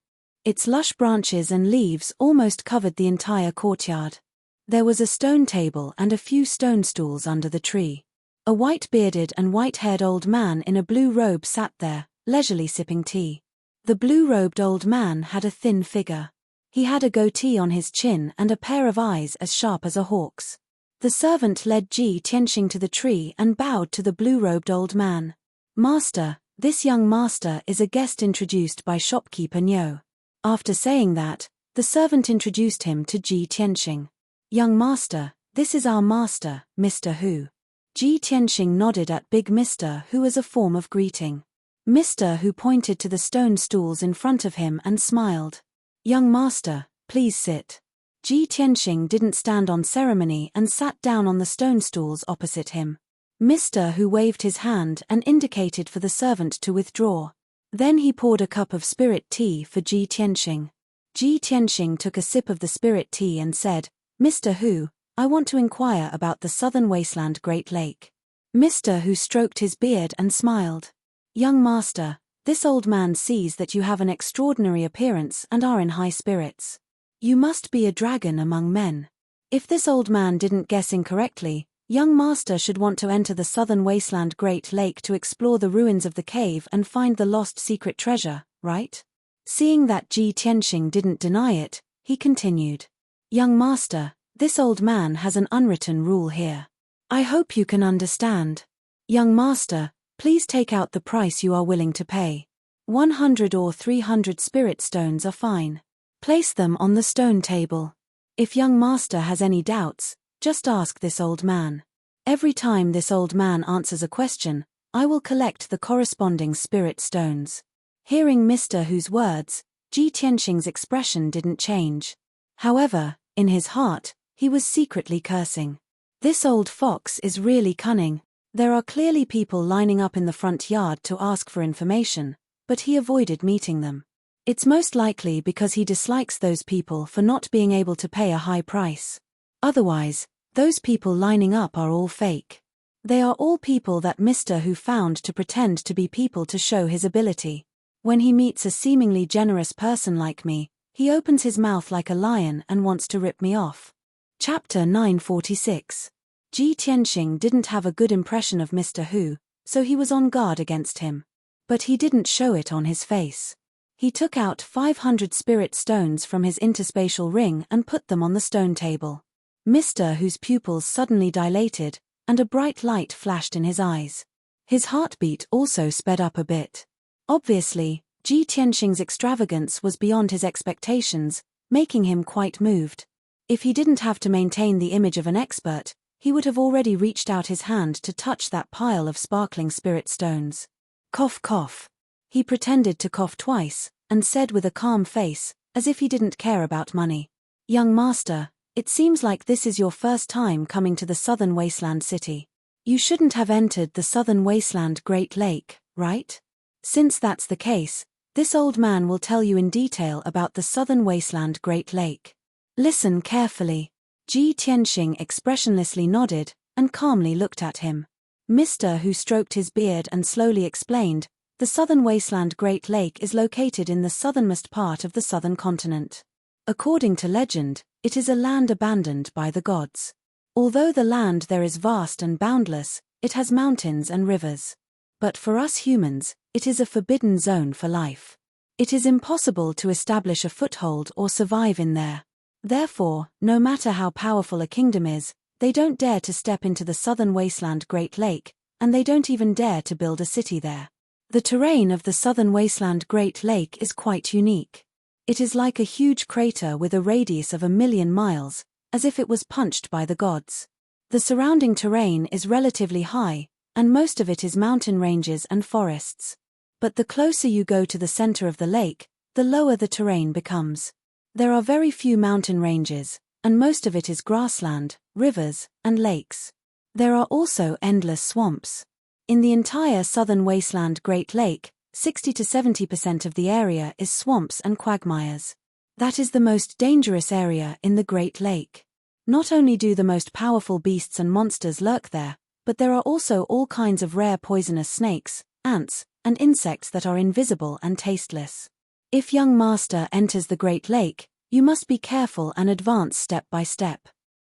Speaker 1: Its lush branches and leaves almost covered the entire courtyard. There was a stone table and a few stone stools under the tree. A white-bearded and white-haired old man in a blue robe sat there, leisurely sipping tea. The blue-robed old man had a thin figure. He had a goatee on his chin and a pair of eyes as sharp as a hawk's. The servant led Ji Tianxing to the tree and bowed to the blue-robed old man. "Master, this young master is a guest introduced by shopkeeper Niu." After saying that, the servant introduced him to Ji Tianxing. "Young master, this is our master, Mr. Hu." Ji Tianxing nodded at Big Mr. Hu as a form of greeting. Mr. Hu pointed to the stone stools in front of him and smiled. "Young master, please sit." Ji Tianxing didn't stand on ceremony and sat down on the stone stools opposite him. Mr. Hu waved his hand and indicated for the servant to withdraw. Then he poured a cup of spirit tea for Ji Tianxing. Ji Tianxing took a sip of the spirit tea and said, "Mr. Hu, I want to inquire about the southern wasteland Great Lake." Mr. Hu stroked his beard and smiled. "Young master, this old man sees that you have an extraordinary appearance and are in high spirits. You must be a dragon among men. If this old man didn't guess incorrectly, young master should want to enter the southern wasteland Great Lake to explore the ruins of the cave and find the lost secret treasure, right?" Seeing that Ji Tianxing didn't deny it, he continued. "Young master, this old man has an unwritten rule here. I hope you can understand. Young master, please take out the price you are willing to pay. 100 or 300 spirit stones are fine. Place them on the stone table. If young master has any doubts, just ask this old man. Every time this old man answers a question, I will collect the corresponding spirit stones." Hearing Mr. Hu's words, Ji Tianxing's expression didn't change. However, in his heart, he was secretly cursing. This old fox is really cunning. There are clearly people lining up in the front yard to ask for information, but he avoided meeting them. It's most likely because he dislikes those people for not being able to pay a high price. Otherwise, those people lining up are all fake. They are all people that Mr. Hu found to pretend to be people to show his ability. When he meets a seemingly generous person like me, he opens his mouth like a lion and wants to rip me off. Chapter 946. Ji Tianxing didn't have a good impression of Mr. Hu, so he was on guard against him. But he didn't show it on his face. He took out 500 spirit stones from his interspatial ring and put them on the stone table. Mr. Hu's pupils suddenly dilated, and a bright light flashed in his eyes. His heartbeat also sped up a bit. Obviously, Ji Tianxing's extravagance was beyond his expectations, making him quite moved. If he didn't have to maintain the image of an expert, he would have already reached out his hand to touch that pile of sparkling spirit stones. Cough cough. He pretended to cough twice, and said with a calm face, as if he didn't care about money. "Young master, it seems like this is your first time coming to the southern wasteland city. You shouldn't have entered the southern wasteland Great Lake, right? Since that's the case, this old man will tell you in detail about the southern wasteland Great Lake. Listen carefully. Ji Tianxing expressionlessly nodded and calmly looked at him. Mr. Hu stroked his beard and slowly explained, the southern wasteland Great Lake is located in the southernmost part of the southern continent. According to legend, it is a land abandoned by the gods. Although the land there is vast and boundless, it has mountains and rivers. But for us humans, it is a forbidden zone for life. It is impossible to establish a foothold or survive in there. Therefore, no matter how powerful a kingdom is, they don't dare to step into the southern wasteland Great Lake, and they don't even dare to build a city there. The terrain of the southern wasteland Great Lake is quite unique. It is like a huge crater with a radius of 1,000,000 miles, as if it was punched by the gods. The surrounding terrain is relatively high, and most of it is mountain ranges and forests. But the closer you go to the center of the lake, the lower the terrain becomes. There are very few mountain ranges, and most of it is grassland, rivers, and lakes. There are also endless swamps. In the entire southern wasteland Great Lake, 60 to 70% of the area is swamps and quagmires. That is the most dangerous area in the Great Lake. Not only do the most powerful beasts and monsters lurk there, but there are also all kinds of rare poisonous snakes, ants, and insects that are invisible and tasteless. If young master enters the Great Lake, you must be careful and advance step by step.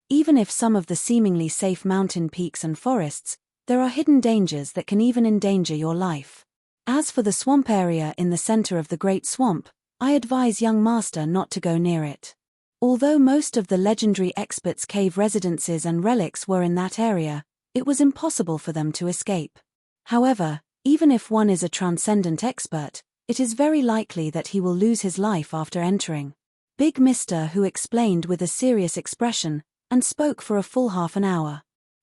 Speaker 1: Even if some of the seemingly safe mountain peaks and forests, there are hidden dangers that can even endanger your life. As for the swamp area in the center of the Great Swamp, I advise young master not to go near it. Although most of the legendary experts' cave residences and relics were in that area, it was impossible for them to escape. However, even if one is a transcendent expert, it is very likely that he will lose his life after entering. Big Mr. Hu explained with a serious expression, and spoke for a full half an hour.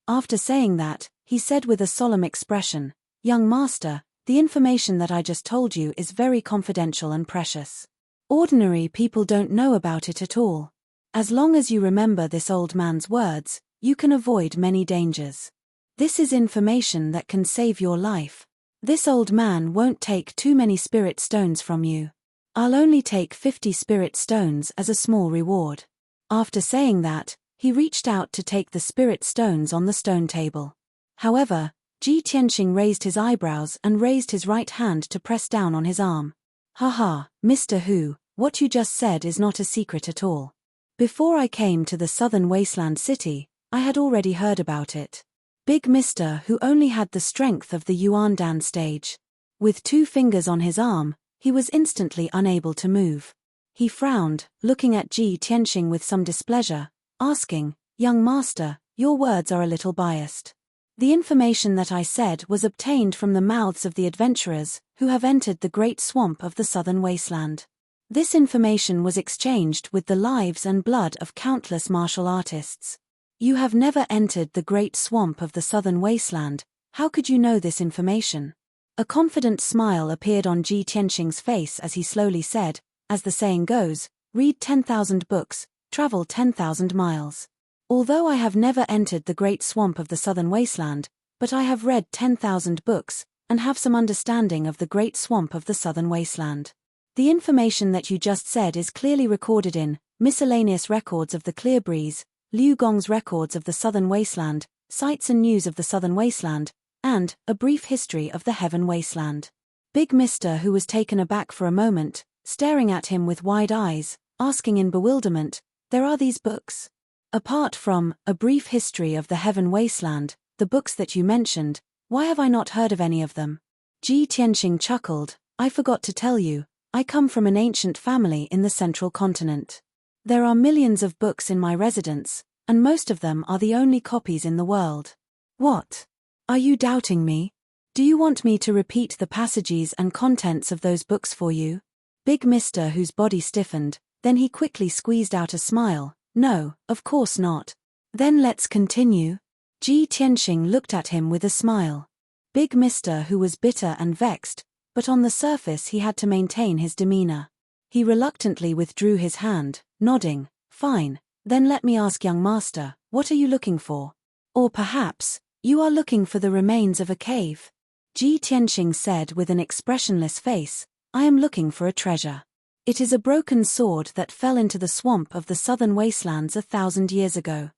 Speaker 1: After saying that, he said with a solemn expression, "Young master, the information that I just told you is very confidential and precious. Ordinary people don't know about it at all. As long as you remember this old man's words, you can avoid many dangers. This is information that can save your life. This old man won't take too many spirit stones from you. I'll only take 50 spirit stones as a small reward." After saying that, he reached out to take the spirit stones on the stone table. However, Ji Tianxing raised his eyebrows and raised his right hand to press down on his arm. "Haha, Mr. Hu, what you just said is not a secret at all. Before I came to the southern wasteland city, I had already heard about it." Big Mr. Hu only had the strength of the Yuandan stage. With 2 fingers on his arm, he was instantly unable to move. He frowned, looking at Ji Tianxing with some displeasure, asking, "Young master, your words are a little biased. The information that I said was obtained from the mouths of the adventurers who have entered the great swamp of the southern wasteland. This information was exchanged with the lives and blood of countless martial artists. You have never entered the great swamp of the southern wasteland, how could you know this information?" A confident smile appeared on Ji Tianxing's face as he slowly said, "As the saying goes, read 10,000 books, travel 10,000 miles. Although I have never entered the great swamp of the southern wasteland, but I have read 10,000 books, and have some understanding of the great swamp of the southern wasteland. The information that you just said is clearly recorded in miscellaneous records of the Clear Breeze, Liu Gong's records of the southern wasteland, sights and news of the southern wasteland, and a brief history of the heaven wasteland." Big Mr. Hu was taken aback for a moment, staring at him with wide eyes, asking in bewilderment, "There are these books? Apart from a brief history of the heaven wasteland, the books that you mentioned, why have I not heard of any of them?" Ji Tianxing chuckled, "I forgot to tell you, I come from an ancient family in the central continent. There are millions of books in my residence, and most of them are the only copies in the world." "What? Are you doubting me? Do you want me to repeat the passages and contents of those books for you?" Big Mr. Whose body stiffened, then he quickly squeezed out a smile. "No, of course not." "Then let's continue." Ji Tianxing looked at him with a smile. Big Mr. Who was bitter and vexed, but on the surface he had to maintain his demeanor. He reluctantly withdrew his hand, nodding, "Fine, then let me ask young master, what are you looking for? Or perhaps, You are looking for the remains of a cave. Ji Tianxing said with an expressionless face, I am looking for a treasure. It is a broken sword that fell into the swamp of the southern wastelands 1,000 years ago.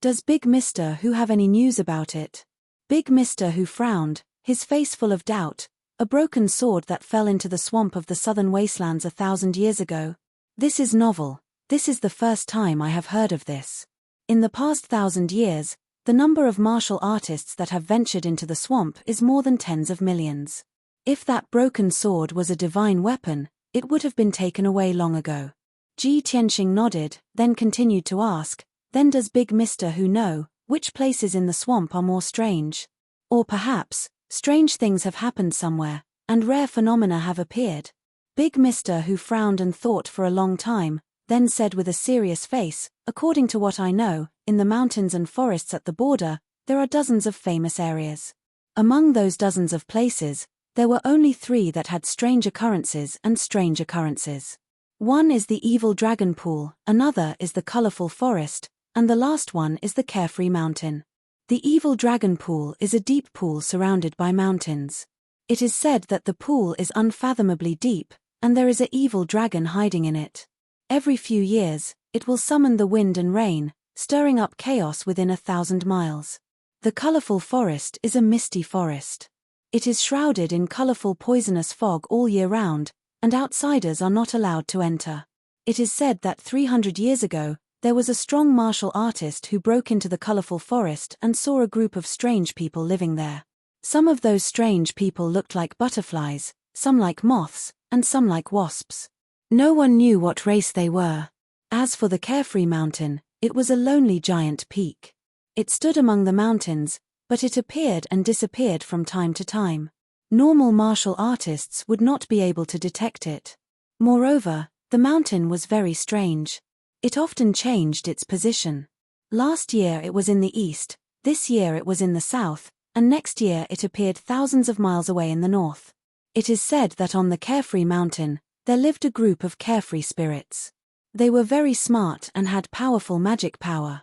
Speaker 1: Does Big Mister Who have any news about it? Big Mister Who frowned, his face full of doubt. A broken sword that fell into the swamp of the southern wastelands 1,000 years ago. This is novel. This is the first time I have heard of this. In the past 1,000 years, the number of martial artists that have ventured into the swamp is more than tens of millions. If that broken sword was a divine weapon, it would have been taken away long ago. Ji Tianxing nodded, then continued to ask, then does Big Mister Who know which places in the swamp are more strange? Or perhaps, strange things have happened somewhere, and rare phenomena have appeared? Big Mister Who frowned and thought for a long time, then said with a serious face, according to what I know, in the mountains and forests at the border, there are dozens of famous areas. Among those dozens of places, there were only 3 that had strange occurrences and strange occurrences. One is the evil dragon pool, another is the colorful forest, and the last one is the carefree mountain. The evil dragon pool is a deep pool surrounded by mountains. It is said that the pool is unfathomably deep, and there is an evil dragon hiding in it. Every few years, it will summon the wind and rain, stirring up chaos within 1,000 miles. The colorful forest is a misty forest. It is shrouded in colorful poisonous fog all year round, and outsiders are not allowed to enter. It is said that 300 years ago, there was a strong martial artist who broke into the colorful forest and saw a group of strange people living there. Some of those strange people looked like butterflies, some like moths, and some like wasps. No one knew what race they were. As for the carefree mountain, it was a lonely giant peak. It stood among the mountains, but it appeared and disappeared from time to time. Normal martial artists would not be able to detect it. Moreover, the mountain was very strange. It often changed its position. Last year it was in the east, this year it was in the south, and next year it appeared thousands of miles away in the north. It is said that on the carefree mountain, there lived a group of carefree spirits. They were very smart and had powerful magic power.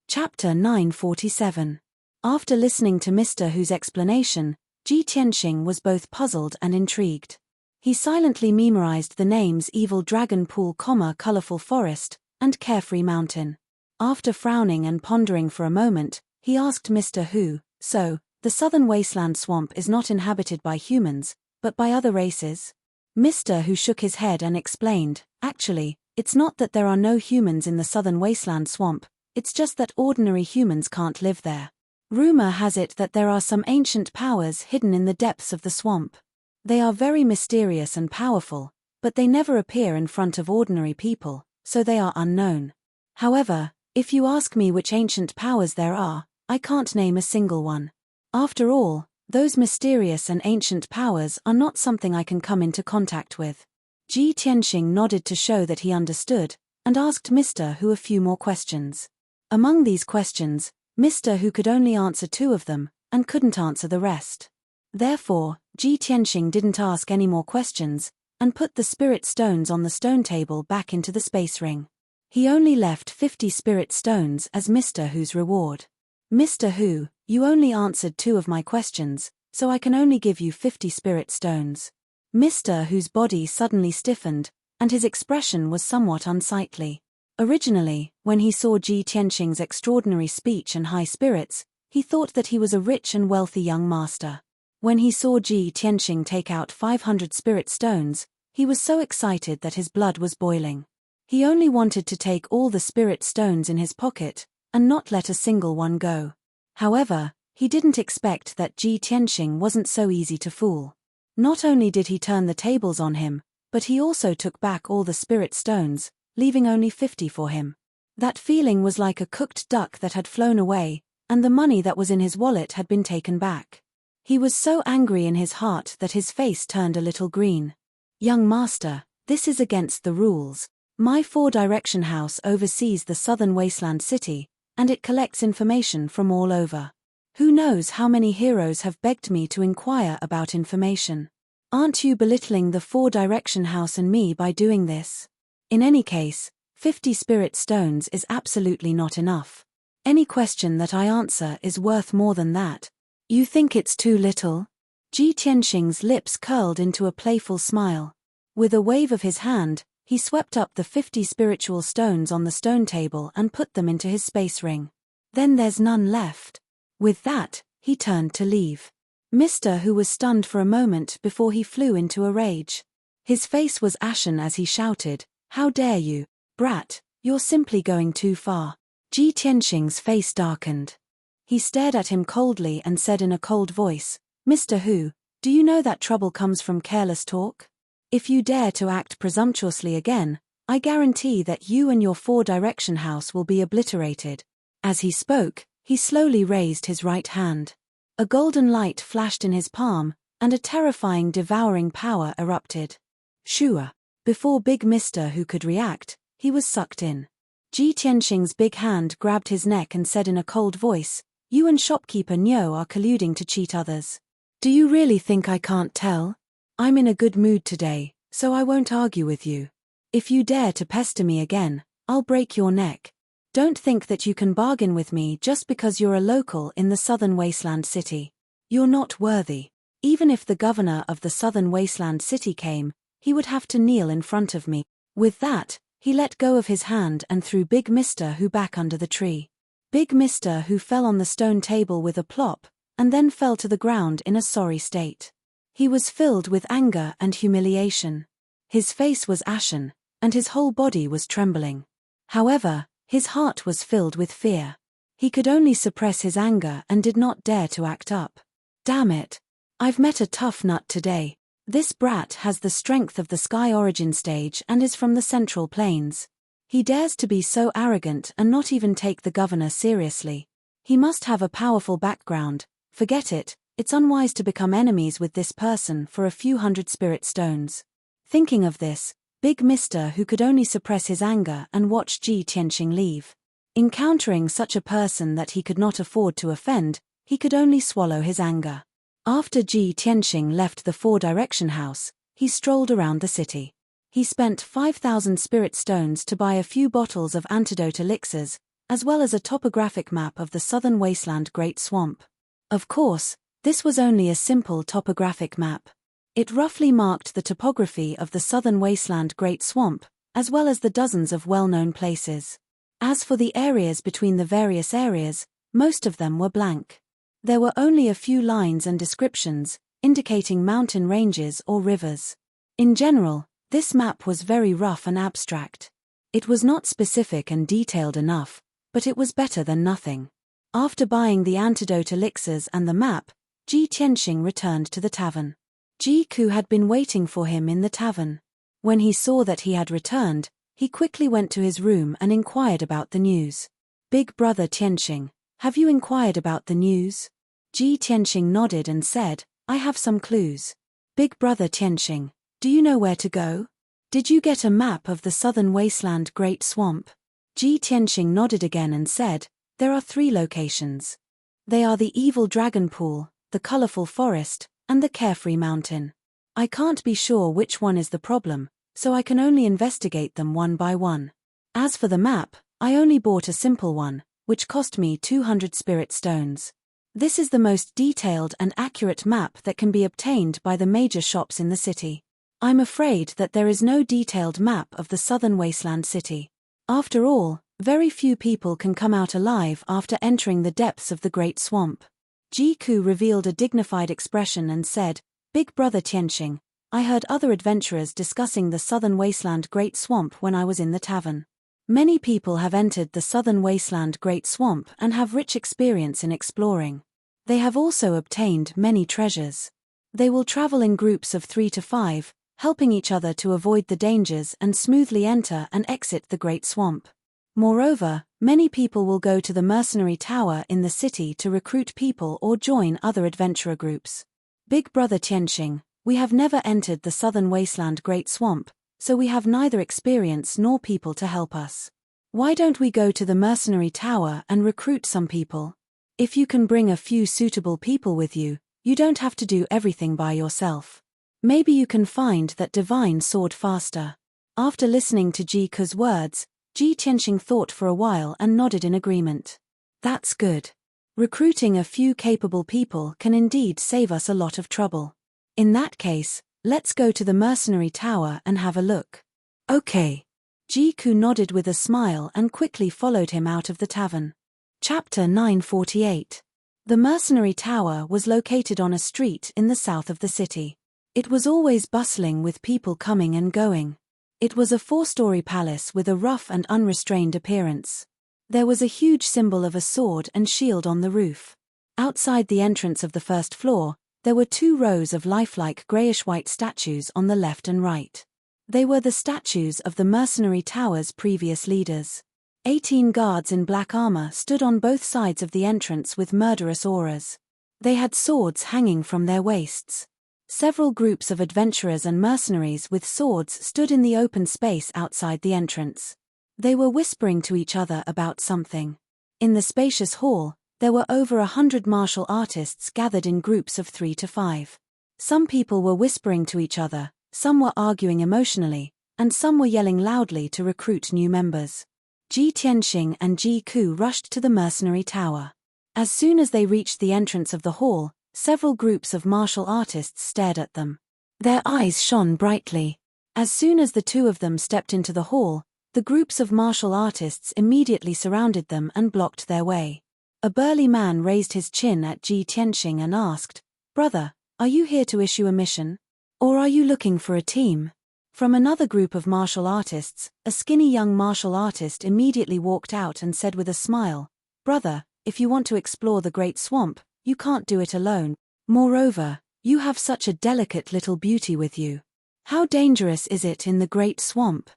Speaker 1: Chapter 947. After listening to Mr. Who's explanation, Ji Tianxing was both puzzled and intrigued. He silently memorized the names Evil Dragon Pool, Colorful Forest, and Carefree Mountain. After frowning and pondering for a moment, he asked Mr. Who, so, the southern wasteland swamp is not inhabited by humans, but by other races? Mr. Who shook his head and explained, actually, it's not that there are no humans in the southern wasteland swamp, it's just that ordinary humans can't live there. Rumor has it that there are some ancient powers hidden in the depths of the swamp. They are very mysterious and powerful, but they never appear in front of ordinary people, so they are unknown. However, if you ask me which ancient powers there are, I can't name a single one. After all, those mysterious and ancient powers are not something I can come into contact with. Ji Tianxing nodded to show that he understood, and asked Mr. Who a few more questions. Among these questions, Mr. Who could only answer 2 of them, and couldn't answer the rest. Therefore, Ji Tianxing didn't ask any more questions, and put the spirit stones on the stone table back into the space ring. He only left 50 spirit stones as Mr. Who's reward. Mr. Who, you only answered 2 of my questions, so I can only give you 50 spirit stones. Mr. Who's body suddenly stiffened, and his expression was somewhat unsightly. Originally, when he saw Ji Tianxing's extraordinary speech and high spirits, he thought that he was a rich and wealthy young master. When he saw Ji Tianxing take out 500 spirit stones, he was so excited that his blood was boiling. He only wanted to take all the spirit stones in his pocket, and not let a single one go. However, he didn't expect that Ji Tianxing wasn't so easy to fool. Not only did he turn the tables on him, but he also took back all the spirit stones, leaving only 50 for him. That feeling was like a cooked duck that had flown away, and the money that was in his wallet had been taken back. He was so angry in his heart that his face turned a little green. Young master, this is against the rules. My 4-direction house oversees the southern wasteland city, and it collects information from all over. Who knows how many heroes have begged me to inquire about information? Aren't you belittling the 4-direction house and me by doing this? In any case, 50 spirit stones is absolutely not enough. Any question that I answer is worth more than that. You think it's too little? Ji Tianxing's lips curled into a playful smile. With a wave of his hand, he swept up the 50 spiritual stones on the stone table and put them into his space ring. Then there's none left. With that, he turned to leave. Mr. Hu was stunned for a moment before he flew into a rage. His face was ashen as he shouted, "How dare you, brat, you're simply going too far." Ji Tianxing's face darkened. He stared at him coldly and said in a cold voice, "Mr. Hu, do you know that trouble comes from careless talk? If you dare to act presumptuously again, I guarantee that you and your 4-direction house will be obliterated." As he spoke, he slowly raised his right hand. A golden light flashed in his palm, and a terrifying devouring power erupted. Shua. Before Big Mr. Hu could react, he was sucked in. Ji Tianxing's big hand grabbed his neck and said in a cold voice, "You and shopkeeper Niu are colluding to cheat others. Do you really think I can't tell? I'm in a good mood today, so I won't argue with you. If you dare to pester me again, I'll break your neck. Don't think that you can bargain with me just because you're a local in the Southern Wasteland City. You're not worthy. Even if the governor of the Southern Wasteland City came, he would have to kneel in front of me." With that, he let go of his hand and threw Big Mr. Hu back under the tree. Big Mr. Hu fell on the stone table with a plop, and then fell to the ground in a sorry state. He was filled with anger and humiliation. His face was ashen, and his whole body was trembling. However, his heart was filled with fear. He could only suppress his anger and did not dare to act up. Damn it. I've met a tough nut today. This brat has the strength of the Sky Origin stage and is from the Central Plains. He dares to be so arrogant and not even take the governor seriously. He must have a powerful background. Forget it, it's unwise to become enemies with this person for a few hundred spirit stones. Thinking of this, Big Mr. Hu could only suppress his anger and watch Ji Tianxing leave. Encountering such a person that he could not afford to offend, he could only swallow his anger. After Ji Tianxing left the 4-direction house, he strolled around the city. He spent 5,000 spirit stones to buy a few bottles of antidote elixirs, as well as a topographic map of the Southern Wasteland Great Swamp. Of course, this was only a simple topographic map. It roughly marked the topography of the Southern Wasteland Great Swamp, as well as the dozens of well-known places. As for the areas between the various areas, most of them were blank. There were only a few lines and descriptions, indicating mountain ranges or rivers. In general, this map was very rough and abstract. It was not specific and detailed enough, but it was better than nothing. After buying the antidote elixirs and the map, Ji Tianxing returned to the tavern. Ji Ku had been waiting for him in the tavern. When he saw that he had returned, he quickly went to his room and inquired about the news. "Big brother Tianxing, have you inquired about the news?" Ji Tianxing nodded and said, "I have some clues." "Big brother Tianxing, do you know where to go? Did you get a map of the Southern Wasteland Great Swamp?" Ji Tianxing nodded again and said, "There are 3 locations. They are the Evil Dragon Pool, the Colorful Forest, and the Carefree Mountain. I can't be sure which one is the problem, so I can only investigate them one by one. As for the map, I only bought a simple one, which cost me 200 spirit stones. This is the most detailed and accurate map that can be obtained by the major shops in the city. I'm afraid that there is no detailed map of the Southern Wasteland City. After all, very few people can come out alive after entering the depths of the Great Swamp." Ji Ku revealed a dignified expression and said, "Big brother Tianxing, I heard other adventurers discussing the Southern Wasteland Great Swamp when I was in the tavern. Many people have entered the Southern Wasteland Great Swamp and have rich experience in exploring. They have also obtained many treasures. They will travel in groups of 3 to 5, helping each other to avoid the dangers and smoothly enter and exit the Great Swamp. Moreover, many people will go to the mercenary tower in the city to recruit people or join other adventurer groups. Big brother Tianxing, we have never entered the Southern Wasteland Great Swamp, so we have neither experience nor people to help us. Why don't we go to the mercenary tower and recruit some people? If you can bring a few suitable people with you, you don't have to do everything by yourself. Maybe you can find that divine sword faster." After listening to Ji Ku's words, Ji Tianxing thought for a while and nodded in agreement. That's good. Recruiting a few capable people can indeed save us a lot of trouble. In that case, let's go to the mercenary tower and have a look. Okay. Jiku nodded with a smile and quickly followed him out of the tavern. Chapter 948. The mercenary tower was located on a street in the south of the city. It was always bustling with people coming and going. It was a 4-story palace with a rough and unrestrained appearance. There was a huge symbol of a sword and shield on the roof. Outside the entrance of the first floor, there were 2 rows of lifelike grayish-white statues on the left and right. They were the statues of the mercenary tower's previous leaders. 18 guards in black armor stood on both sides of the entrance with murderous auras. They had swords hanging from their waists. Several groups of adventurers and mercenaries with swords stood in the open space outside the entrance. They were whispering to each other about something. In the spacious hall, there were over 100 martial artists gathered in groups of 3 to 5. Some people were whispering to each other, some were arguing emotionally, and some were yelling loudly to recruit new members. Ji Tianxing and Ji Ku rushed to the mercenary tower. As soon as they reached the entrance of the hall, several groups of martial artists stared at them. Their eyes shone brightly. As soon as the 2 of them stepped into the hall, the groups of martial artists immediately surrounded them and blocked their way. A burly man raised his chin at Ji Tianxing and asked, "Brother, are you here to issue a mission? Or are you looking for a team?" From another group of martial artists, a skinny young martial artist immediately walked out and said with a smile, "Brother, if you want to explore the Great Swamp, you can't do it alone. Moreover, you have such a delicate little beauty with you. How dangerous is it in the Great Swamp?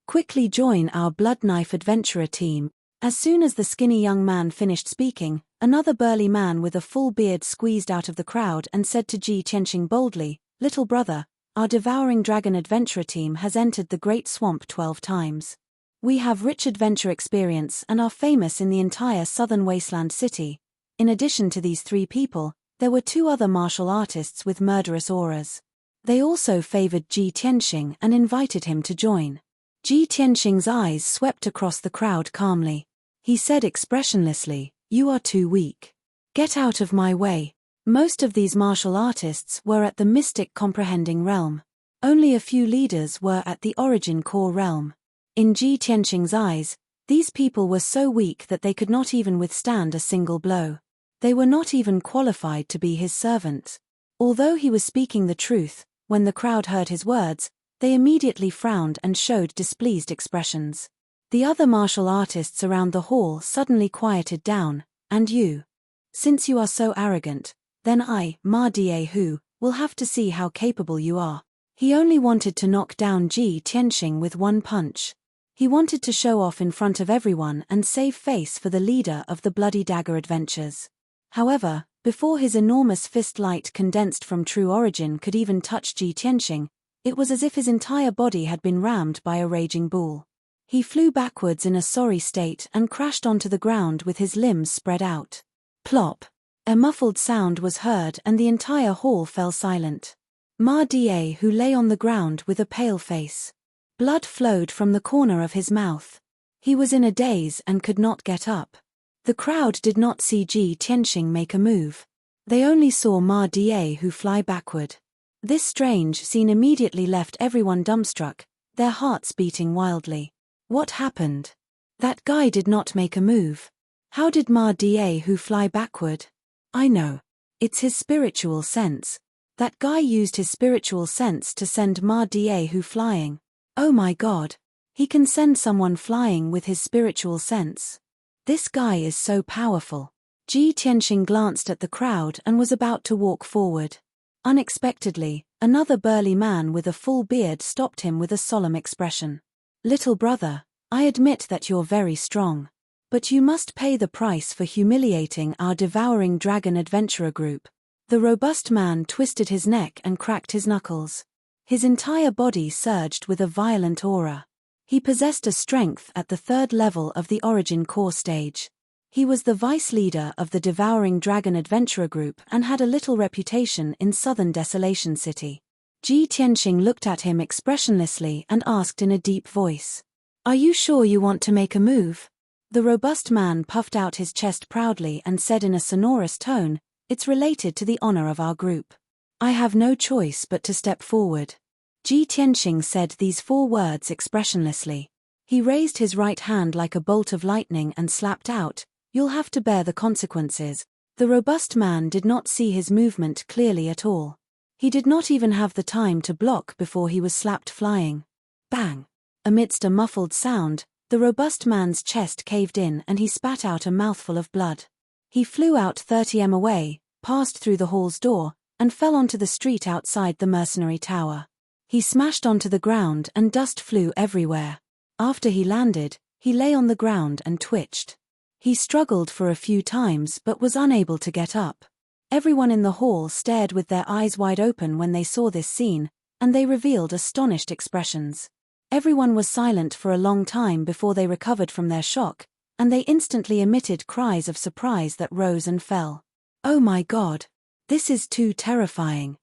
Speaker 1: Quickly join our Blood Knife Adventurer team." As soon as the skinny young man finished speaking, another burly man with a full beard squeezed out of the crowd and said to Ji Tianxing boldly, "Little brother, our Devouring Dragon Adventurer team has entered the Great Swamp 12 times. We have rich adventure experience and are famous in the entire southern wasteland city." In addition to these 3 people, there were 2 other martial artists with murderous auras. They also favored Ji Tianxing and invited him to join. Ji Tianxing's eyes swept across the crowd calmly. He said expressionlessly, "You are too weak. Get out of my way." Most of these martial artists were at the mystic comprehending realm. Only a few leaders were at the origin core realm. In Ji Tianxing's eyes, these people were so weak that they could not even withstand a single blow. They were not even qualified to be his servants. Although he was speaking the truth, when the crowd heard his words, they immediately frowned and showed displeased expressions. The other martial artists around the hall suddenly quieted down. "And you? Since you are so arrogant, then I, Ma Diehu, will have to see how capable you are." He only wanted to knock down Ji Tianxing with one punch. He wanted to show off in front of everyone and save face for the leader of the Bloody Dagger Adventures. However, before his enormous fist light condensed from true origin could even touch Ji Tianxing, it was as if his entire body had been rammed by a raging bull. He flew backwards in a sorry state and crashed onto the ground with his limbs spread out. Plop! A muffled sound was heard and the entire hall fell silent. Ma Die, who lay on the ground with a pale face. Blood flowed from the corner of his mouth. He was in a daze and could not get up. The crowd did not see Ji Tianxing make a move. They only saw Ma Die, who fly backward. This strange scene immediately left everyone dumbstruck, their hearts beating wildly. What happened? That guy did not make a move. How did Ma Die, who fly backward? I know. It's his spiritual sense. That guy used his spiritual sense to send Ma Die, who flying. Oh my god. He can send someone flying with his spiritual sense. This guy is so powerful. Ji Tianxing glanced at the crowd and was about to walk forward. Unexpectedly, another burly man with a full beard stopped him with a solemn expression. "Little brother, I admit that you're very strong. But you must pay the price for humiliating our Devouring Dragon Adventurer group." The robust man twisted his neck and cracked his knuckles. His entire body surged with a violent aura. He possessed a strength at the 3rd level of the Origin Core stage. He was the vice leader of the Devouring Dragon Adventurer group and had a little reputation in southern Desolation City. Ji Tianxing looked at him expressionlessly and asked in a deep voice, "Are you sure you want to make a move?" The robust man puffed out his chest proudly and said in a sonorous tone, "It's related to the honor of our group. I have no choice but to step forward." Ji Tianxing said these 4 words expressionlessly. He raised his right hand like a bolt of lightning and slapped out, "You'll have to bear the consequences." The robust man did not see his movement clearly at all. He did not even have the time to block before he was slapped flying. Bang! Amidst a muffled sound, the robust man's chest caved in and he spat out a mouthful of blood. He flew out 30 m away, passed through the hall's door, and fell onto the street outside the mercenary tower. He smashed onto the ground and dust flew everywhere. After he landed, he lay on the ground and twitched. He struggled for a few times but was unable to get up. Everyone in the hall stared with their eyes wide open when they saw this scene, and they revealed astonished expressions. Everyone was silent for a long time before they recovered from their shock, and they instantly emitted cries of surprise that rose and fell. "Oh my God! This is too terrifying."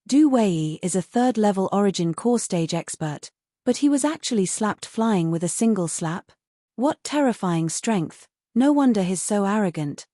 Speaker 1: Du Wei is a 3rd-level Origin core stage expert, but he was actually slapped flying with a single slap? What terrifying strength, no wonder he's so arrogant.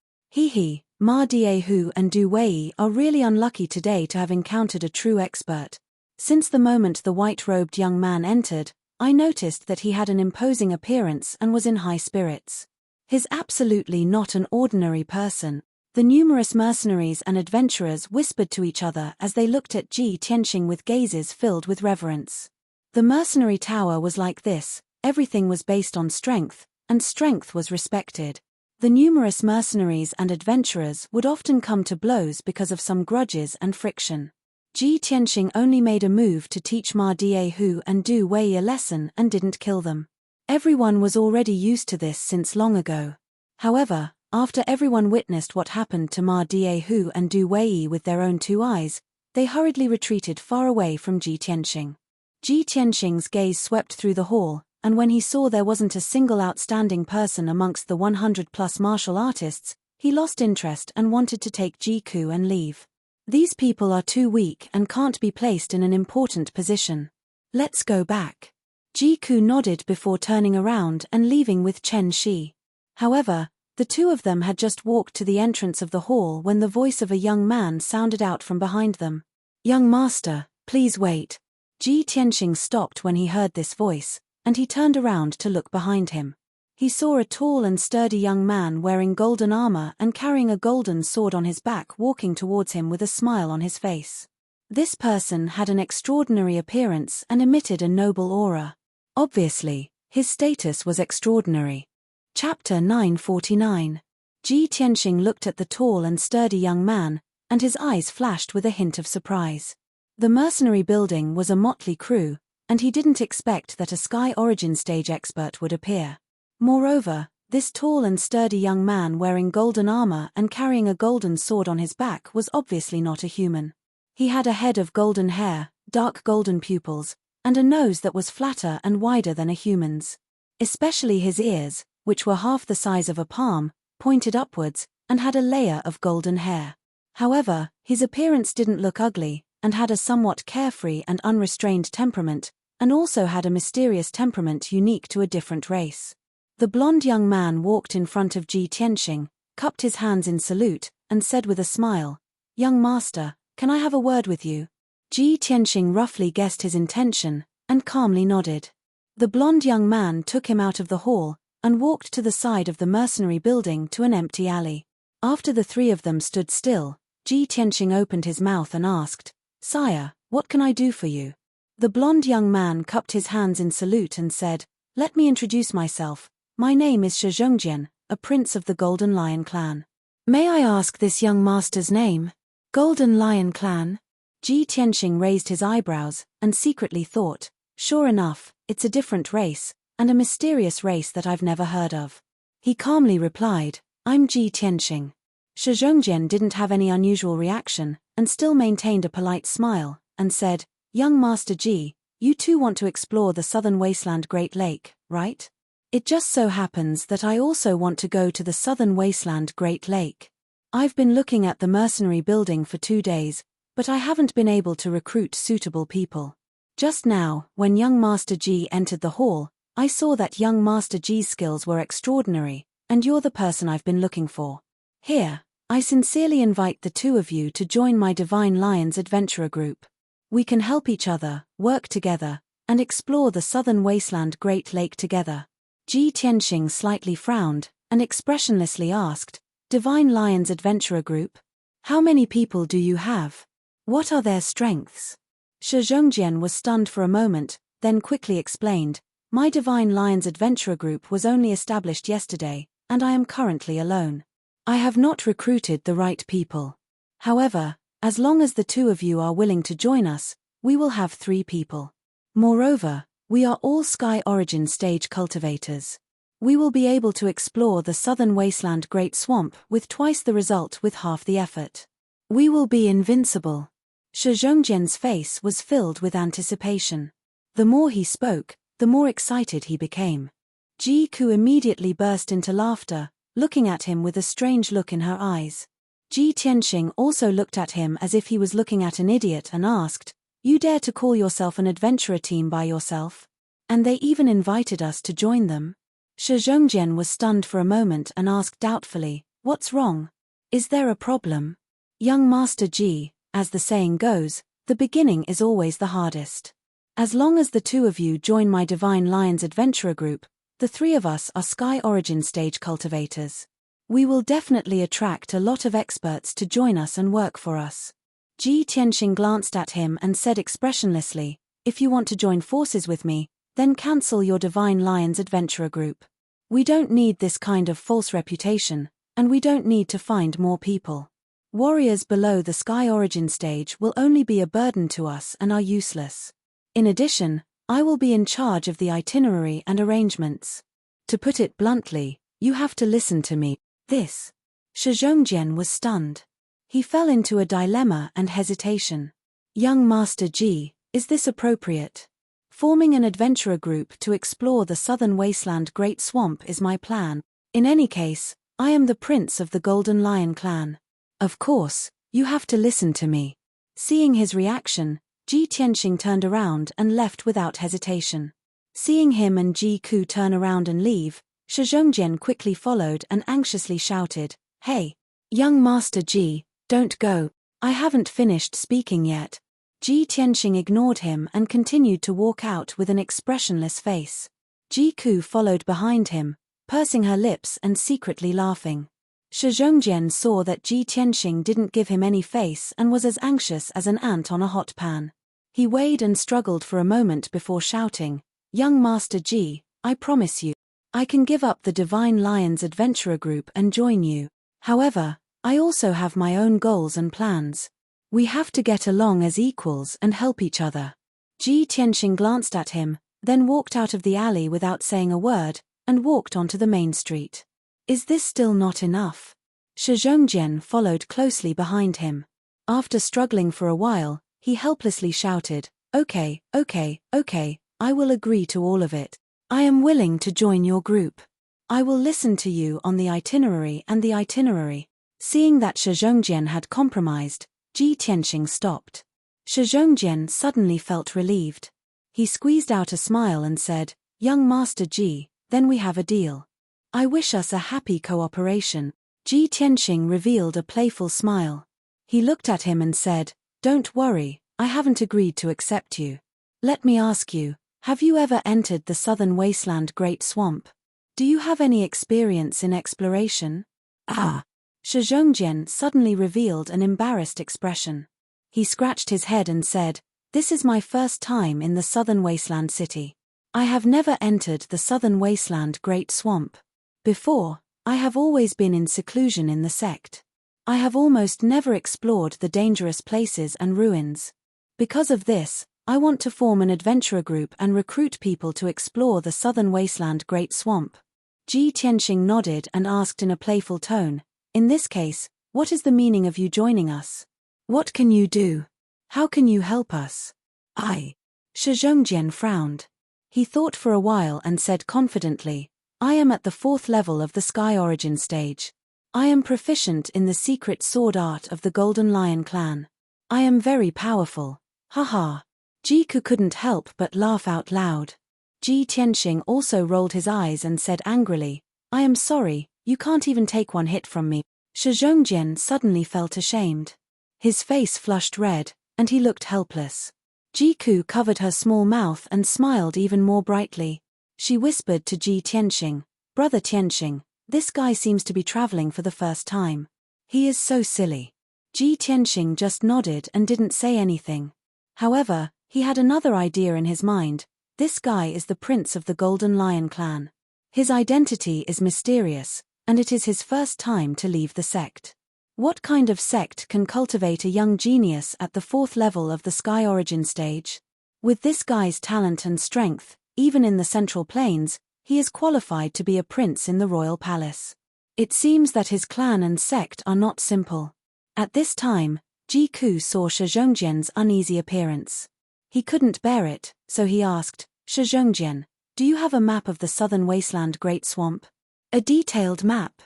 Speaker 1: Ma Diehu and Du Wei are really unlucky today to have encountered a true expert. Since the moment the white-robed young man entered, I noticed that he had an imposing appearance and was in high spirits. He's absolutely not an ordinary person. The numerous mercenaries and adventurers whispered to each other as they looked at Ji Tianxing with gazes filled with reverence. The mercenary tower was like this, everything was based on strength, and strength was respected. The numerous mercenaries and adventurers would often come to blows because of some grudges and friction. Ji Tianxing only made a move to teach Ma Diehu and Du Wei a lesson and didn't kill them. Everyone was already used to this since long ago. However, after everyone witnessed what happened to Ma Diehu and Du Wei with their own 2 eyes, they hurriedly retreated far away from Ji Tianxing. Ji Tianxing's gaze swept through the hall, and when he saw there wasn't a single outstanding person amongst the 100+ martial artists, he lost interest and wanted to take Ji Ku and leave. These people are too weak and can't be placed in an important position. Let's go back. Ji Ku nodded before turning around and leaving with Chen Shi. However, the 2 of them had just walked to the entrance of the hall when the voice of a young man sounded out from behind them. "Young master, please wait." Ji Tianxing stopped when he heard this voice, and he turned around to look behind him. He saw a tall and sturdy young man wearing golden armor and carrying a golden sword on his back walking towards him with a smile on his face. This person had an extraordinary appearance and emitted a noble aura. Obviously, his status was extraordinary. Chapter 949. Ji Tianxing looked at the tall and sturdy young man, and his eyes flashed with a hint of surprise. The mercenary building was a motley crew, and he didn't expect that a Sky Origin stage expert would appear. Moreover, this tall and sturdy young man wearing golden armor and carrying a golden sword on his back was obviously not a human. He had a head of golden hair, dark golden pupils, and a nose that was flatter and wider than a human's. Especially his ears, which were half the size of a palm, pointed upwards, and had a layer of golden hair. However, his appearance didn't look ugly, and had a somewhat carefree and unrestrained temperament, and also had a mysterious temperament unique to a different race. The blonde young man walked in front of Ji Tianxing, cupped his hands in salute, and said with a smile, "Young master, can I have a word with you?" Ji Tianxing roughly guessed his intention, and calmly nodded. The blonde young man took him out of the hall, and walked to the side of the mercenary building to an empty alley. After the 3 of them stood still, Ji Tianxing opened his mouth and asked, "Sire, what can I do for you?" The blonde young man cupped his hands in salute and said, "Let me introduce myself. My name is Shi Zhongjian, a prince of the Golden Lion clan." "May I ask this young master's name?" "Golden Lion clan?" Ji Tianxing raised his eyebrows, and secretly thought, "Sure enough, it's a different race, and a mysterious race that I've never heard of." He calmly replied, "I'm Ji Tianxing." Shi Zhongjian didn't have any unusual reaction, and still maintained a polite smile, and said, "Young Master Ji, you too want to explore the southern wasteland Great Lake, right?" "It just so happens that I also want to go to the southern wasteland Great Lake. I've been looking at the mercenary building for 2 days, but I haven't been able to recruit suitable people." Just now, when young Master Ji entered the hall, I saw that young Master G's skills were extraordinary, and you're the person I've been looking for. Here, I sincerely invite the two of you to join my Divine Lions Adventurer group. We can help each other, work together, and explore the southern wasteland Great Lake together. Ji Tianxing slightly frowned, and expressionlessly asked, Divine Lions Adventurer group? How many people do you have? What are their strengths? Shi Zhongjian was stunned for a moment, then quickly explained, My Divine Lions Adventurer group was only established yesterday, and I am currently alone. I have not recruited the right people. However, as long as the two of you are willing to join us, we will have 3 people. Moreover, we are all Sky Origin stage cultivators. We will be able to explore the southern wasteland Great Swamp with twice the result with half the effort. We will be invincible. Shi Zhongjian's face was filled with anticipation. The more he spoke, the more excited he became. Ji Ku immediately burst into laughter, looking at him with a strange look in her eyes. Ji Tianxing also looked at him as if he was looking at an idiot and asked, You dare to call yourself an adventurer team by yourself? And they even invited us to join them? Shi Zhongjian was stunned for a moment and asked doubtfully, What's wrong? Is there a problem? Young Master Ji, as the saying goes, the beginning is always the hardest. As long as the two of you join my Divine Lions Adventurer group, the 3 of us are Sky Origin stage cultivators. We will definitely attract a lot of experts to join us and work for us. Ji Tianxing glanced at him and said expressionlessly, If you want to join forces with me, then cancel your Divine Lions Adventurer group. We don't need this kind of false reputation, and we don't need to find more people. Warriors below the Sky Origin stage will only be a burden to us and are useless. In addition, I will be in charge of the itinerary and arrangements. To put it bluntly, you have to listen to me. This. Shi Zhongjian was stunned. He fell into a dilemma and hesitation. Young Master Ji, is this appropriate? Forming an adventurer group to explore the southern wasteland Great Swamp is my plan. In any case, I am the prince of the Golden Lion clan. Of course, you have to listen to me. Seeing his reaction, Ji Tianxing turned around and left without hesitation. Seeing him and Ji Ku turn around and leave, Shi Zhongjian quickly followed and anxiously shouted, Hey! Young Master Ji, don't go. I haven't finished speaking yet. Ji Tianxing ignored him and continued to walk out with an expressionless face. Ji Ku followed behind him, pursing her lips and secretly laughing. Shi Zhongjian saw that Ji Tianxing didn't give him any face and was as anxious as an ant on a hot pan. He weighed and struggled for a moment before shouting, Young Master Ji, I promise you, I can give up the Divine Lions Adventurer group and join you. However, I also have my own goals and plans. We have to get along as equals and help each other. Ji Tianxing glanced at him, then walked out of the alley without saying a word, and walked onto the main street. Is this still not enough? Shi Zhongjian followed closely behind him. After struggling for a while, he helplessly shouted, Okay, I will agree to all of it. I am willing to join your group. I will listen to you on the itinerary and the itinerary. Seeing that Shi Zhongjian had compromised, Ji Tianxing stopped. Shi Zhongjian suddenly felt relieved. He squeezed out a smile and said, Young Master Ji, then we have a deal. I wish us a happy cooperation. Ji Tianxing revealed a playful smile. He looked at him and said, Don't worry, I haven't agreed to accept you. Let me ask you, have you ever entered the southern wasteland Great Swamp? Do you have any experience in exploration? Shi Zhongjian suddenly revealed an embarrassed expression. He scratched his head and said, This is my first time in the southern wasteland city. I have never entered the southern wasteland Great Swamp. Before, I have always been in seclusion in the sect. I have almost never explored the dangerous places and ruins. Because of this, I want to form an adventurer group and recruit people to explore the southern wasteland Great Swamp. Ji Tianxing nodded and asked in a playful tone, In this case, what is the meaning of you joining us? What can you do? How can you help us? Shi Zhongjian frowned. He thought for a while and said confidently, I am at the 4th level of the Sky Origin stage. I am proficient in the secret sword art of the Golden Lion clan. I am very powerful. Haha. Ji Ku couldn't help but laugh out loud. Ji Tianxing also rolled his eyes and said angrily, I am sorry, you can't even take one hit from me. Shi Zhongjian suddenly felt ashamed. His face flushed red, and he looked helpless. Jiku covered her small mouth and smiled even more brightly. She whispered to Ji Tianxing, Brother Tianxing, this guy seems to be traveling for the first time. He is so silly. Ji Tianxing just nodded and didn't say anything. However, he had another idea in his mind. This guy is the prince of the Golden Lion clan. His identity is mysterious, and it is his first time to leave the sect. What kind of sect can cultivate a young genius at the 4th level of the Sky Origin stage? With this guy's talent and strength, even in the Central Plains, he is qualified to be a prince in the royal palace. It seems that his clan and sect are not simple. At this time, Jiku saw Shi Zhongjian's uneasy appearance. He couldn't bear it, so he asked, Shi Zhongjian, do you have a map of the southern wasteland Great Swamp? A detailed map.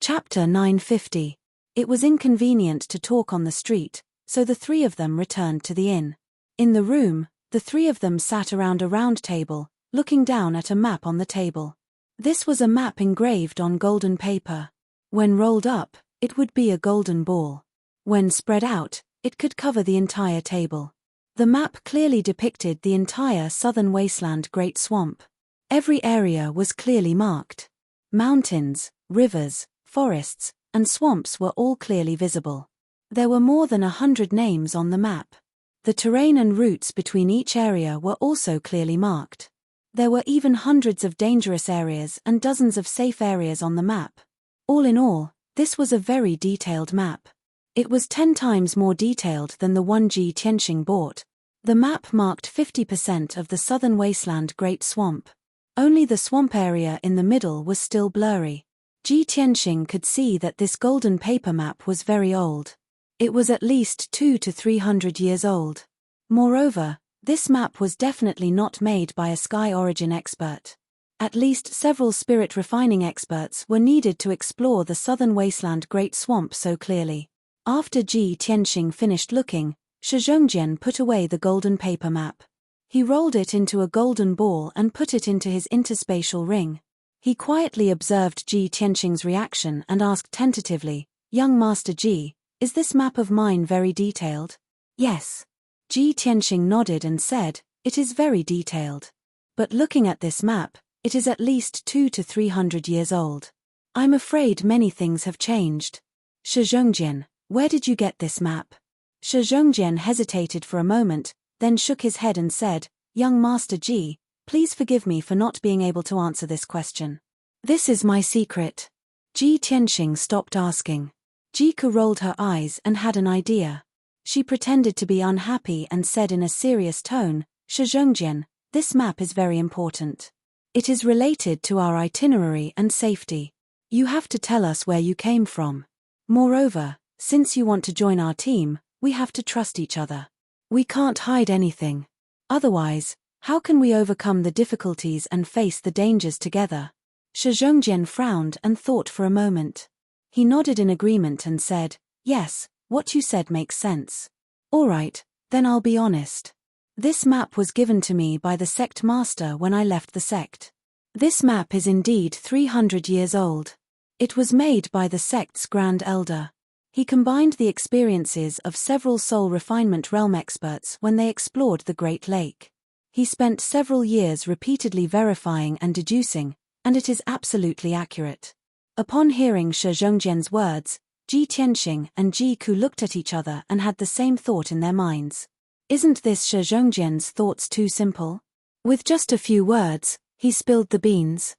Speaker 1: Chapter 950. It was inconvenient to talk on the street, so the three of them returned to the inn. In the room, the three of them sat around a round table, looking down at a map on the table. This was a map engraved on golden paper. When rolled up, it would be a golden ball. When spread out, it could cover the entire table. The map clearly depicted the entire southern wasteland Great Swamp. Every area was clearly marked. Mountains, rivers, forests, and swamps were all clearly visible. There were more than 100 names on the map. The terrain and routes between each area were also clearly marked. There were even hundreds of dangerous areas and dozens of safe areas on the map. All in all, this was a very detailed map. It was 10 times more detailed than the one Ji Tianxing bought. The map marked 50% of the southern wasteland Great Swamp. Only the swamp area in the middle was still blurry. Ji Tianxing could see that this golden paper map was very old. It was at least 200 to 300 years old. Moreover, this map was definitely not made by a Sky Origin expert. At least several spirit refining experts were needed to explore the southern wasteland Great Swamp so clearly. After Ji Tianxing finished looking, Shi Zhongjian put away the golden paper map. He rolled it into a golden ball and put it into his interspatial ring. He quietly observed Ji Tianxing's reaction and asked tentatively, Young Master Ji, is this map of mine very detailed? Yes. Ji Tianxing nodded and said, it is very detailed. But looking at this map, it is at least 200 to 300 years old. I'm afraid many things have changed. Shi Zhongjian, where did you get this map? Shi Zhongjian hesitated for a moment, then shook his head and said, Young Master Ji, please forgive me for not being able to answer this question. This is my secret. Ji Tianxing stopped asking. Jiku rolled her eyes and had an idea. She pretended to be unhappy and said in a serious tone, Shi Zhongjian, this map is very important. It is related to our itinerary and safety. You have to tell us where you came from. Moreover, since you want to join our team, we have to trust each other. We can't hide anything. Otherwise, how can we overcome the difficulties and face the dangers together? Shi Zhongjian frowned and thought for a moment. He nodded in agreement and said, Yes, what you said makes sense. All right, then I'll be honest. This map was given to me by the sect master when I left the sect. This map is indeed 300 years old. It was made by the sect's Grand Elder. He combined the experiences of several soul refinement realm experts when they explored the Great Lake. He spent several years repeatedly verifying and deducing, and it is absolutely accurate. Upon hearing Shi Zhongjian's words, Ji Tianxing and Jiku looked at each other and had the same thought in their minds. Isn't this Shi Zhongjian's thoughts too simple? With just a few words, he spilled the beans.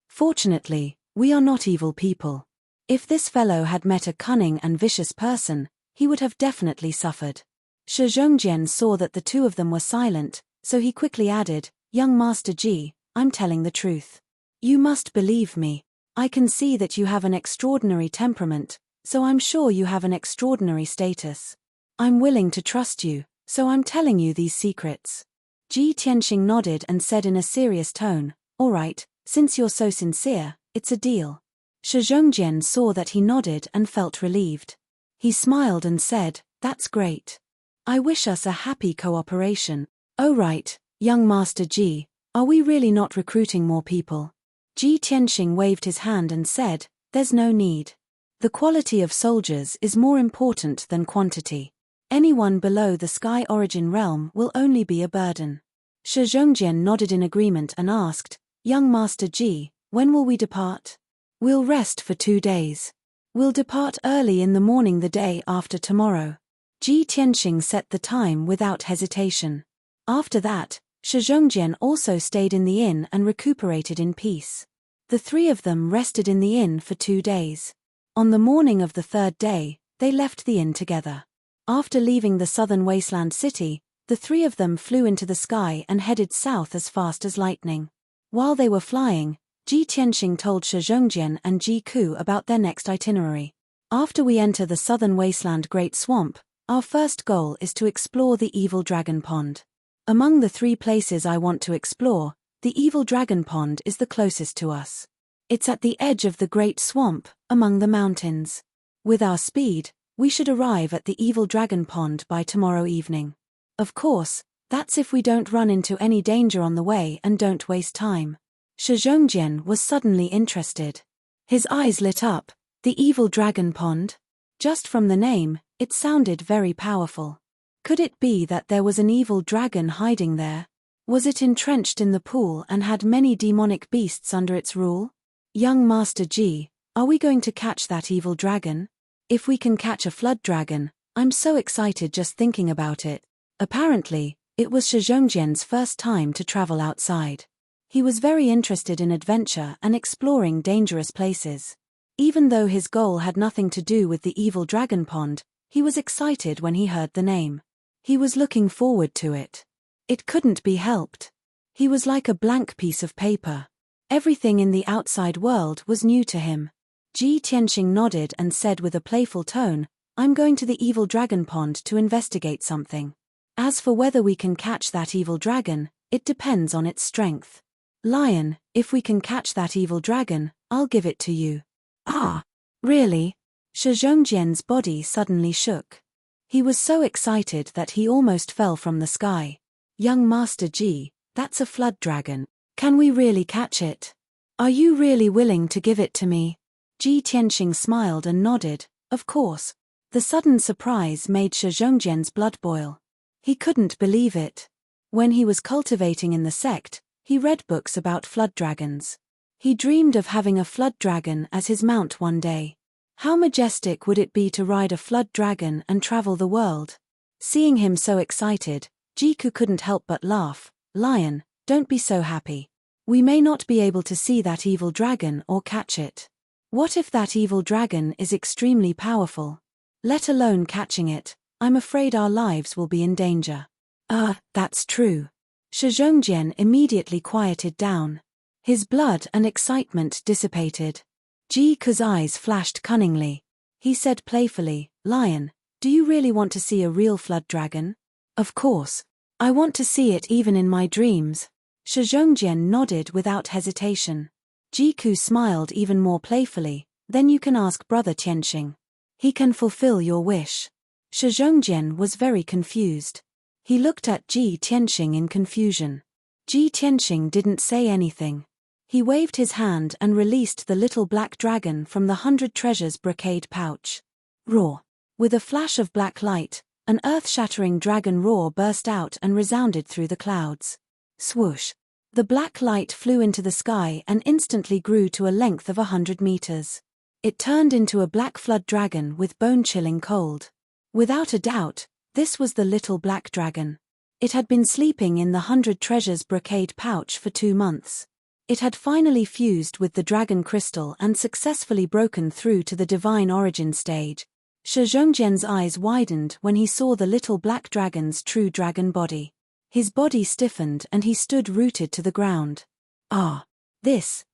Speaker 1: Fortunately, we are not evil people. If this fellow had met a cunning and vicious person, he would have definitely suffered. Shi Zhongjian saw that the two of them were silent, so he quickly added, Young Master Ji, I'm telling the truth. You must believe me. I can see that you have an extraordinary temperament, so I'm sure you have an extraordinary status. I'm willing to trust you, so I'm telling you these secrets. Ji Tianxing nodded and said in a serious tone, All right, since you're so sincere, it's a deal. Shi Zhongjian saw that he nodded and felt relieved. He smiled and said, That's great. I wish us a happy cooperation. Oh right, young Master Ji, Are we really not recruiting more people? Ji Tianxing waved his hand and said, there's no need. The quality of soldiers is more important than quantity. Anyone below the sky origin realm will only be a burden. Shi Zhongjian nodded in agreement and asked, young Master Ji, when will we depart? We'll rest for 2 days. We'll depart early in the morning the day after tomorrow. Ji Tianxing set the time without hesitation. After that, Shi Zhongjian also stayed in the inn and recuperated in peace. The 3 of them rested in the inn for 2 days. On the morning of the 3rd day, they left the inn together. After leaving the southern wasteland city, the 3 of them flew into the sky and headed south as fast as lightning. While they were flying, Ji Tianxing told Shi Zhongjian and Ji Ku about their next itinerary. After we enter the southern wasteland Great Swamp, our first goal is to explore the Evil Dragon Pond. Among the 3 places I want to explore, the Evil Dragon Pond is the closest to us. It's at the edge of the Great Swamp, among the mountains. With our speed, we should arrive at the Evil Dragon Pond by tomorrow evening. Of course, that's if we don't run into any danger on the way and don't waste time. Shi Zhongjian was suddenly interested. His eyes lit up. The Evil Dragon Pond? Just from the name, it sounded very powerful. Could it be that there was an evil dragon hiding there? Was it entrenched in the pool and had many demonic beasts under its rule? Young Master Ji, are we going to catch that evil dragon? If we can catch a flood dragon, I'm so excited just thinking about it. Apparently, it was Shi Zhongjian's first time to travel outside. He was very interested in adventure and exploring dangerous places. Even though his goal had nothing to do with the Evil Dragon Pond, he was excited when he heard the name. He was looking forward to it. It couldn't be helped. He was like a blank piece of paper. Everything in the outside world was new to him. Ji Tianxing nodded and said with a playful tone, I'm going to the Evil Dragon Pond to investigate something. As for whether we can catch that evil dragon, it depends on its strength. Lion, if we can catch that evil dragon, I'll give it to you. Ah, really? Shi Zhongjian's body suddenly shook. He was so excited that he almost fell from the sky. Young Master Ji, that's a flood dragon. Can we really catch it? Are you really willing to give it to me? Ji Tianxing smiled and nodded, of course. The sudden surprise made Shi Zhongjian's blood boil. He couldn't believe it. When he was cultivating in the sect, he read books about flood dragons. He dreamed of having a flood dragon as his mount one day. How majestic would it be to ride a flood dragon and travel the world? Seeing him so excited, Jiku couldn't help but laugh. Lion, don't be so happy. We may not be able to see that evil dragon or catch it. What if that evil dragon is extremely powerful? Let alone catching it, I'm afraid our lives will be in danger. That's true. Shi Zhongjian immediately quieted down. His blood and excitement dissipated. Ji Ku's eyes flashed cunningly. He said playfully, Lion, do you really want to see a real flood dragon? Of course. I want to see it even in my dreams. Shi Zhongjian nodded without hesitation. Ji Ku smiled even more playfully, then you can ask Brother Tianxing. He can fulfill your wish. Shi Zhongjian was very confused. He looked at Ji Tianxing in confusion. Ji Tianxing didn't say anything. He waved his hand and released the little black dragon from the 100 treasures brocade pouch. Roar! With a flash of black light, an earth-shattering dragon roar burst out and resounded through the clouds. Swoosh! The black light flew into the sky and instantly grew to a length of 100 meters. It turned into a black flood dragon with bone-chilling cold. Without a doubt, this was the little black dragon. It had been sleeping in the 100 treasures brocade pouch for 2 months. It had finally fused with the dragon crystal and successfully broken through to the divine origin stage. Shi Zhongjian's eyes widened when he saw the little black dragon's true dragon body. His body stiffened and he stood rooted to the ground. Ah! This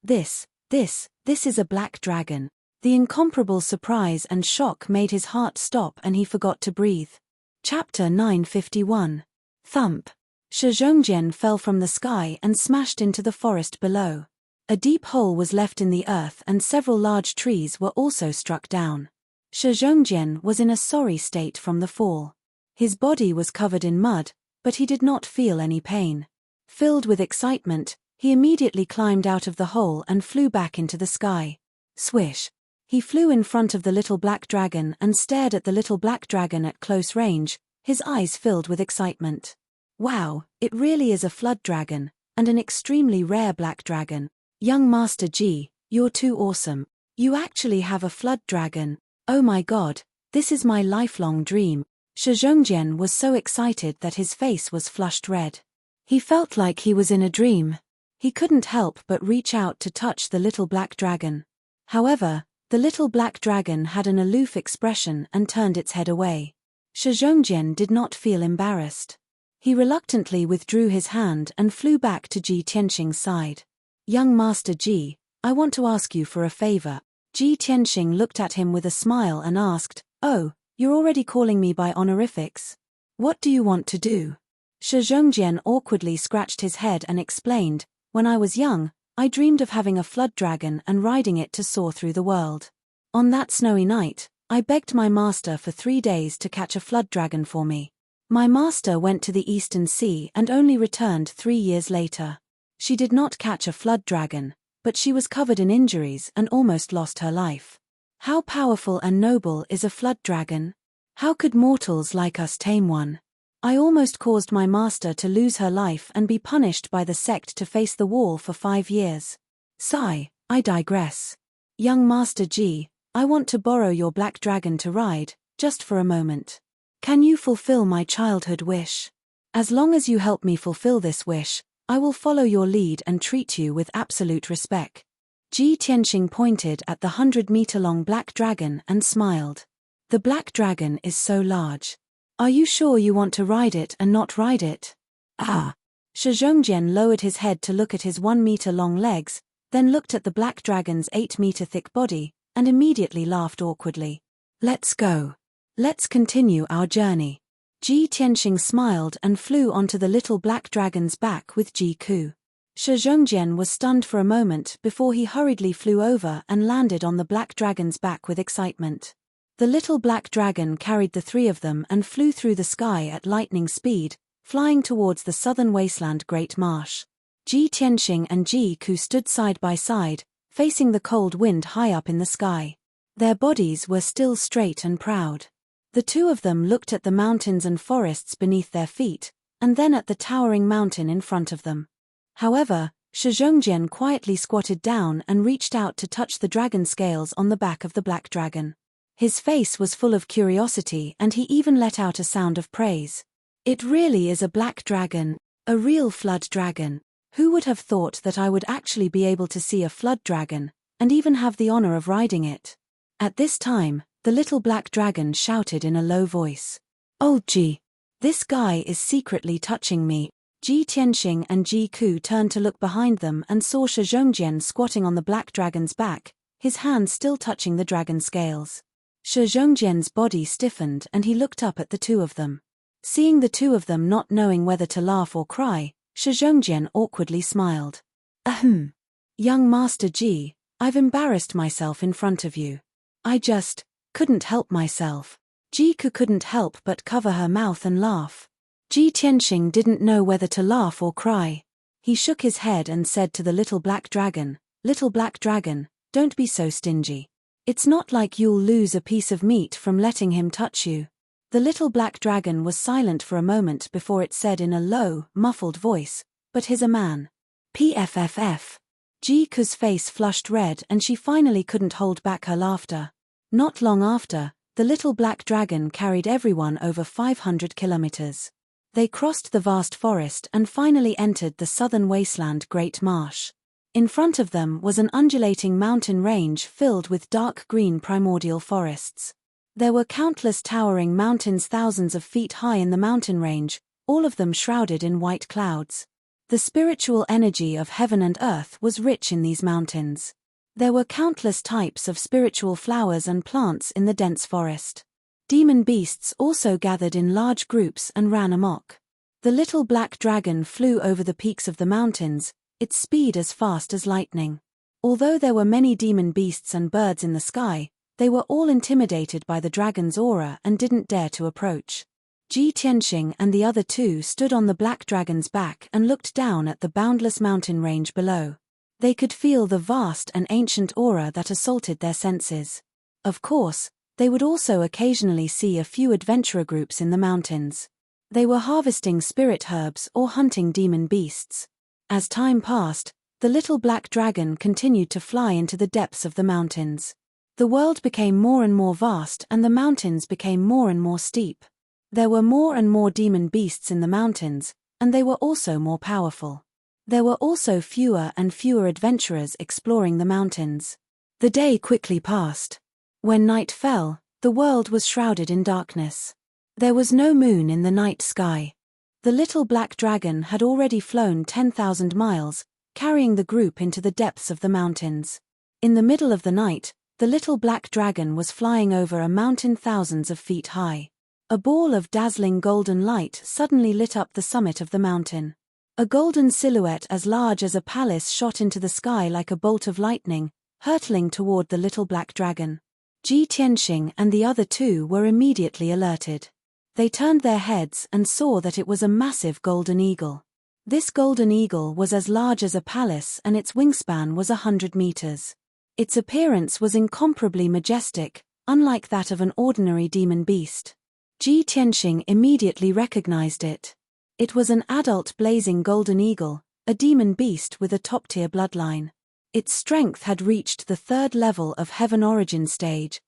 Speaker 1: is a black dragon. The incomparable surprise and shock made his heart stop and he forgot to breathe. Chapter 951. Thump. Shi Zhongjian fell from the sky and smashed into the forest below. A deep hole was left in the earth and several large trees were also struck down. Shi Zhongjian was in a sorry state from the fall. His body was covered in mud, but he did not feel any pain. Filled with excitement, he immediately climbed out of the hole and flew back into the sky. Swish! He flew in front of the little black dragon and stared at the little black dragon at close range, his eyes filled with excitement. Wow, it really is a flood dragon, and an extremely rare black dragon. Young Master G, you're too awesome. You actually have a flood dragon. Oh my god, this is my lifelong dream. Shizhongjian was so excited that his face was flushed red. He felt like he was in a dream. He couldn't help but reach out to touch the little black dragon. However, the little black dragon had an aloof expression and turned its head away. Shizhongjian did not feel embarrassed. He reluctantly withdrew his hand and flew back to Ji Tianxing's side. Young Master Ji, I want to ask you for a favor. Ji Tianxing looked at him with a smile and asked, Oh, you're already calling me by honorifics? What do you want to do? Shizhongjian awkwardly scratched his head and explained, When I was young, I dreamed of having a flood dragon and riding it to soar through the world. On that snowy night, I begged my master for 3 days to catch a flood dragon for me. My master went to the Eastern Sea and only returned 3 years later. She did not catch a flood dragon, but she was covered in injuries and almost lost her life. How powerful and noble is a flood dragon? How could mortals like us tame one? I almost caused my master to lose her life and be punished by the sect to face the wall for 5 years. Sigh, I digress. Young Master G, I want to borrow your black dragon to ride, just for a moment. Can you fulfill my childhood wish? As long as you help me fulfill this wish, I will follow your lead and treat you with absolute respect. Ji Tianxing pointed at the 100-meter-long black dragon and smiled. The black dragon is so large. Are you sure you want to ride it and not ride it? Ah! Shizhongjian lowered his head to look at his 1-meter-long legs, then looked at the black dragon's 8-meter-thick body, and immediately laughed awkwardly. Let's go. Let's continue our journey. Ji Tianxing smiled and flew onto the little black dragon's back with Ji Ku. Shizhongjian was stunned for a moment before he hurriedly flew over and landed on the black dragon's back with excitement. The little black dragon carried the 3 of them and flew through the sky at lightning speed, flying towards the southern wasteland Great Marsh. Ji Tianxing and Ji Ku stood side by side, facing the cold wind high up in the sky. Their bodies were still straight and proud. The 2 of them looked at the mountains and forests beneath their feet, and then at the towering mountain in front of them. However, Shizhongjian quietly squatted down and reached out to touch the dragon scales on the back of the black dragon. His face was full of curiosity and he even let out a sound of praise. It really is a black dragon, a real flood dragon. Who would have thought that I would actually be able to see a flood dragon, and even have the honor of riding it? At this time, the little black dragon shouted in a low voice. Oh gee! This guy is secretly touching me. Ji Tianxing and Ji Ku turned to look behind them and saw Shizhongjian squatting on the black dragon's back, his hand still touching the dragon scales. Shizhongjian's body stiffened and he looked up at the 2 of them. Seeing the 2 of them not knowing whether to laugh or cry, Shizhongjian awkwardly smiled. Ahem. Young Master Ji, I've embarrassed myself in front of you. I just couldn't help myself. Ji Ku couldn't help but cover her mouth and laugh. Ji Tianxing didn't know whether to laugh or cry. He shook his head and said to the little black dragon, Little black dragon, don't be so stingy. It's not like you'll lose a piece of meat from letting him touch you. The little black dragon was silent for a moment before it said in a low, muffled voice, But he's a man. PFFF. Ji Ku's face flushed red and she finally couldn't hold back her laughter. Not long after, the little black dragon carried everyone over 500 kilometers. They crossed the vast forest and finally entered the southern wasteland Great Marsh. In front of them was an undulating mountain range filled with dark green primordial forests. There were countless towering mountains thousands of feet high in the mountain range, all of them shrouded in white clouds. The spiritual energy of heaven and earth was rich in these mountains. There were countless types of spiritual flowers and plants in the dense forest. Demon beasts also gathered in large groups and ran amok. The little black dragon flew over the peaks of the mountains, its speed as fast as lightning. Although there were many demon beasts and birds in the sky, they were all intimidated by the dragon's aura and didn't dare to approach. Ji Tianxing and the other two stood on the black dragon's back and looked down at the boundless mountain range below. They could feel the vast and ancient aura that assaulted their senses. Of course, they would also occasionally see a few adventurer groups in the mountains. They were harvesting spirit herbs or hunting demon beasts. As time passed, the little black dragon continued to fly into the depths of the mountains. The world became more and more vast and the mountains became more and more steep. There were more and more demon beasts in the mountains, and they were also more powerful. There were also fewer and fewer adventurers exploring the mountains. The day quickly passed. When night fell, the world was shrouded in darkness. There was no moon in the night sky. The little black dragon had already flown 10,000 miles, carrying the group into the depths of the mountains. In the middle of the night, the little black dragon was flying over a mountain thousands of feet high. A ball of dazzling golden light suddenly lit up the summit of the mountain. A golden silhouette as large as a palace shot into the sky like a bolt of lightning, hurtling toward the little black dragon. Ji Tianxing and the other two were immediately alerted. They turned their heads and saw that it was a massive golden eagle. This golden eagle was as large as a palace and its wingspan was 100 meters. Its appearance was incomparably majestic, unlike that of an ordinary demon beast. Ji Tianxing immediately recognized it. It was an adult blazing golden eagle, a demon beast with a top-tier bloodline. Its strength had reached the 3rd level of Heaven Origin stage.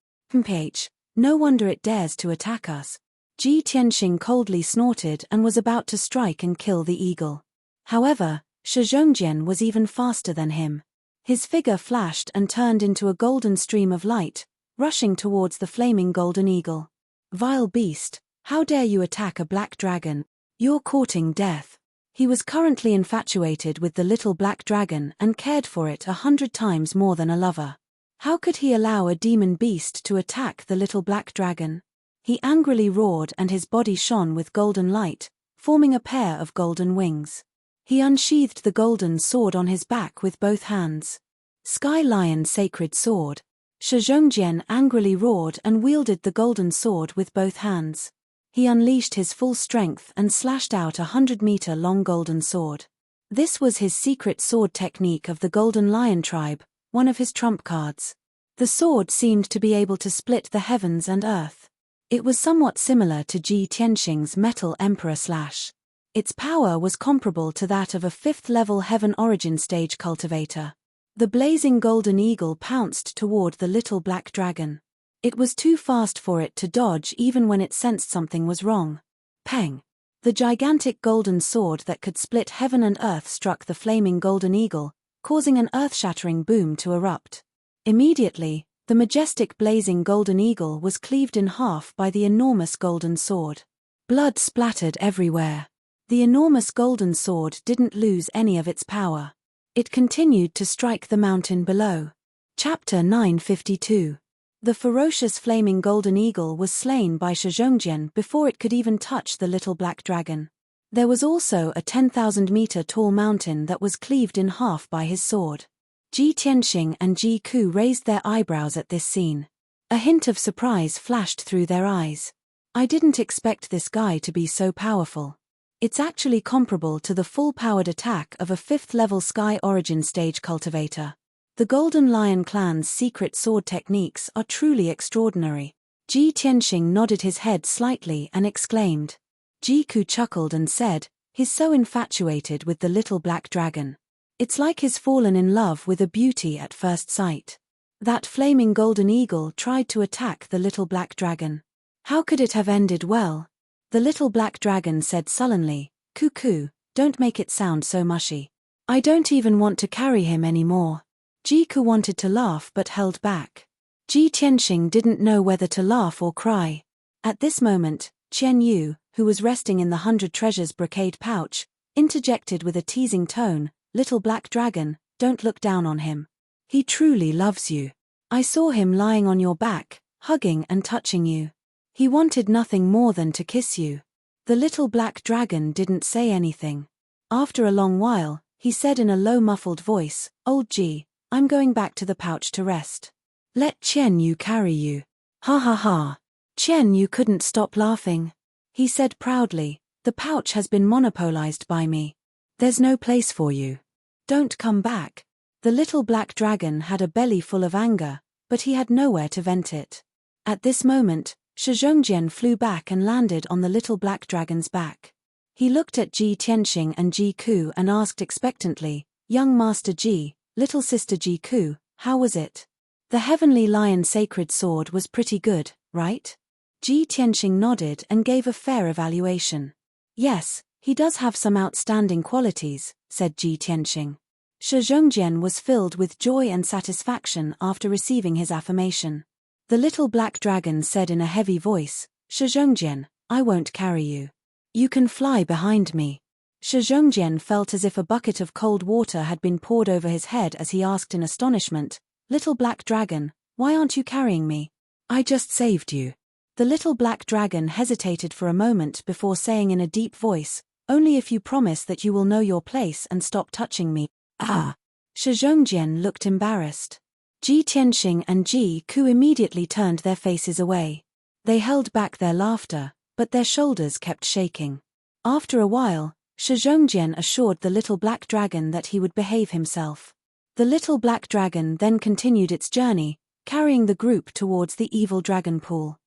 Speaker 1: No wonder it dares to attack us. Ji Tianxing coldly snorted and was about to strike and kill the eagle. However, Shi Zhongjian was even faster than him. His figure flashed and turned into a golden stream of light, rushing towards the flaming golden eagle. Vile beast, how dare you attack a black dragon? You're courting death. He was currently infatuated with the little black dragon and cared for it 100 times more than a lover. How could he allow a demon beast to attack the little black dragon? He angrily roared and his body shone with golden light, forming a pair of golden wings. He unsheathed the golden sword on his back with both hands. Sky Lion's sacred sword. Shi Zhongjian angrily roared and wielded the golden sword with both hands. He unleashed his full strength and slashed out a 100-meter-long golden sword. This was his secret sword technique of the Golden Lion tribe, one of his trump cards. The sword seemed to be able to split the heavens and earth. It was somewhat similar to Ji Tianxing's Metal Emperor Slash. Its power was comparable to that of a 5th-level Heaven Origin stage cultivator. The blazing golden eagle pounced toward the little black dragon. It was too fast for it to dodge even when it sensed something was wrong. Peng! The gigantic golden sword that could split heaven and earth struck the flaming golden eagle, causing an earth-shattering boom to erupt. Immediately, the majestic blazing golden eagle was cleaved in half by the enormous golden sword. Blood splattered everywhere. The enormous golden sword didn't lose any of its power. It continued to strike the mountain below. Chapter 952. The ferocious flaming golden eagle was slain by Shi Zhongjian before it could even touch the little black dragon. There was also a 10,000-meter tall mountain that was cleaved in half by his sword. Ji Tianxing and Ji Ku raised their eyebrows at this scene. A hint of surprise flashed through their eyes. I didn't expect this guy to be so powerful. It's actually comparable to the full-powered attack of a 5th-level Sky Origin stage cultivator. The Golden Lion clan's secret sword techniques are truly extraordinary. Ji Tianxing nodded his head slightly and exclaimed. Ji Ku chuckled and said, he's so infatuated with the little black dragon. It's like he's fallen in love with a beauty at first sight. That flaming golden eagle tried to attack the little black dragon. How could it have ended well? The little black dragon said sullenly, "Cuckoo, don't make it sound so mushy. I don't even want to carry him anymore." Ji Ku wanted to laugh but held back. Ji Tianxing didn't know whether to laugh or cry. At this moment, Qian Yu, who was resting in the 100 Treasures brocade pouch, interjected with a teasing tone, "Little black dragon, don't look down on him. He truly loves you. I saw him lying on your back, hugging and touching you. He wanted nothing more than to kiss you." The little black dragon didn't say anything. After a long while, he said in a low muffled voice, "Old Ji, I'm going back to the pouch to rest. Let Qian Yu carry you." Ha ha ha. Qian Yu couldn't stop laughing. He said proudly, "The pouch has been monopolized by me. There's no place for you. Don't come back." The little black dragon had a belly full of anger, but he had nowhere to vent it. At this moment, Shizhongjian flew back and landed on the little black dragon's back. He looked at Ji Tianxing and Ji Ku and asked expectantly, "Young Master Ji, little sister Ji Ku, how was it? The heavenly lion sacred sword was pretty good, right?" Ji Tianxing nodded and gave a fair evaluation. "Yes, he does have some outstanding qualities," said Ji Tianxing. Shizhongjian was filled with joy and satisfaction after receiving his affirmation. The little black dragon said in a heavy voice, "Shizhongjian, I won't carry you. You can fly behind me." Shizhongjian felt as if a bucket of cold water had been poured over his head as he asked in astonishment, "Little black dragon, why aren't you carrying me? I just saved you." The little black dragon hesitated for a moment before saying in a deep voice, "Only if you promise that you will know your place and stop touching me." "Ah!" Shizhongjian looked embarrassed. Ji Tianxing and Ji Ku immediately turned their faces away. They held back their laughter, but their shoulders kept shaking. After a while, Shizhongjian assured the little black dragon that he would behave himself. The little black dragon then continued its journey, carrying the group towards the evil dragon pool.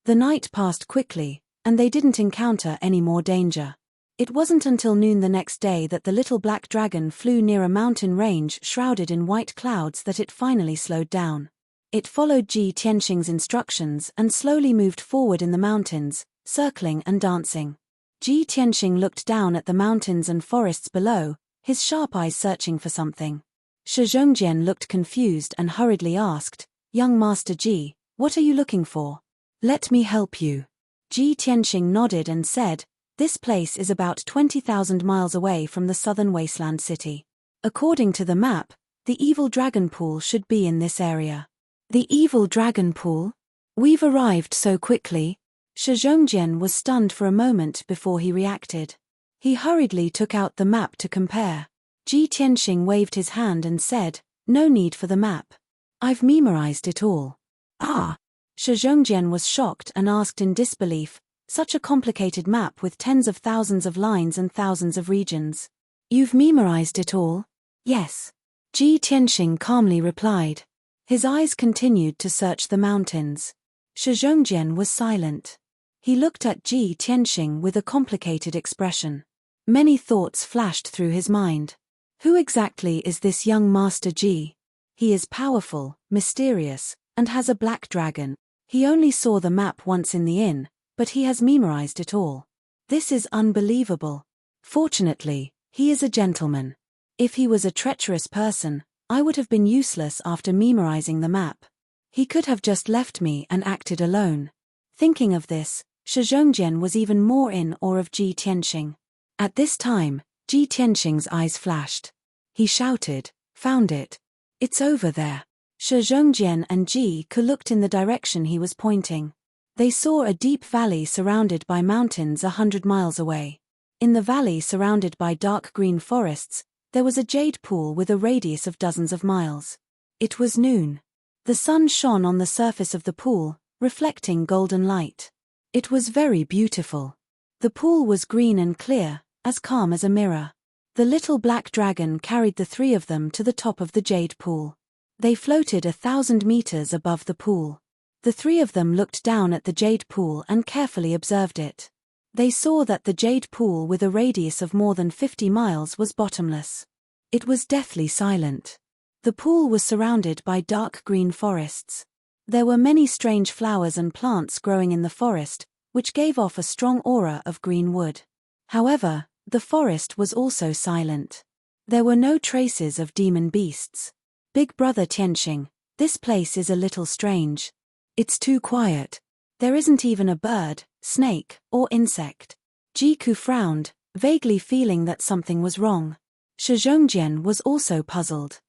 Speaker 1: The night passed quickly, and they didn't encounter any more danger. It wasn't until noon the next day that the little black dragon flew near a mountain range shrouded in white clouds that it finally slowed down. It followed Ji Tianxing's instructions and slowly moved forward in the mountains, circling and dancing. Ji Tianxing looked down at the mountains and forests below, his sharp eyes searching for something. Shizhongjian looked confused and hurriedly asked, "Young Master Ji, what are you looking for? Let me help you." Ji Tianxing nodded and said, "This place is about 20,000 miles away from the southern wasteland city. According to the map, the evil dragon pool should be in this area." "The evil dragon pool? We've arrived so quickly?" Shizhongjian was stunned for a moment before he reacted. He hurriedly took out the map to compare. Ji Tianxing waved his hand and said, "No need for the map. I've memorized it all." "Ah!" Shizhongjian was shocked and asked in disbelief, "Such a complicated map with tens of thousands of lines and thousands of regions. You've memorized it all?" "Yes." Ji Tianxing calmly replied. His eyes continued to search the mountains. Shizhongjian was silent. He looked at Ji Tianxing with a complicated expression. Many thoughts flashed through his mind. Who exactly is this young Master Ji? He is powerful, mysterious, and has a black dragon. He only saw the map once in the inn, but he has memorized it all. This is unbelievable. Fortunately, he is a gentleman. If he was a treacherous person, I would have been useless after memorizing the map. He could have just left me and acted alone. Thinking of this, Shizhongjian was even more in awe of Ji Tianxing. At this time, Ji Tianxing's eyes flashed. He shouted, "Found it. It's over there." Shizhongjian and Ji Ku looked in the direction he was pointing. They saw a deep valley surrounded by mountains 100 miles away. In the valley surrounded by dark green forests, there was a jade pool with a radius of dozens of miles. It was noon. The sun shone on the surface of the pool, reflecting golden light. It was very beautiful. The pool was green and clear, as calm as a mirror. The little black dragon carried the three of them to the top of the jade pool. They floated 1,000 meters above the pool. The three of them looked down at the jade pool and carefully observed it. They saw that the jade pool with a radius of more than 50 miles was bottomless. It was deathly silent. The pool was surrounded by dark green forests. There were many strange flowers and plants growing in the forest, which gave off a strong aura of green wood. However, the forest was also silent. There were no traces of demon beasts. "Big brother Tianxing, this place is a little strange. It's too quiet. There isn't even a bird, snake, or insect." Ji Ku frowned, vaguely feeling that something was wrong. Shizhongjian was also puzzled.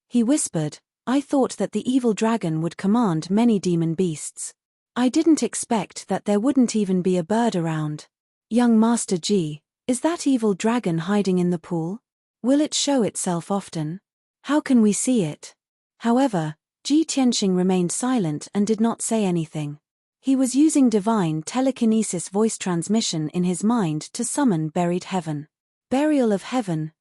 Speaker 1: He whispered, "I thought that the evil dragon would command many demon beasts. I didn't expect that there wouldn't even be a bird around. Young Master Ji, is that evil dragon hiding in the pool? Will it show itself often? How can we see it?" However, Ji Tianxing remained silent and did not say anything. He was using divine telekinesis voice transmission in his mind to summon buried heaven. Burial of heaven,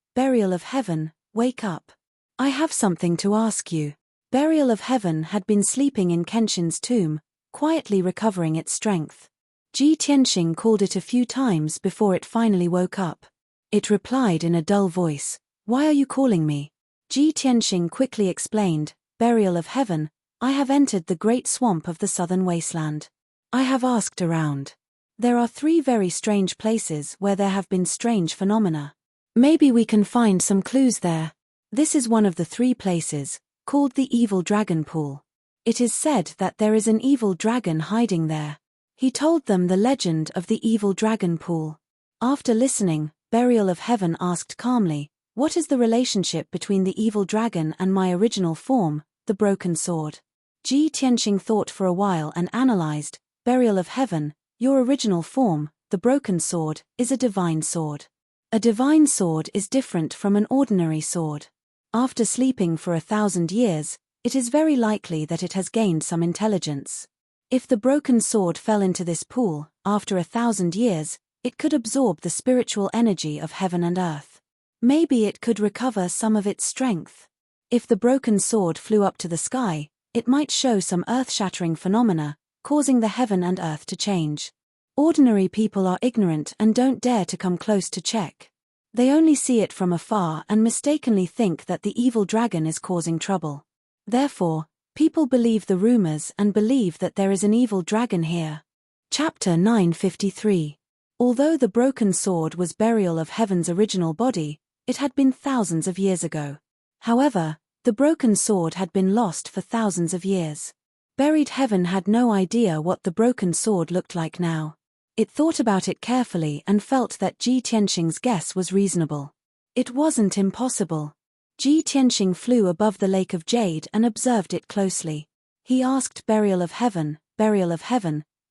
Speaker 1: wake up. I have something to ask you. Burial of heaven had been sleeping in Kenshin's tomb, quietly recovering its strength. Ji Tianxing called it a few times before it finally woke up. It replied in a dull voice, "Why are you calling me?" Ji Tianxing quickly explained, "Burial of heaven, I have entered the great swamp of the southern wasteland. I have asked around. There are 3 very strange places where there have been strange phenomena. Maybe we can find some clues there. This is one of the 3 places, called the Evil Dragon Pool. It is said that there is an evil dragon hiding there." He told them the legend of the Evil Dragon Pool. After listening, Burial of Heaven asked calmly, "What is the relationship between the evil dragon and my original form, the broken sword?" Ji Tianxing thought for a while and analyzed, "Burial of Heaven, your original form, the broken sword, is a divine sword. A divine sword is different from an ordinary sword. After sleeping for 1,000 years, it is very likely that it has gained some intelligence. If the broken sword fell into this pool, after 1,000 years, it could absorb the spiritual energy of heaven and earth. Maybe it could recover some of its strength. If the broken sword flew up to the sky, it might show some earth-shattering phenomena, causing the heaven and earth to change. Ordinary people are ignorant and don't dare to come close to check. They only see it from afar and mistakenly think that the evil dragon is causing trouble. Therefore, people believe the rumors and believe that there is an evil dragon here." Chapter 953. Although the broken sword was Burial of Heaven's original body, it had been thousands of years ago. However, the broken sword had been lost for thousands of years. Buried heaven had no idea what the broken sword looked like now. It thought about it carefully and felt that Ji Tianxing's guess was reasonable. It wasn't impossible. Ji Tianxing flew above the lake of jade and observed it closely. He asked Burial of Heaven,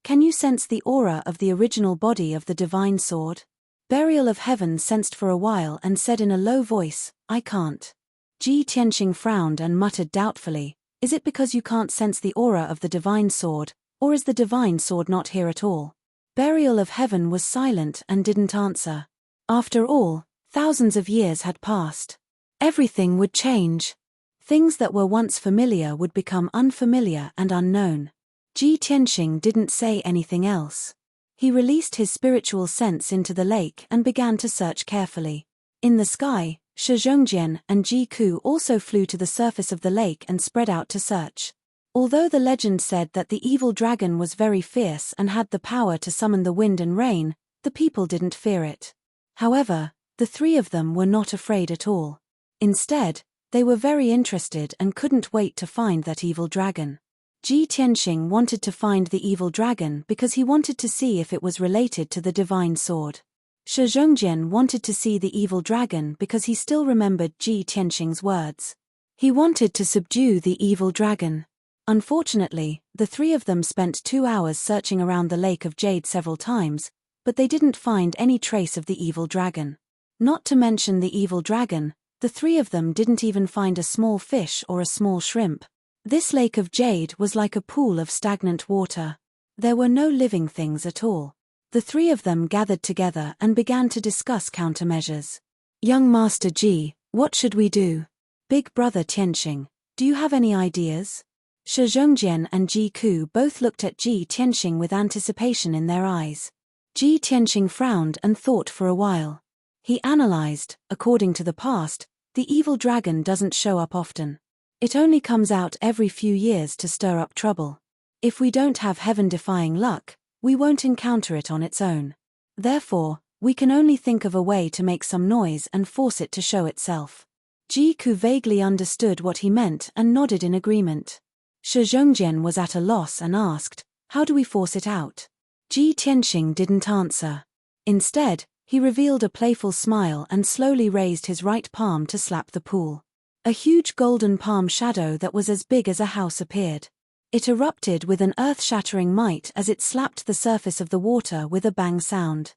Speaker 1: "Can you sense the aura of the original body of the divine sword?" Burial of Heaven sensed for a while and said in a low voice, "I can't." Ji Tianxing frowned and muttered doubtfully, "Is it because you can't sense the aura of the divine sword, or is the divine sword not here at all?" Burial of Heaven was silent and didn't answer. After all, thousands of years had passed. Everything would change. Things that were once familiar would become unfamiliar and unknown. Ji Tianxing didn't say anything else. He released his spiritual sense into the lake and began to search carefully. In the sky, Shi Zhongjian and Ji Ku also flew to the surface of the lake and spread out to search. Although the legend said that the evil dragon was very fierce and had the power to summon the wind and rain, the people didn't fear it. However, the 3 of them were not afraid at all. Instead, they were very interested and couldn't wait to find that evil dragon. Ji Tianxing wanted to find the evil dragon because he wanted to see if it was related to the divine sword. Shi Zhongjian wanted to see the evil dragon because he still remembered Ji Tianxing's words. He wanted to subdue the evil dragon. Unfortunately, the 3 of them spent 2 hours searching around the Lake of Jade several times, but they didn't find any trace of the evil dragon. Not to mention the evil dragon, the 3 of them didn't even find a small fish or a small shrimp. This Lake of Jade was like a pool of stagnant water. There were no living things at all. The 3 of them gathered together and began to discuss countermeasures. "Young Master Ji, what should we do?" "Big Brother Tianxing, do you have any ideas?" Shi Zhongjian and Ji Ku both looked at Ji Tianxing with anticipation in their eyes. Ji Tianxing frowned and thought for a while. He analyzed, according to the past, the evil dragon doesn't show up often. It only comes out every few years to stir up trouble. If we don't have heaven-defying luck, we won't encounter it on its own. Therefore, we can only think of a way to make some noise and force it to show itself. Ji Ku vaguely understood what he meant and nodded in agreement. Shi Zhongjian was at a loss and asked, "How do we force it out?" Ji Tianxing didn't answer. Instead, he revealed a playful smile and slowly raised his right palm to slap the pool. A huge golden palm shadow that was as big as a house appeared. It erupted with an earth-shattering might as it slapped the surface of the water with a bang sound.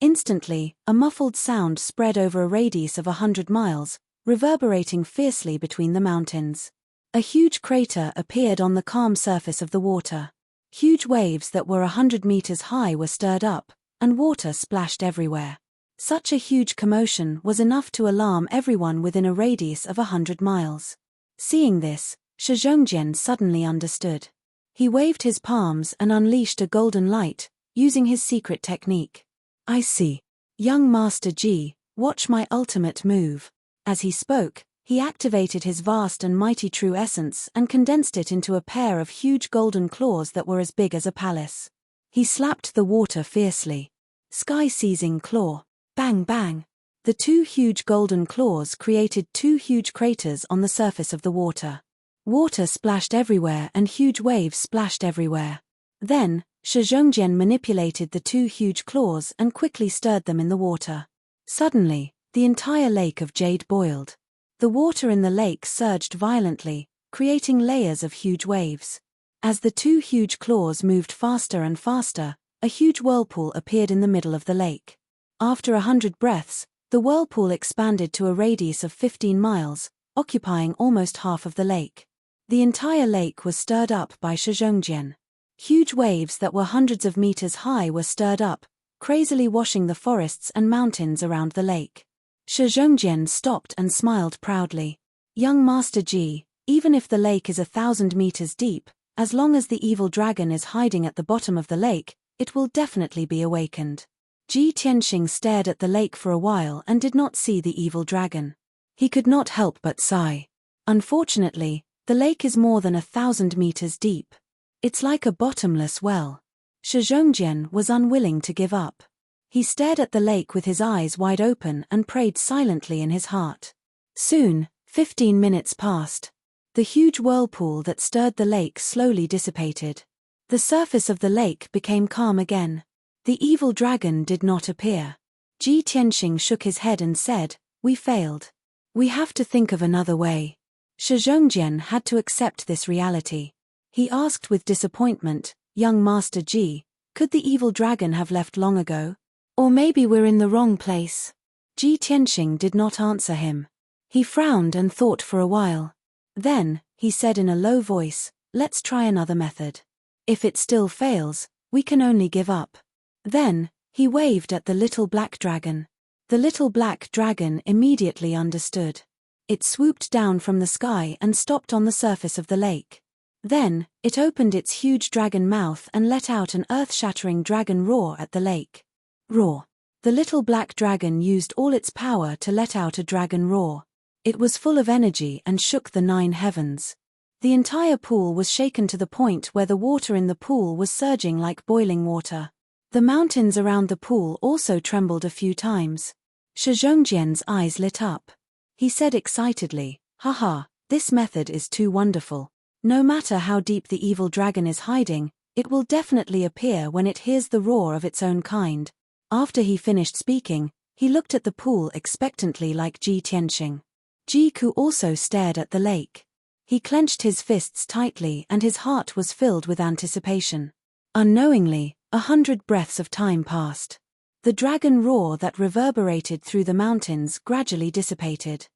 Speaker 1: Instantly, a muffled sound spread over a radius of 100 miles, reverberating fiercely between the mountains. A huge crater appeared on the calm surface of the water. Huge waves that were 100 meters high were stirred up, and water splashed everywhere. Such a huge commotion was enough to alarm everyone within a radius of 100 miles. Seeing this, Shizhongjian suddenly understood. He waved his palms and unleashed a golden light, using his secret technique. I see. Young Master Ji, watch my ultimate move. As he spoke, he activated his vast and mighty true essence and condensed it into a pair of huge golden claws that were as big as a palace. He slapped the water fiercely. Sky-seizing claw. Bang bang. The two huge golden claws created two huge craters on the surface of the water. Water splashed everywhere and huge waves splashed everywhere. Then, Shizhongjian manipulated the two huge claws and quickly stirred them in the water. Suddenly, the entire lake of jade boiled. The water in the lake surged violently, creating layers of huge waves. As the two huge claws moved faster and faster, a huge whirlpool appeared in the middle of the lake. After 100 breaths, the whirlpool expanded to a radius of 15 miles, occupying almost half of the lake. The entire lake was stirred up by Shizhongjian. Huge waves that were hundreds of meters high were stirred up, crazily washing the forests and mountains around the lake. Shizhongjian stopped and smiled proudly. Young Master Ji, even if the lake is 1,000 meters deep, as long as the evil dragon is hiding at the bottom of the lake, it will definitely be awakened. Ji Tianxing stared at the lake for a while and did not see the evil dragon. He could not help but sigh. Unfortunately, the lake is more than 1,000 meters deep. It's like a bottomless well. Shizhongjian was unwilling to give up. He stared at the lake with his eyes wide open and prayed silently in his heart. Soon, 15 minutes passed. The huge whirlpool that stirred the lake slowly dissipated. The surface of the lake became calm again. The evil dragon did not appear. Ji Tianxing shook his head and said, "We failed. We have to think of another way." Shizhongjian had to accept this reality. He asked with disappointment, "Young Master Ji, could the evil dragon have left long ago? Or maybe we're in the wrong place?" Ji Tianxing did not answer him. He frowned and thought for a while. Then, he said in a low voice, "Let's try another method. If it still fails, we can only give up." Then, he waved at the little black dragon. The little black dragon immediately understood. It swooped down from the sky and stopped on the surface of the lake. Then, it opened its huge dragon mouth and let out an earth-shattering dragon roar at the lake. Roar. The little black dragon used all its power to let out a dragon roar. It was full of energy and shook the 9 heavens. The entire pool was shaken to the point where the water in the pool was surging like boiling water. The mountains around the pool also trembled a few times. Shizhongjian's eyes lit up. He said excitedly, "Haha, this method is too wonderful. No matter how deep the evil dragon is hiding, it will definitely appear when it hears the roar of its own kind." After he finished speaking, he looked at the pool expectantly like Ji Tianxing. Ji Ku also stared at the lake. He clenched his fists tightly and his heart was filled with anticipation. Unknowingly, 100 breaths of time passed. The dragon roar that reverberated through the mountains gradually dissipated.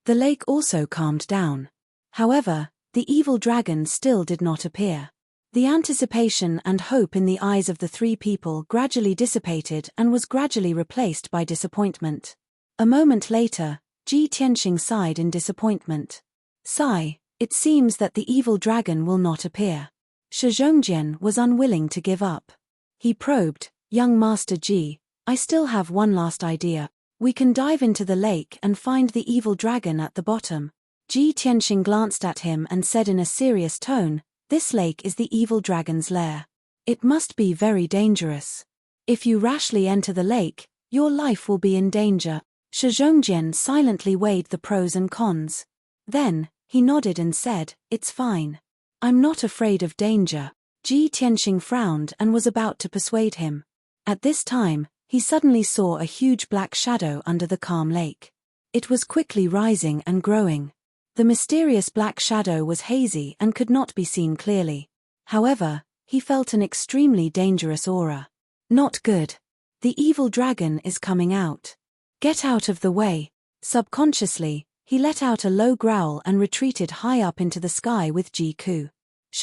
Speaker 1: The lake also calmed down. However, the evil dragon still did not appear. The anticipation and hope in the eyes of the 3 people gradually dissipated and was gradually replaced by disappointment. A moment later, Ji Tianxing sighed in disappointment. "Sigh, it seems that the evil dragon will not appear." Shizhongjian was unwilling to give up. He probed, "Young Master Ji, I still have one last idea. We can dive into the lake and find the evil dragon at the bottom." Ji Tianxing glanced at him and said in a serious tone, "This lake is the evil dragon's lair. It must be very dangerous. If you rashly enter the lake, your life will be in danger." Shizhongjian silently weighed the pros and cons. Then, he nodded and said, "It's fine. I'm not afraid of danger." Ji Tianxing frowned and was about to persuade him. At this time, he suddenly saw a huge black shadow under the calm lake. It was quickly rising and growing. The mysterious black shadow was hazy and could not be seen clearly. However, he felt an extremely dangerous aura. Not good. The evil dragon is coming out. Get out of the way. Subconsciously, he let out a low growl and retreated high up into the sky with Ji Ku.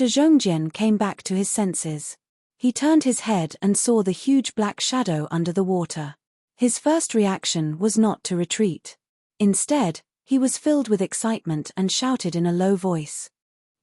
Speaker 1: Zhongjian came back to his senses. He turned his head and saw the huge black shadow under the water. His first reaction was not to retreat. Instead, he was filled with excitement and shouted in a low voice.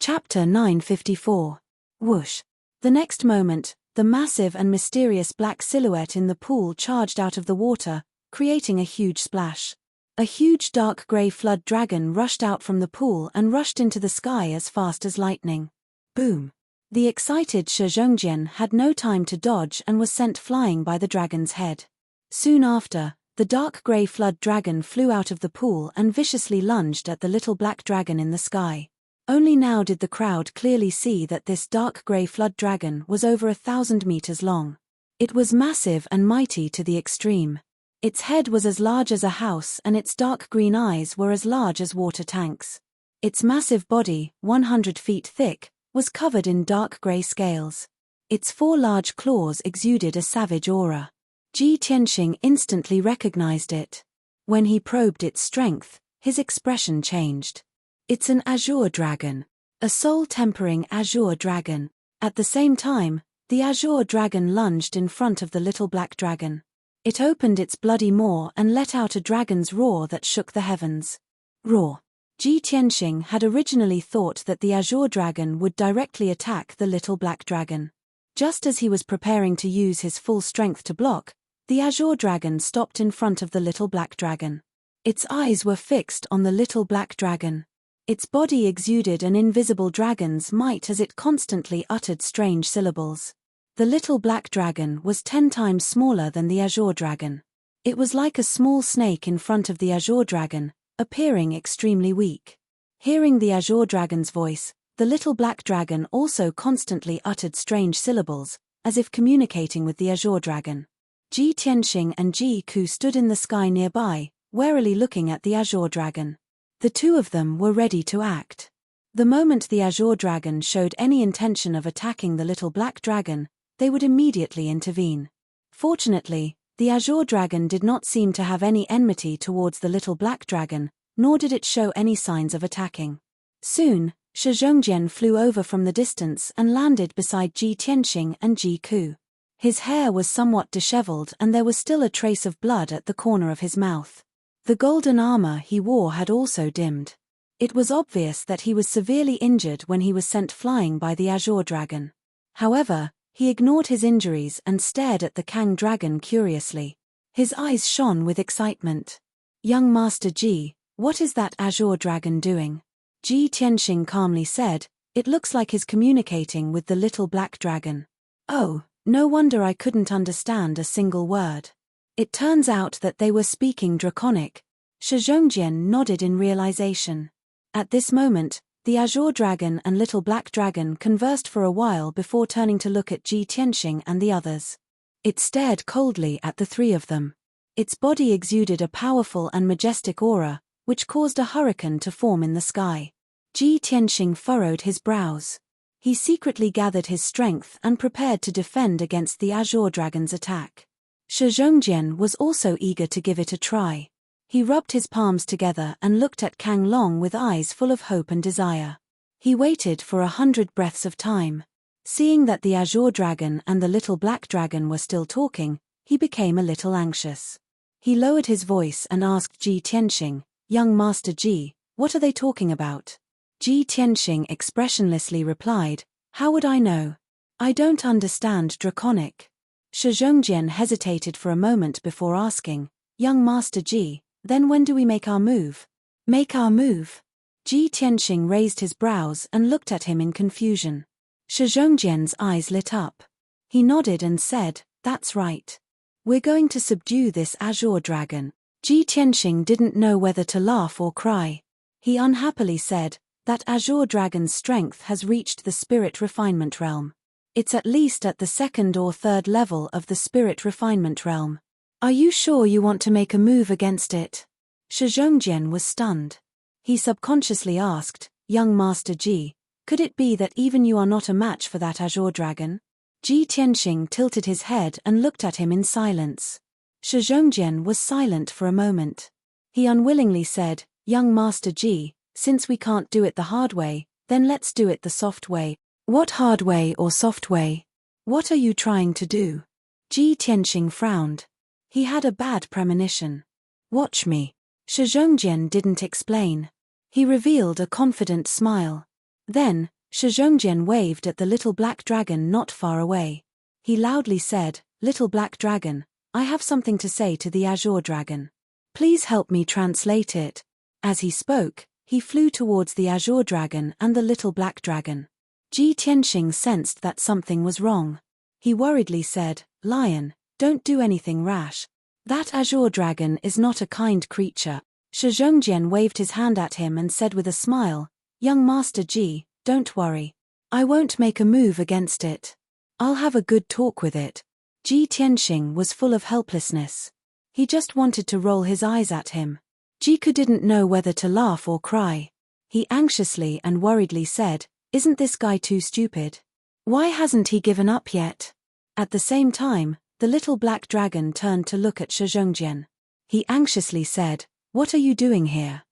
Speaker 1: Chapter 954. Whoosh. The next moment, the massive and mysterious black silhouette in the pool charged out of the water, creating a huge splash. A huge dark grey flood dragon rushed out from the pool and rushed into the sky as fast as lightning. Boom. The excited Zhongjian had no time to dodge and was sent flying by the dragon's head. Soon after, the dark grey flood dragon flew out of the pool and viciously lunged at the little black dragon in the sky. Only now did the crowd clearly see that this dark grey flood dragon was over 1,000 meters long. It was massive and mighty to the extreme. Its head was as large as a house and its dark green eyes were as large as water tanks. Its massive body, 100 feet thick, was covered in dark grey scales. Its 4 large claws exuded a savage aura. Ji Tianxing instantly recognized it. When he probed its strength, his expression changed. It's an azure dragon. A soul-tempering azure dragon. At the same time, the azure dragon lunged in front of the little black dragon. It opened its bloody maw and let out a dragon's roar that shook the heavens. Roar. Ji Tianxing had originally thought that the azure dragon would directly attack the little black dragon. Just as he was preparing to use his full strength to block, the azure dragon stopped in front of the little black dragon. Its eyes were fixed on the little black dragon. Its body exuded an invisible dragon's might as it constantly uttered strange syllables. The little black dragon was 10 times smaller than the azure dragon. It was like a small snake in front of the azure dragon, appearing extremely weak. Hearing the azure dragon's voice, the little black dragon also constantly uttered strange syllables, as if communicating with the azure dragon. Ji Tianxing and Ji Ku stood in the sky nearby, warily looking at the azure dragon. The two of them were ready to act. The moment the azure dragon showed any intention of attacking the little black dragon, they would immediately intervene. Fortunately, the azure dragon did not seem to have any enmity towards the little black dragon, nor did it show any signs of attacking. Soon, Zhongjian flew over from the distance and landed beside Ji Tianxing and Ji Ku. His hair was somewhat disheveled and there was still a trace of blood at the corner of his mouth. The golden armor he wore had also dimmed. It was obvious that he was severely injured when he was sent flying by the azure dragon. However, he ignored his injuries and stared at the Kang dragon curiously. His eyes shone with excitement. "Young Master Ji, what is that azure dragon doing?" Ji Tianxing calmly said, "It looks like he's communicating with the little black dragon." "Oh, no wonder I couldn't understand a single word. It turns out that they were speaking Draconic." Zhongjian nodded in realization. At this moment, the azure dragon and little black dragon conversed for a while before turning to look at Ji Tianxing and the others. It stared coldly at the three of them. Its body exuded a powerful and majestic aura, which caused a hurricane to form in the sky. Ji Tianxing furrowed his brows. He secretly gathered his strength and prepared to defend against the azure dragon's attack. Zhongjian was also eager to give it a try. He rubbed his palms together and looked at Kang Long with eyes full of hope and desire. He waited for 100 breaths of time. Seeing that the azure dragon and the little black dragon were still talking, he became a little anxious. He lowered his voice and asked Ji Tianxing, "Young Master Ji, what are they talking about?" Ji Tianxing expressionlessly replied, "How would I know? I don't understand Draconic." Zhongjian hesitated for a moment before asking, "Young Master Ji, then when do we make our move?" "Make our move?" Ji Tianxing raised his brows and looked at him in confusion. Zhongjian's eyes lit up. He nodded and said, "That's right. We're going to subdue this azure dragon." Ji Tianxing didn't know whether to laugh or cry. He unhappily said, "That azure dragon's strength has reached the spirit refinement realm. It's at least at the 2nd or 3rd level of the spirit refinement realm. Are you sure you want to make a move against it?" Zhongjian was stunned. He subconsciously asked, "Young Master Ji, could it be that even you are not a match for that azure dragon?" Ji Tianxing tilted his head and looked at him in silence. Zhongjian was silent for a moment. He unwillingly said, "Young Master Ji, since we can't do it the hard way, then let's do it the soft way. What hard way or soft way? What are you trying to do? Ji Tianxing frowned. He had a bad premonition. Watch me. Shi Zhongjian didn't explain. He revealed a confident smile. Then, Shi Zhongjian waved at the little black dragon not far away. He loudly said, "Little black dragon, I have something to say to the azure dragon. Please help me translate it." As he spoke, he flew towards the azure dragon and the little black dragon. Ji Tianxing sensed that something was wrong. He worriedly said, "Lion, don't do anything rash. That azure dragon is not a kind creature." Shi Zhongjian waved his hand at him and said with a smile, "Young Master Ji, don't worry. I won't make a move against it. I'll have a good talk with it." Ji Tianxing was full of helplessness. He just wanted to roll his eyes at him. Jiku didn't know whether to laugh or cry. He anxiously and worriedly said, "Isn't this guy too stupid? Why hasn't he given up yet?" At the same time, the little black dragon turned to look at Shi Zhongjian. He anxiously said, "What are you doing here?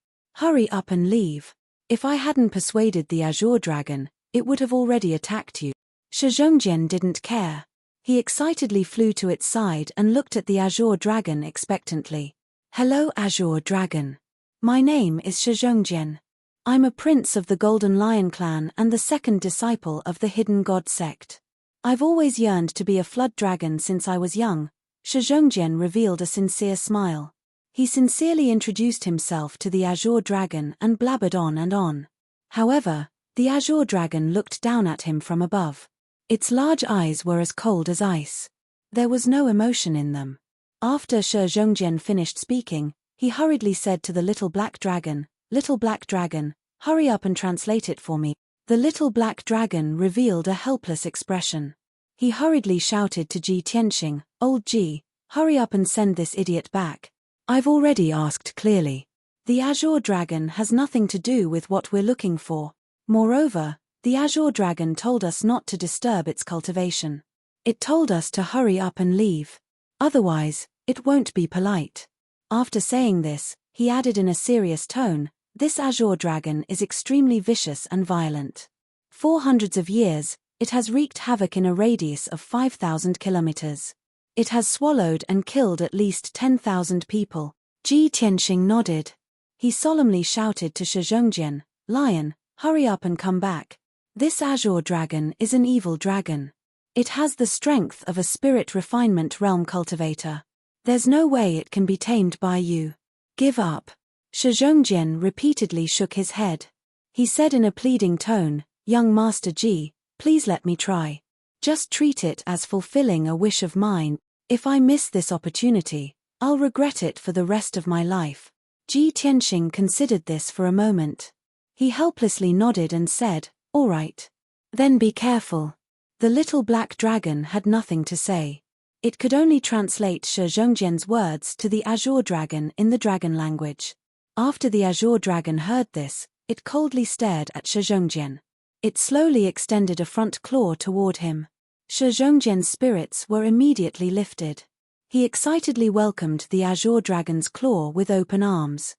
Speaker 1: Hurry up and leave. If I hadn't persuaded the azure dragon, it would have already attacked you." Shi Zhongjian didn't care. He excitedly flew to its side and looked at the azure dragon expectantly. "Hello, azure dragon. My name is Shi Zhongjian. I'm a prince of the Golden Lion clan and the second disciple of the Hidden God sect. I've always yearned to be a flood dragon since I was young." Shi Zhongjian revealed a sincere smile. He sincerely introduced himself to the azure dragon and blabbered on and on. However, the azure dragon looked down at him from above. Its large eyes were as cold as ice. There was no emotion in them. After Shi Zhongjian finished speaking, he hurriedly said to the little black dragon, "Little black dragon, hurry up and translate it for me." The little black dragon revealed a helpless expression. He hurriedly shouted to Ji Tianxing, "Old Ji, hurry up and send this idiot back. I've already asked clearly. The azure dragon has nothing to do with what we're looking for. Moreover, the azure dragon told us not to disturb its cultivation. It told us to hurry up and leave. Otherwise, it won't be polite." After saying this, he added in a serious tone, "This azure dragon is extremely vicious and violent. For hundreds of years, it has wreaked havoc in a radius of 5,000 kilometers. It has swallowed and killed at least 10,000 people." Ji Tianxing nodded. He solemnly shouted to Shi Zhongjian, "Lion, hurry up and come back. This azure dragon is an evil dragon. It has the strength of a spirit refinement realm cultivator. There's no way it can be tamed by you. Give up." Shi Zhongjian repeatedly shook his head. He said in a pleading tone, "Young Master Ji, please let me try. Just treat it as fulfilling a wish of mine. If I miss this opportunity, I'll regret it for the rest of my life." Ji Tianxing considered this for a moment. He helplessly nodded and said, "All right. Then be careful." The little black dragon had nothing to say. It could only translate Shi Zhongjian's words to the azure dragon in the dragon language. After the azure dragon heard this, it coldly stared at Shi Zhongjian. It slowly extended a front claw toward him. Shi Zhongjian's spirits were immediately lifted. He excitedly welcomed the azure dragon's claw with open arms.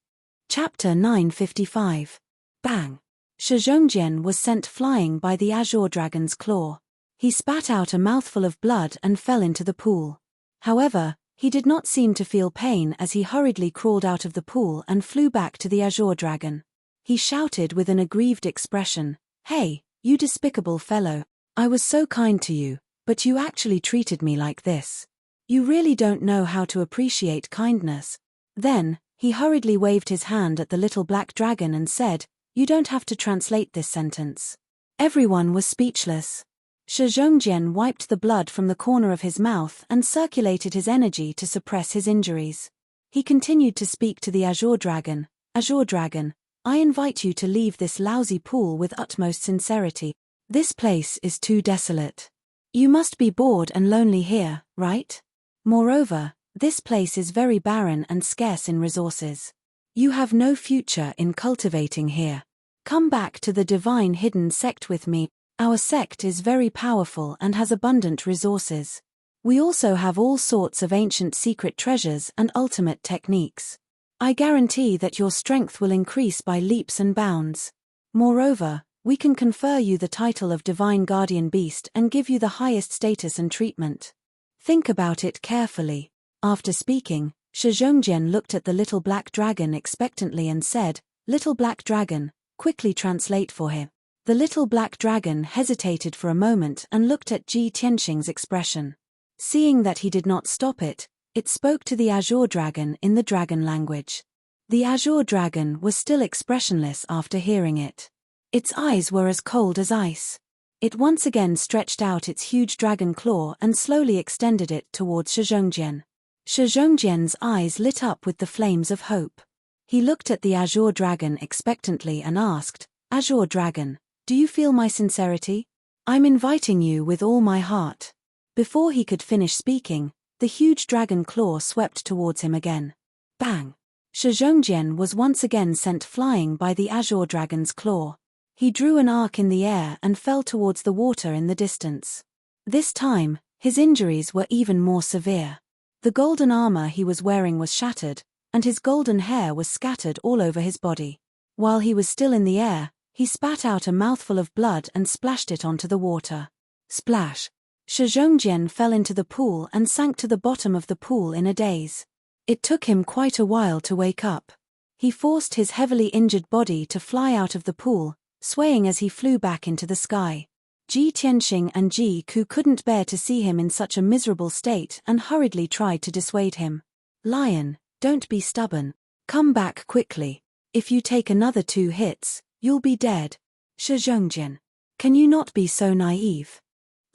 Speaker 1: Chapter 955. Bang! Shi Zhongjian was sent flying by the azure dragon's claw. He spat out a mouthful of blood and fell into the pool. However, he did not seem to feel pain as he hurriedly crawled out of the pool and flew back to the azure dragon. He shouted with an aggrieved expression, "Hey, you despicable fellow. I was so kind to you, but you actually treated me like this. You really don't know how to appreciate kindness." Then, he hurriedly waved his hand at the little black dragon and said, "You don't have to translate this sentence." Everyone was speechless. Shi Zhongjian wiped the blood from the corner of his mouth and circulated his energy to suppress his injuries. He continued to speak to the azure dragon, "Azure dragon, I invite you to leave this lousy pool with utmost sincerity. This place is too desolate. You must be bored and lonely here, right? Moreover, this place is very barren and scarce in resources. You have no future in cultivating here. Come back to the divine hidden sect with me. Our sect is very powerful and has abundant resources. We also have all sorts of ancient secret treasures and ultimate techniques. I guarantee that your strength will increase by leaps and bounds. Moreover, We can confer you the title of Divine Guardian Beast and give you the highest status and treatment. Think about it carefully." After speaking, Shizhongjian looked at the little black dragon expectantly and said, "Little black dragon, quickly translate for him." The little black dragon hesitated for a moment and looked at Ji Tianxing's expression. Seeing that he did not stop it, it spoke to the azure dragon in the dragon language. The azure dragon was still expressionless after hearing it. Its eyes were as cold as ice. It once again stretched out its huge dragon claw and slowly extended it towards Shizhongjian. Shizhongjian's eyes lit up with the flames of hope. He looked at the azure dragon expectantly and asked, "Azure dragon, do you feel my sincerity? I'm inviting you with all my heart." Before he could finish speaking, the huge dragon claw swept towards him again. Bang! Shizhongjian was once again sent flying by the azure dragon's claw. He drew an arc in the air and fell towards the water in the distance. This time, his injuries were even more severe. The golden armor he was wearing was shattered, and his golden hair was scattered all over his body. While he was still in the air, he spat out a mouthful of blood and splashed it onto the water. Splash! Shizhongjian fell into the pool and sank to the bottom of the pool in a daze. It took him quite a while to wake up. He forced his heavily injured body to fly out of the pool, swaying as he flew back into the sky. Ji Tianxing and Ji Ku couldn't bear to see him in such a miserable state and hurriedly tried to dissuade him. "Lion, don't be stubborn. Come back quickly. If you take another 2 hits, you'll be dead." "Shizhongjian, can you not be so naive?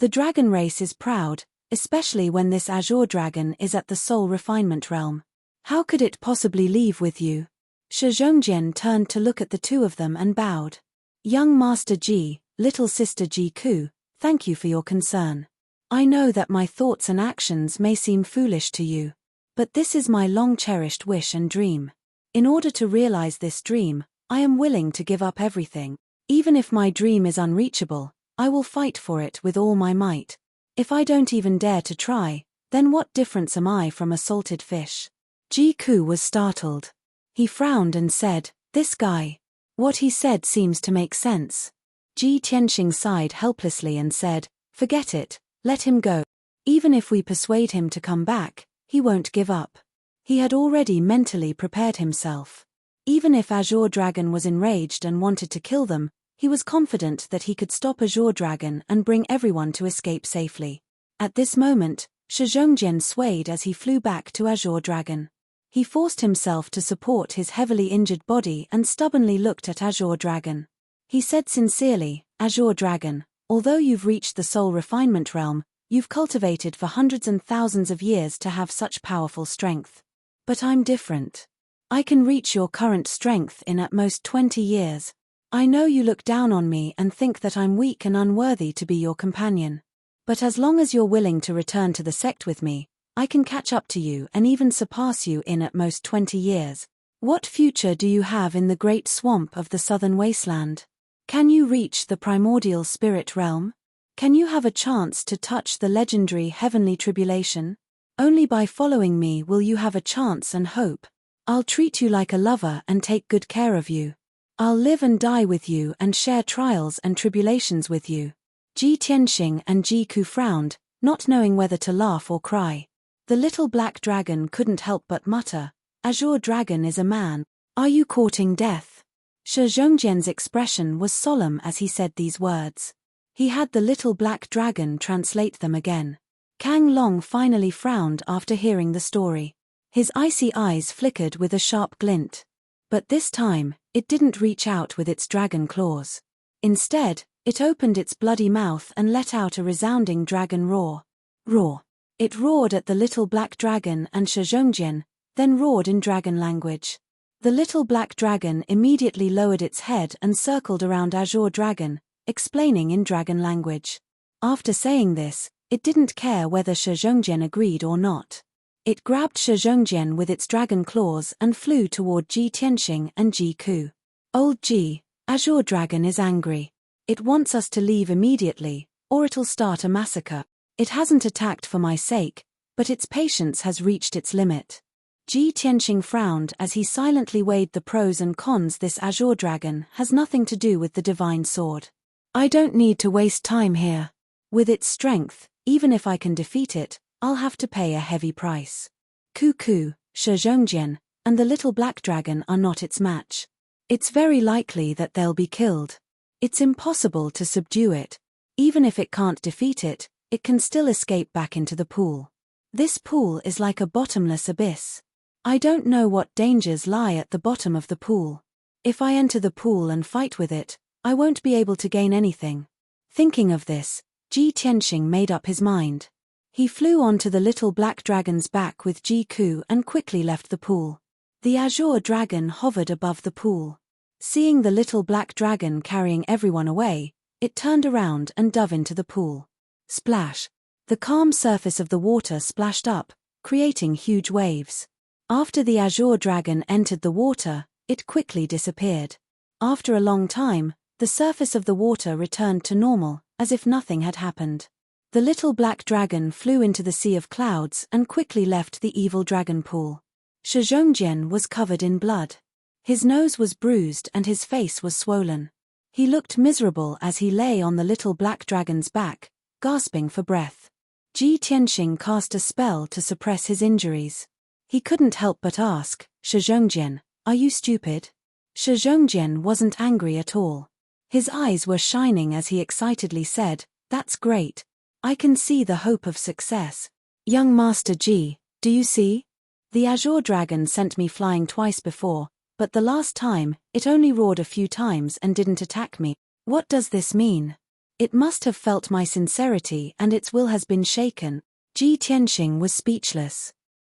Speaker 1: The dragon race is proud, especially when this azure dragon is at the soul refinement realm. How could it possibly leave with you?" Shizhongjian turned to look at the two of them and bowed. "Young Master Ji, little sister Ji Ku, thank you for your concern. I know that my thoughts and actions may seem foolish to you. But this is my long-cherished wish and dream. In order to realize this dream, I am willing to give up everything. Even if my dream is unreachable, I will fight for it with all my might. If I don't even dare to try, then what difference am I from a salted fish?" Ji Ku was startled. He frowned and said, "This guy. What he said seems to make sense." Ji Tianxing sighed helplessly and said, "Forget it, let him go. Even if we persuade him to come back, he won't give up." He had already mentally prepared himself. Even if Azure Dragon was enraged and wanted to kill them, he was confident that he could stop Azure Dragon and bring everyone to escape safely. At this moment, Shizhongjian swayed as he flew back to Azure Dragon. He forced himself to support his heavily injured body and stubbornly looked at Azure Dragon. He said sincerely, "Azure Dragon, although you've reached the soul refinement realm, you've cultivated for hundreds and thousands of years to have such powerful strength. But I'm different. I can reach your current strength in at most 20 years. I know you look down on me and think that I'm weak and unworthy to be your companion. But as long as you're willing to return to the sect with me, I can catch up to you and even surpass you in at most 20 years. What future do you have in the great swamp of the southern wasteland? Can you reach the primordial spirit realm? Can you have a chance to touch the legendary heavenly tribulation? Only by following me will you have a chance and hope. I'll treat you like a lover and take good care of you. I'll live and die with you and share trials and tribulations with you." Ji Tianxing and Ji Ku frowned, not knowing whether to laugh or cry. The little black dragon couldn't help but mutter, "Azure Dragon is a man. Are you courting death?" Shizhongjian's expression was solemn as he said these words. He had the little black dragon translate them again. Kang Long finally frowned after hearing the story. His icy eyes flickered with a sharp glint. But this time, it didn't reach out with its dragon claws. Instead, it opened its bloody mouth and let out a resounding dragon roar. Roar. It roared at the little black dragon and Shizhongjian, then roared in dragon language. The little black dragon immediately lowered its head and circled around Azure Dragon, explaining in dragon language. After saying this, it didn't care whether Shizhongjian agreed or not. It grabbed Shizhongjian with its dragon claws and flew toward Ji Tianxing and Ji Ku. "Old Ji, Azure Dragon is angry. It wants us to leave immediately, or it'll start a massacre. It hasn't attacked for my sake, but its patience has reached its limit. Ji Tianxing frowned as he silently weighed the pros and cons. This azure dragon has nothing to do with the divine sword. I don't need to waste time here. With its strength, even if I can defeat it, I'll have to pay a heavy price. Cuckoo, Shizhongjian, and the little black dragon are not its match. It's very likely that they'll be killed. It's impossible to subdue it. Even if it can't defeat it, it can still escape back into the pool. This pool is like a bottomless abyss. I don't know what dangers lie at the bottom of the pool. If I enter the pool and fight with it, I won't be able to gain anything. Thinking of this, Ji Tianxing made up his mind. He flew onto the little black dragon's back with Ji Ku and quickly left the pool. The azure dragon hovered above the pool. Seeing the little black dragon carrying everyone away, it turned around and dove into the pool. Splash! The calm surface of the water splashed up, creating huge waves. After the azure dragon entered the water, it quickly disappeared. After a long time, the surface of the water returned to normal, as if nothing had happened. The little black dragon flew into the sea of clouds and quickly left the evil dragon pool. Shizhongjian was covered in blood. His nose was bruised and his face was swollen. He looked miserable as he lay on the little black dragon's back, gasping for breath. Ji Tianxing cast a spell to suppress his injuries. He couldn't help but ask, Shizhongjian, are you stupid? Shizhongjian wasn't angry at all. His eyes were shining as he excitedly said, that's great. I can see the hope of success. Young Master Ji, do you see? The azure dragon sent me flying twice before, but the last time, it only roared a few times and didn't attack me. What does this mean? It must have felt my sincerity and its will has been shaken. Ji Tianxing was speechless.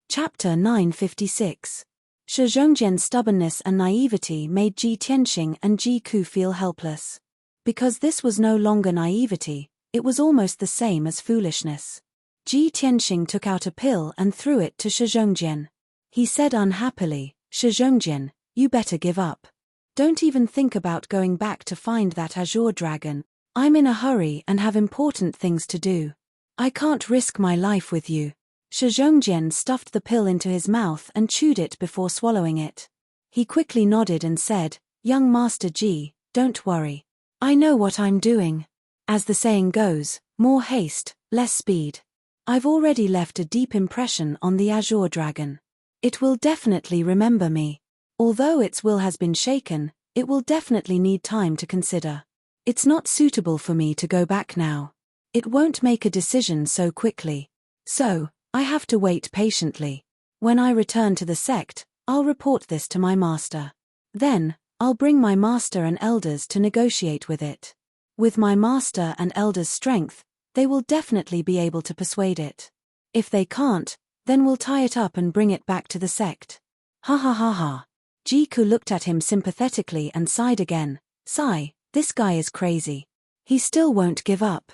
Speaker 1: Chapter 956. Shizhongjian's stubbornness and naivety made Ji Tianxing and Ji Ku feel helpless. Because this was no longer naivety, it was almost the same as foolishness. Ji Tianxing took out a pill and threw it to Shizhongjian. He said unhappily, Shizhongjian, you better give up. Don't even think about going back to find that azure dragon. I'm in a hurry and have important things to do. I can't risk my life with you. Shizhongjian stuffed the pill into his mouth and chewed it before swallowing it. He quickly nodded and said, Young Master Ji, don't worry. I know what I'm doing. As the saying goes, more haste, less speed. I've already left a deep impression on the azure dragon. It will definitely remember me. Although its will has been shaken, it will definitely need time to consider. It's not suitable for me to go back now. It won't make a decision so quickly. So, I have to wait patiently. When I return to the sect, I'll report this to my master. Then, I'll bring my master and elders to negotiate with it. With my master and elders' strength, they will definitely be able to persuade it. If they can't, then we'll tie it up and bring it back to the sect. Ha ha ha ha. Ji Ku looked at him sympathetically and sighed again. Sigh, this guy is crazy. He still won't give up.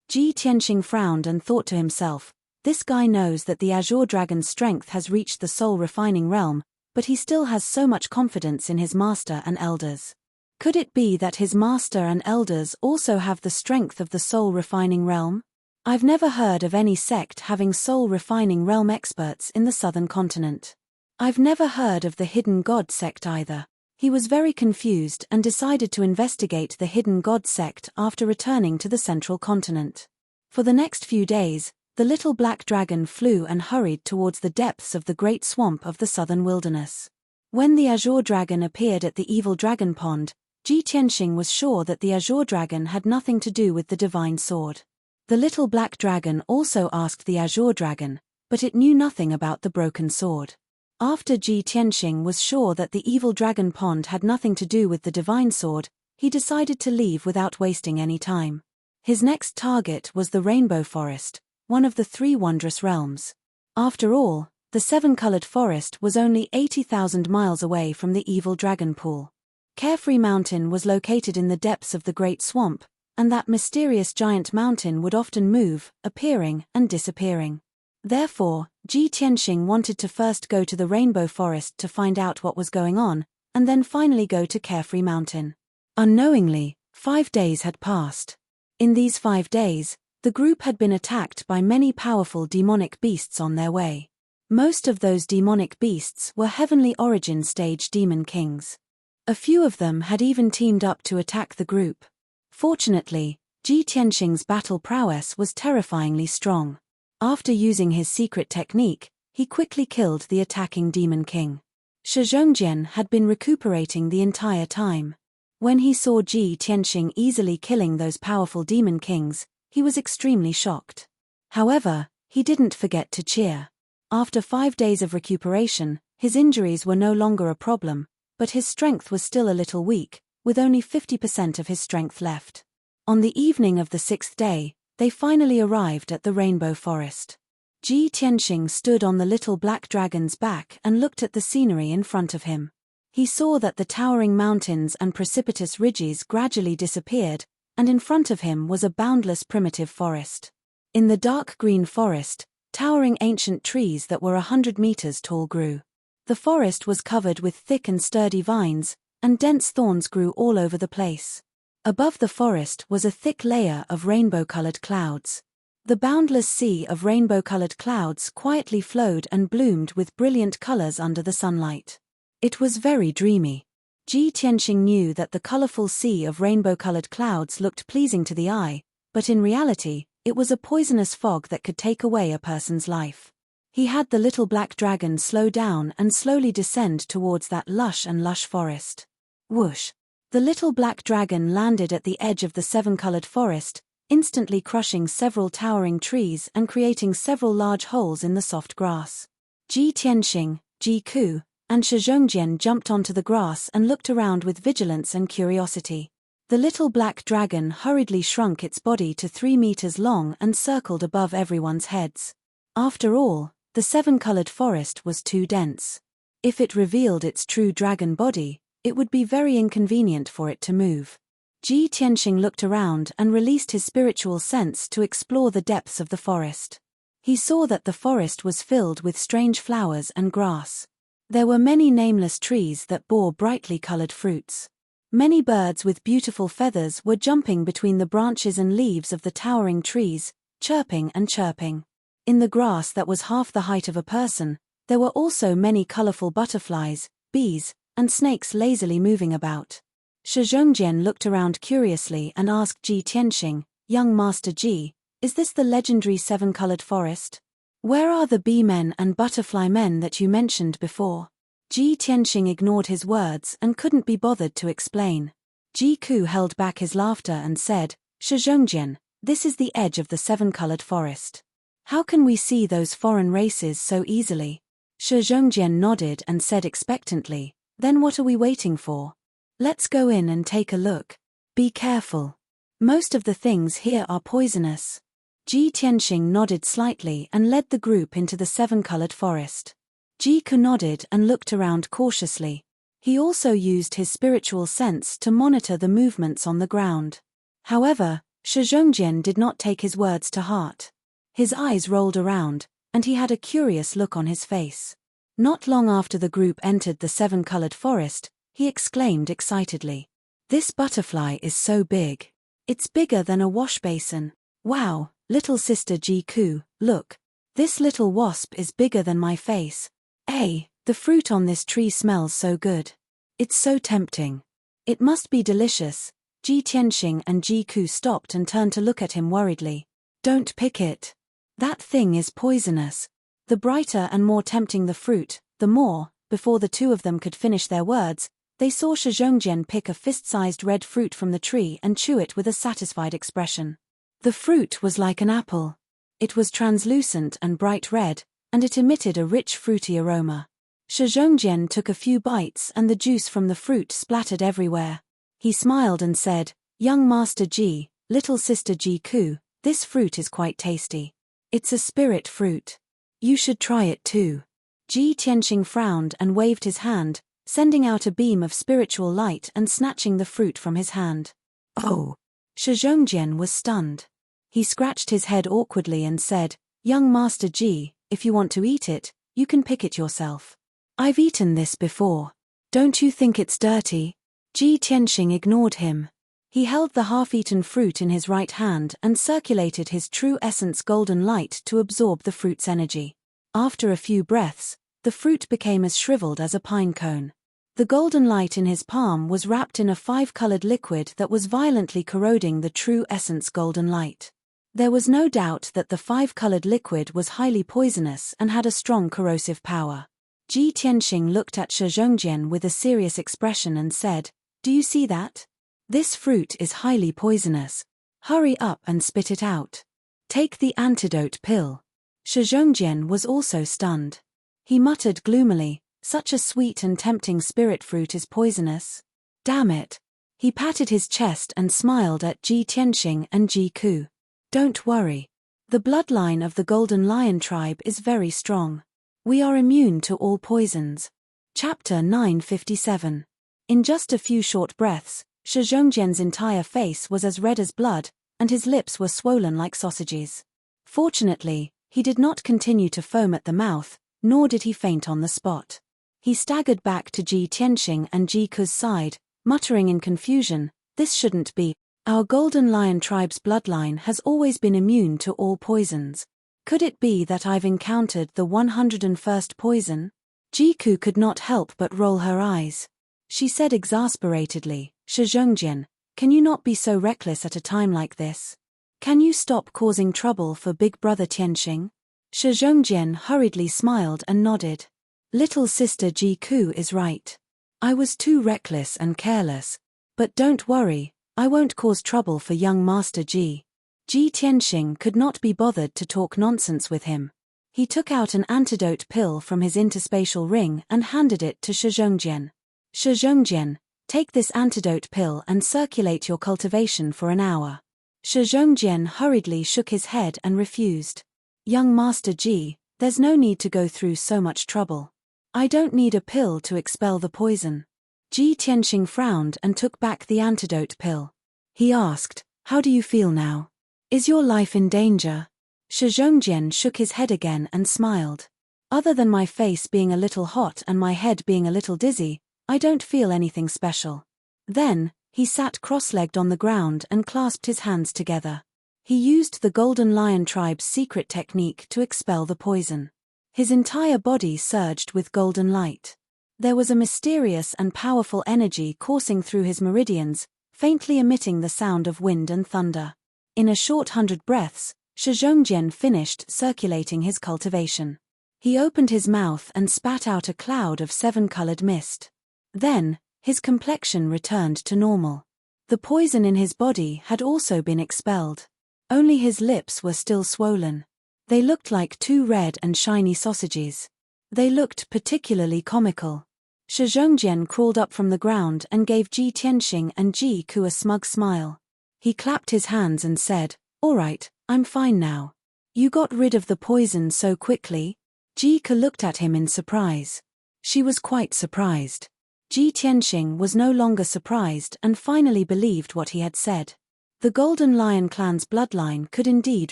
Speaker 1: Ji Tianxing frowned and thought to himself, this guy knows that the azure dragon's strength has reached the soul refining realm, but he still has so much confidence in his master and elders. Could it be that his master and elders also have the strength of the soul refining realm? I've never heard of any sect having soul refining realm experts in the southern continent. I've never heard of the hidden god sect either. He was very confused and decided to investigate the hidden god sect after returning to the central continent. For the next few days, the little black dragon flew and hurried towards the depths of the great swamp of the southern wilderness. When the azure dragon appeared at the evil dragon pond, Ji Tianxing was sure that the azure dragon had nothing to do with the divine sword. The little black dragon also asked the azure dragon, but it knew nothing about the broken sword. After Ji Tianxing was sure that the evil dragon pond had nothing to do with the divine sword, he decided to leave without wasting any time. His next target was the Rainbow Forest, one of the 3 wondrous realms. After all, the 7-colored forest was only 80,000 miles away from the evil dragon pool. Carefree Mountain was located in the depths of the great swamp, and that mysterious giant mountain would often move, appearing and disappearing. Therefore, Ji Tianxing wanted to first go to the Rainbow Forest to find out what was going on, and then finally go to Carefree Mountain. Unknowingly, 5 days had passed. In these 5 days, the group had been attacked by many powerful demonic beasts on their way. Most of those demonic beasts were heavenly origin stage demon kings. A few of them had even teamed up to attack the group. Fortunately, Ji Tianxing's battle prowess was terrifyingly strong. After using his secret technique, he quickly killed the attacking demon king. Shi Zhongjian had been recuperating the entire time. When he saw Ji Tianxing easily killing those powerful demon kings, he was extremely shocked. However, he didn't forget to cheer. After 5 days of recuperation, his injuries were no longer a problem, but his strength was still a little weak, with only 50% of his strength left. On the evening of the 6th day, they finally arrived at the Rainbow Forest. Ji Tianxing stood on the little black dragon's back and looked at the scenery in front of him. He saw that the towering mountains and precipitous ridges gradually disappeared, and in front of him was a boundless primitive forest. In the dark green forest, towering ancient trees that were 100 meters tall grew. The forest was covered with thick and sturdy vines, and dense thorns grew all over the place. Above the forest was a thick layer of rainbow-colored clouds. The boundless sea of rainbow-colored clouds quietly flowed and bloomed with brilliant colors under the sunlight. It was very dreamy. Ji Tianxing knew that the colorful sea of rainbow-colored clouds looked pleasing to the eye, but in reality, it was a poisonous fog that could take away a person's life. He had the little black dragon slow down and slowly descend towards that lush forest. Whoosh! The little black dragon landed at the edge of the 7-colored forest, instantly crushing several towering trees and creating several large holes in the soft grass. Ji Tianxing, Ji Ku, and Shi Zhongjian jumped onto the grass and looked around with vigilance and curiosity. The little black dragon hurriedly shrunk its body to 3 meters long and circled above everyone's heads. After all, the 7-colored forest was too dense. If it revealed its true dragon body, it would be very inconvenient for it to move. Ji Tianxing looked around and released his spiritual sense to explore the depths of the forest. He saw that the forest was filled with strange flowers and grass. There were many nameless trees that bore brightly colored fruits. Many birds with beautiful feathers were jumping between the branches and leaves of the towering trees, chirping and chirping. In the grass that was half the height of a person, there were also many colorful butterflies, bees, and snakes lazily moving about. Shi Zhongjian looked around curiously and asked Ji Tianxing, "Young Master Ji, is this the legendary 7-colored forest? Where are the bee men and butterfly men that you mentioned before?" Ji Tianxing ignored his words and couldn't be bothered to explain. Ji Ku held back his laughter and said, "Shi Zhongjian, this is the edge of the 7-colored forest. How can we see those foreign races so easily?" Shi Zhongjian nodded and said expectantly, "Then what are we waiting for? Let's go in and take a look. Be careful. Most of the things here are poisonous." Ji Tianxing nodded slightly and led the group into the 7-colored forest. Ji Ku nodded and looked around cautiously. He also used his spiritual sense to monitor the movements on the ground. However, Shi Zhongjian did not take his words to heart. His eyes rolled around, and he had a curious look on his face. Not long after the group entered the 7-colored forest, he exclaimed excitedly, "This butterfly is so big. It's bigger than a wash basin. Wow, little sister Ji Ku, look. This little wasp is bigger than my face. Hey, the fruit on this tree smells so good. It's so tempting. It must be delicious." Ji Tianxing and Ji Ku stopped and turned to look at him worriedly. "Don't pick it. That thing is poisonous." The brighter and more tempting the fruit, the more, before the two of them could finish their words, they saw Shi Zhongjian pick a fist-sized red fruit from the tree and chew it with a satisfied expression. The fruit was like an apple. It was translucent and bright red, and it emitted a rich fruity aroma. Shi Zhongjian took a few bites and the juice from the fruit splattered everywhere. He smiled and said, "Young Master Ji, little sister Ji Ku, this fruit is quite tasty. It's a spirit fruit. You should try it too." Ji Tianxing frowned and waved his hand, sending out a beam of spiritual light and snatching the fruit from his hand. "Oh!" Shi Zhongjian was stunned. He scratched his head awkwardly and said, "Young Master Ji, if you want to eat it, you can pick it yourself. I've eaten this before. Don't you think it's dirty?" Ji Tianxing ignored him. He held the half-eaten fruit in his right hand and circulated his true essence golden light to absorb the fruit's energy. After a few breaths, the fruit became as shriveled as a pine cone. The golden light in his palm was wrapped in a 5-colored liquid that was violently corroding the true essence golden light. There was no doubt that the 5-colored liquid was highly poisonous and had a strong corrosive power. Ji Tianxing looked at Shi Zhongjian with a serious expression and said, "Do you see that? This fruit is highly poisonous. Hurry up and spit it out. Take the antidote pill." Shi Zhongjian was also stunned. He muttered gloomily, "Such a sweet and tempting spirit fruit is poisonous. Damn it." He patted his chest and smiled at Ji Tianxing and Ji Ku. "Don't worry. The bloodline of the Golden Lion tribe is very strong. We are immune to all poisons." Chapter 957. In just a few short breaths, Shi Zhongjian's entire face was as red as blood, and his lips were swollen like sausages. Fortunately, he did not continue to foam at the mouth, nor did he faint on the spot. He staggered back to Ji Tianxing and Ji Ku's side, muttering in confusion, "This shouldn't be. Our Golden Lion tribe's bloodline has always been immune to all poisons. Could it be that I've encountered the 101st poison?" Ji Ku could not help but roll her eyes. She said exasperatedly, "Shi Zhongjian, can you not be so reckless at a time like this? Can you stop causing trouble for Big Brother Tianxing?" Shi Zhongjian hurriedly smiled and nodded. "Little sister Ji Ku is right. I was too reckless and careless. But don't worry, I won't cause trouble for young Master Ji." Ji Tianxing could not be bothered to talk nonsense with him. He took out an antidote pill from his interspatial ring and handed it to Shi Zhongjian. "Shi Zhongjian, take this antidote pill and circulate your cultivation for an hour." Shi Zhongjian hurriedly shook his head and refused. "Young Master Ji, there's no need to go through so much trouble. I don't need a pill to expel the poison." Ji Tianxing frowned and took back the antidote pill. He asked, "How do you feel now? Is your life in danger?" Shi Zhongjian shook his head again and smiled. "Other than my face being a little hot and my head being a little dizzy, I don't feel anything special." Then, he sat cross-legged on the ground and clasped his hands together. He used the Golden Lion tribe's secret technique to expel the poison. His entire body surged with golden light. There was a mysterious and powerful energy coursing through his meridians, faintly emitting the sound of wind and thunder. In a short 100 breaths, Shi Zhongjian finished circulating his cultivation. He opened his mouth and spat out a cloud of 7-colored mist. Then, his complexion returned to normal. The poison in his body had also been expelled. Only his lips were still swollen. They looked like 2 red and shiny sausages. They looked particularly comical. Shi Zhongjian crawled up from the ground and gave Ji Tianxing and Ji Ku a smug smile. He clapped his hands and said, "All right, I'm fine now. You got rid of the poison so quickly?" Ji Ku looked at him in surprise. She was quite surprised. Ji Tianxing was no longer surprised and finally believed what he had said. The Golden Lion clan's bloodline could indeed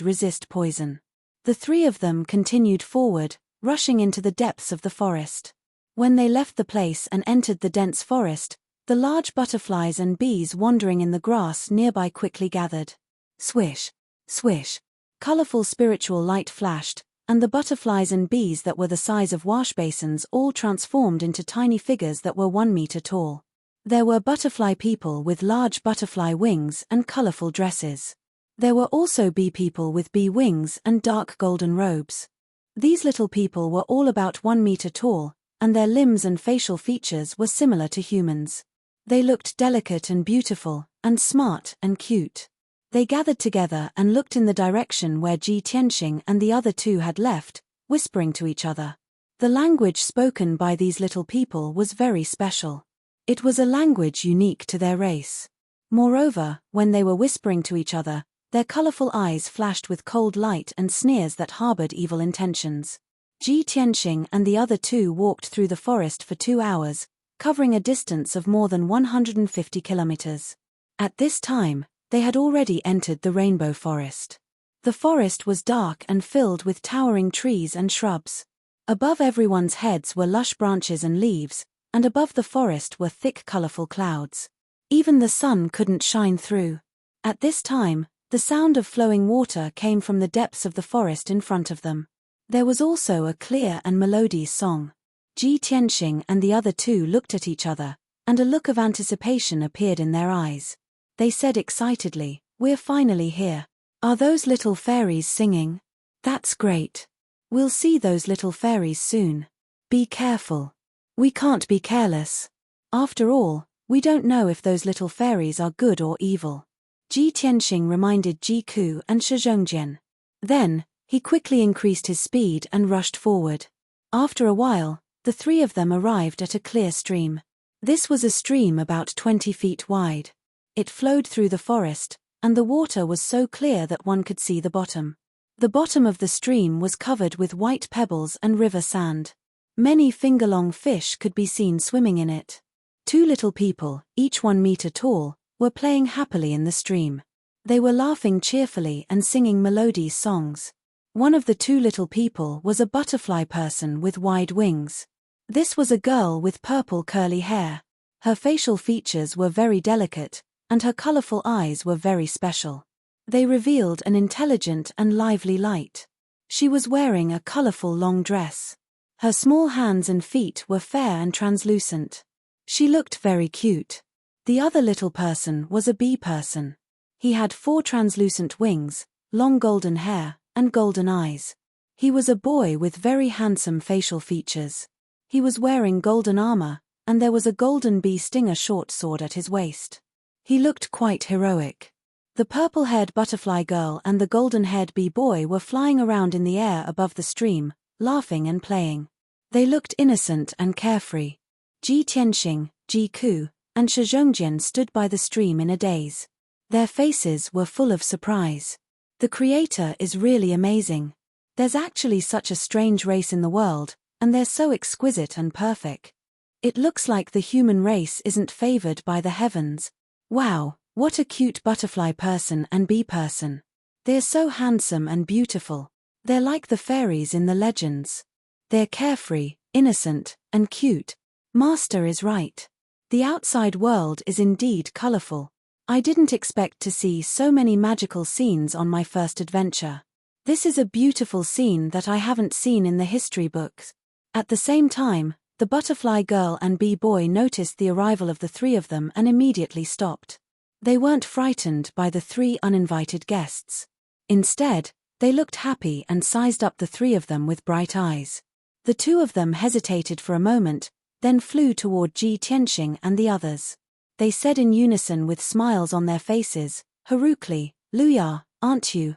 Speaker 1: resist poison. The 3 of them continued forward, rushing into the depths of the forest. When they left the place and entered the dense forest, the large butterflies and bees wandering in the grass nearby quickly gathered. Swish, swish. Colorful spiritual light flashed, and the butterflies and bees that were the size of wash basins all transformed into tiny figures that were 1 meter tall. There were butterfly people with large butterfly wings and colorful dresses. There were also bee people with bee wings and dark golden robes. These little people were all about 1 meter tall, and their limbs and facial features were similar to humans. They looked delicate and beautiful, and smart and cute. They gathered together and looked in the direction where Ji Tianxing and the other 2 had left, whispering to each other. The language spoken by these little people was very special. It was a language unique to their race. Moreover, when they were whispering to each other, their colorful eyes flashed with cold light and sneers that harbored evil intentions. Ji Tianxing and the other 2 walked through the forest for 2 hours, covering a distance of more than 150 kilometers. At this time, they had already entered the rainbow forest. The forest was dark and filled with towering trees and shrubs. Above everyone's heads were lush branches and leaves, and above the forest were thick colorful clouds. Even the sun couldn't shine through. At this time, the sound of flowing water came from the depths of the forest in front of them. There was also a clear and melodious song. Ji Tianxing and the other two looked at each other, and a look of anticipation appeared in their eyes. They said excitedly, "We're finally here. Are those little fairies singing? That's great. We'll see those little fairies soon. Be careful. We can't be careless. After all, we don't know if those little fairies are good or evil." Ji Tianxing reminded Ji Ku and Shi Zhongjian. Then, he quickly increased his speed and rushed forward. After a while, the three of them arrived at a clear stream. This was a stream about 20 feet wide. It flowed through the forest, and the water was so clear that one could see the bottom. The bottom of the stream was covered with white pebbles and river sand. Many finger-long fish could be seen swimming in it. Two little people, each 1 meter tall, were playing happily in the stream. They were laughing cheerfully and singing melodious songs. One of the two little people was a butterfly person with wide wings. This was a girl with purple curly hair. Her facial features were very delicate, and her colorful eyes were very special. They revealed an intelligent and lively light. She was wearing a colorful long dress. Her small hands and feet were fair and translucent. She looked very cute. The other little person was a bee person. He had 4 translucent wings, long golden hair, and golden eyes. He was a boy with very handsome facial features. He was wearing golden armor, and there was a golden bee stinger short sword at his waist. He looked quite heroic. The purple-haired butterfly girl and the golden-haired bee boy were flying around in the air above the stream, laughing and playing. They looked innocent and carefree. Ji Tianxing, Ji Ku, and Shi Zhongjian stood by the stream in a daze. Their faces were full of surprise. The Creator is really amazing. There's actually such a strange race in the world, and they're so exquisite and perfect. It looks like the human race isn't favored by the heavens. Wow, what a cute butterfly person and bee person. They're so handsome and beautiful. They're like the fairies in the legends. They're carefree, innocent, and cute. Master is right. The outside world is indeed colorful. I didn't expect to see so many magical scenes on my first adventure. This is a beautiful scene that I haven't seen in the history books. At the same time, the butterfly girl and bee boy noticed the arrival of the three of them and immediately stopped. They weren't frightened by the 3 uninvited guests. Instead, they looked happy and sized up the 3 of them with bright eyes. The 2 of them hesitated for a moment, then flew toward Ji Tianxing and the others. They said in unison with smiles on their faces, "Harukli, Luya, aren't you,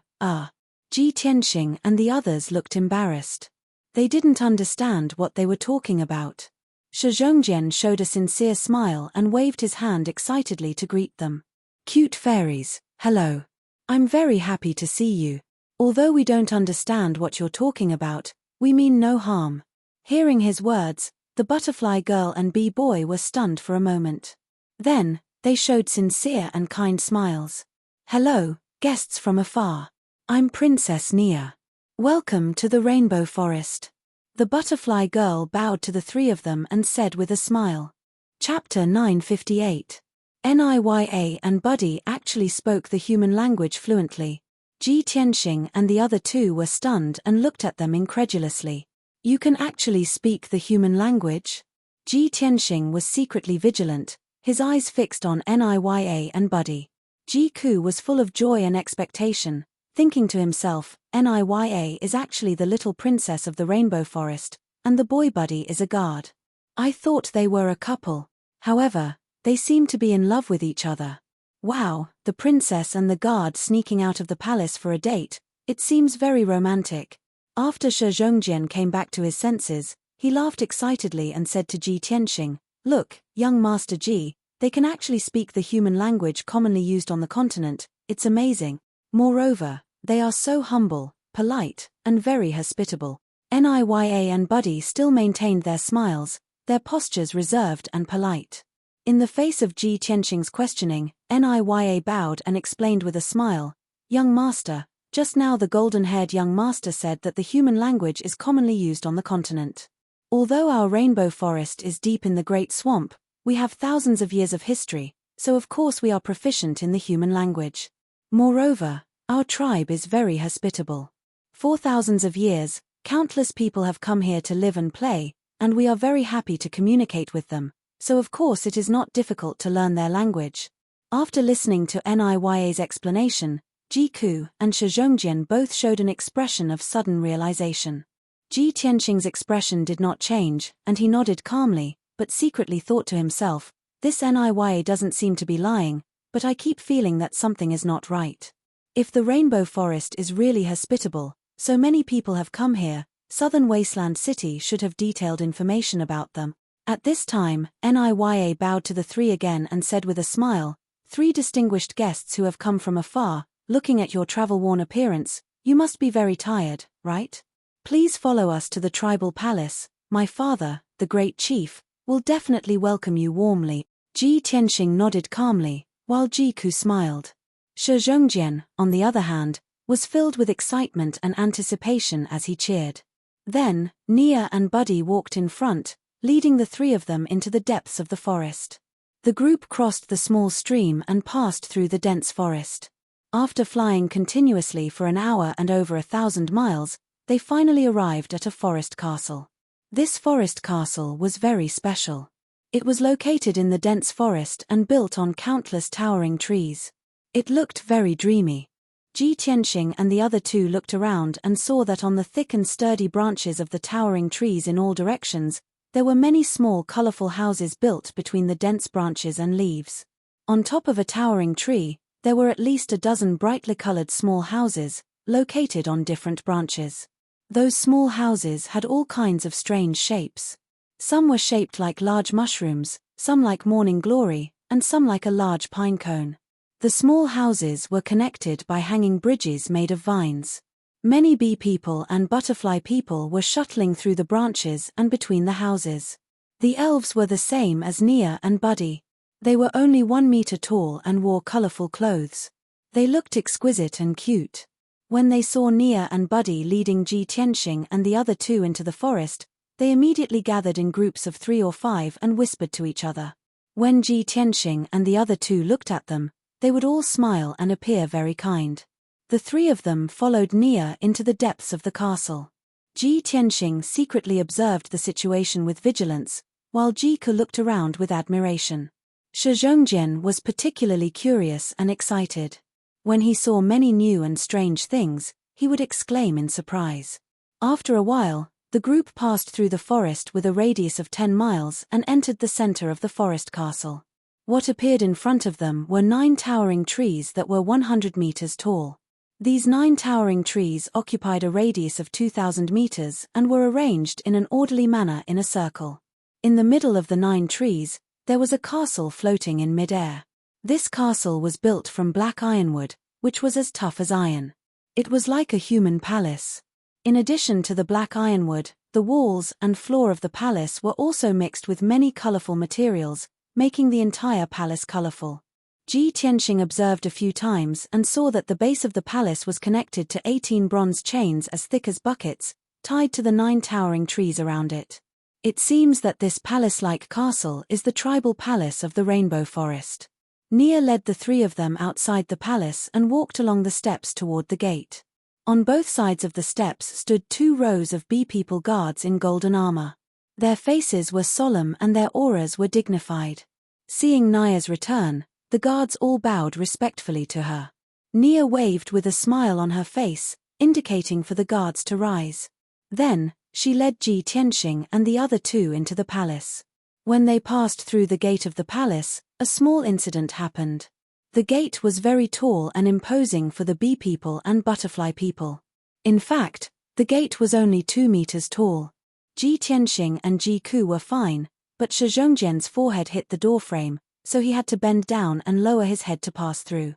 Speaker 1: Ji Tianxing and the others looked embarrassed. They didn't understand what they were talking about. Shi Zhongjian showed a sincere smile and waved his hand excitedly to greet them. "Cute fairies, hello. I'm very happy to see you. Although we don't understand what you're talking about, we mean no harm." Hearing his words, the butterfly girl and bee boy were stunned for a moment. Then, they showed sincere and kind smiles. "Hello, guests from afar. I'm Princess Nia. Welcome to the Rainbow Forest." The butterfly girl bowed to the 3 of them and said with a smile. Chapter 958. Niya and Buddy actually spoke the human language fluently. Ji Tianxing and the other 2 were stunned and looked at them incredulously. "You can actually speak the human language?" Ji Tianxing was secretly vigilant, his eyes fixed on Niya and Buddy. Ji Ku was full of joy and expectation, thinking to himself, "Niya is actually the little princess of the Rainbow Forest, and the boy Buddy is a guard. I thought they were a couple. However, they seem to be in love with each other. Wow, the princess and the guard sneaking out of the palace for a date, it seems very romantic." After Shi Zhongjian came back to his senses, he laughed excitedly and said to Ji Tianxing, "Look, young Master Ji, they can actually speak the human language commonly used on the continent. It's amazing. Moreover, they are so humble, polite, and very hospitable." Niya and Buddy still maintained their smiles, their postures reserved and polite. In the face of Ji Tianxing's questioning, Niya bowed and explained with a smile, "Young Master, just now the golden-haired young master said that the human language is commonly used on the continent. Although our rainbow forest is deep in the Great Swamp, we have thousands of years of history, so of course we are proficient in the human language. Moreover, our tribe is very hospitable. For thousands of years, Countless people have come here to live and play, and we are very happy to communicate with them, so of course it is not difficult to learn their language. After listening to Niya's explanation, Jiku and Shizhongjian both showed an expression of sudden realization. Ji Tianxing's expression did not change, and he nodded calmly, but secretly thought to himself, this Niya doesn't seem to be lying, but I keep feeling that something is not right. If the Rainbow Forest is really hospitable, so many people have come here, Southern Wasteland City should have detailed information about them. At this time, Niya bowed to the three again and said with a smile, three distinguished guests who have come from afar, looking at your travel-worn appearance, you must be very tired, right? Please follow us to the tribal palace. My father, the great chief, will definitely welcome you warmly. Ji Tianxing nodded calmly, while Jiku smiled. Shizhongjian, on the other hand, was filled with excitement and anticipation as he cheered. Then, Niya and Buddy walked in front, leading the three of them into the depths of the forest. The group crossed the small stream and passed through the dense forest. After flying continuously for an hour and over 1,000 miles, they finally arrived at a forest castle. This forest castle was very special. It was located in the dense forest and built on countless towering trees. It looked very dreamy. Ji Tianxing and the other two looked around and saw that on the thick and sturdy branches of the towering trees in all directions, there were many small colorful houses built between the dense branches and leaves. On top of a towering tree, there were at least a dozen brightly colored small houses, located on different branches. Those small houses had all kinds of strange shapes. Some were shaped like large mushrooms, some like morning glory, and some like a large pine cone. The small houses were connected by hanging bridges made of vines. Many bee people and butterfly people were shuttling through the branches and between the houses. The elves were the same as Niya and Buddy. They were only 1 meter tall and wore colorful clothes. They looked exquisite and cute. When they saw Niya and Buddy leading Ji Tianxing and the other two into the forest, they immediately gathered in groups of 3 or 5 and whispered to each other. When Ji Tianxing and the other two looked at them, they would all smile and appear very kind. The three of them followed Niya into the depths of the castle. Ji Tianxing secretly observed the situation with vigilance, while Jiku looked around with admiration. Shizhongjian was particularly curious and excited. When he saw many new and strange things, he would exclaim in surprise. After a while, the group passed through the forest with a radius of 10 miles and entered the center of the forest castle. What appeared in front of them were 9 towering trees that were 100 meters tall. These 9 towering trees occupied a radius of 2,000 meters and were arranged in an orderly manner in a circle. In the middle of the 9 trees, there was a castle floating in mid-air. This castle was built from black ironwood, which was as tough as iron. It was like a human palace. In addition to the black ironwood, the walls and floor of the palace were also mixed with many colorful materials, making the entire palace colorful. Ji Tianxing observed a few times and saw that the base of the palace was connected to 18 bronze chains as thick as buckets, tied to the 9 towering trees around it. It seems that this palace-like castle is the tribal palace of the Rainbow Forest. Niya led the three of them outside the palace and walked along the steps toward the gate. On both sides of the steps stood 2 rows of bee people guards in golden armor. Their faces were solemn and their auras were dignified. Seeing Niya's return, the guards all bowed respectfully to her. Niya waved with a smile on her face, indicating for the guards to rise. Then, she led Ji Tianxing and the other two into the palace. When they passed through the gate of the palace, a small incident happened. The gate was very tall and imposing for the bee people and butterfly people. In fact, the gate was only 2 meters tall. Ji Tianxing and Jiku were fine, but Shizhongjian's forehead hit the doorframe, so he had to bend down and lower his head to pass through.